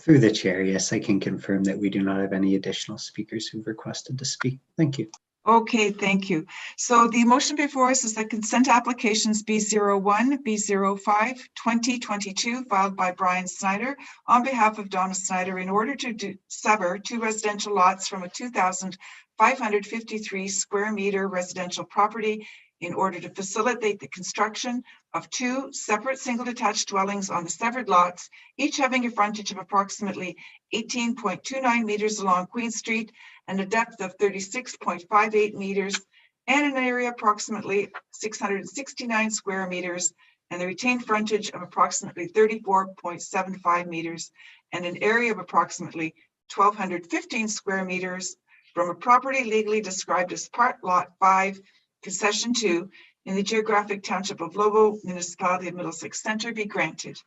Through the chair, yes, I can confirm that we do not have any additional speakers who've requested to speak. Thank you. Okay, thank you. So the motion before us is that consent applications B01, B05, 2022 filed by Brian Snyder on behalf of Donna Snyder in order to sever 2 residential lots from a 2,553 square meter residential property in order to facilitate the construction of 2 separate single detached dwellings on the severed lots, each having a frontage of approximately 18.29 meters along Queen Street and a depth of 36.58 meters, and an area approximately 669 square meters, and the retained frontage of approximately 34.75 meters, and an area of approximately 1,215 square meters from a property legally described as Part Lot 5, Concession 2, in the geographic township of Lobo, municipality of Middlesex Centre, be granted.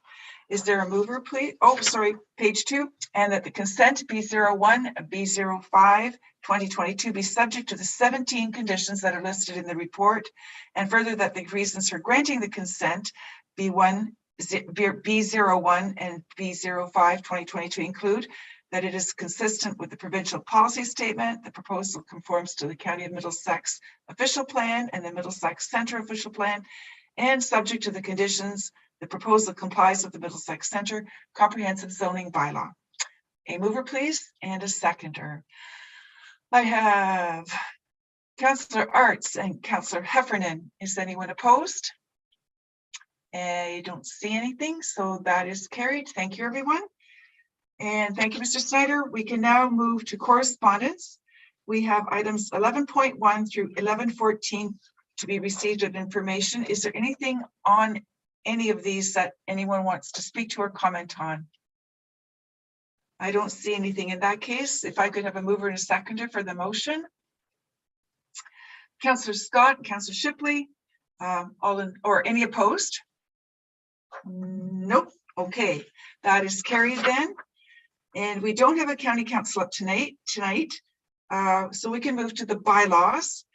Is there a mover, please? Oh, sorry, page 2. And that the consent B01, B05, 2022 be subject to the 17 conditions that are listed in the report. And further, that the reasons for granting the consent B01 and B05, 2022 include that it is consistent with the provincial policy statement, the proposal conforms to the County of Middlesex official plan and the Middlesex Centre official plan, and subject to the conditions, the proposal complies with the Middlesex Centre comprehensive zoning bylaw. A mover, please, and a seconder. I have Councillor Arts and Councillor Heffernan. Is anyone opposed? I don't see anything, so that is carried. Thank you, everyone. And thank you, Mr. Snyder. We can now move to correspondence. We have items 11.1 through 11.14 to be received of information. Is there anything on any of these that anyone wants to speak to or comment on? I don't see anything in that case. If I could have a mover and a seconder for the motion. Councillor Scott, Councillor Shipley, or any opposed? Nope. Okay, that is carried then. And we don't have a county council up tonight, so we can move to the bylaws.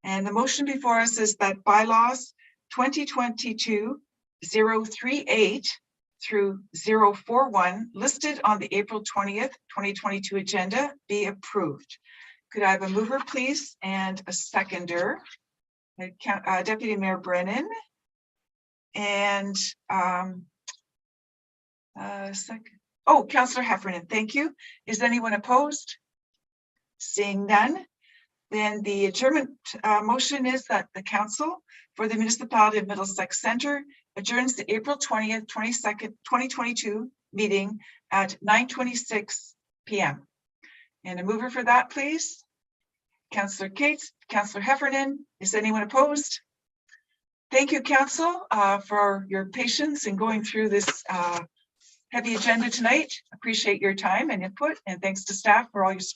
And the motion before us is that bylaws 2022-038 through 041 listed on the April 20th, 2022 agenda be approved. Could I have a mover, please, and a seconder? Deputy Mayor Brennan. And oh, Councillor Heffernan, thank you. Is anyone opposed? Seeing none, then the adjournment motion is that the council for the municipality of Middlesex Centre adjourns the April 20th, 2022 meeting at 9:26 p.m. And a mover for that, please. Councillor Cates, Councillor Heffernan. Is anyone opposed? Thank you, Council, for your patience in going through this heavy agenda tonight. Appreciate your time and input, and thanks to staff for all your support.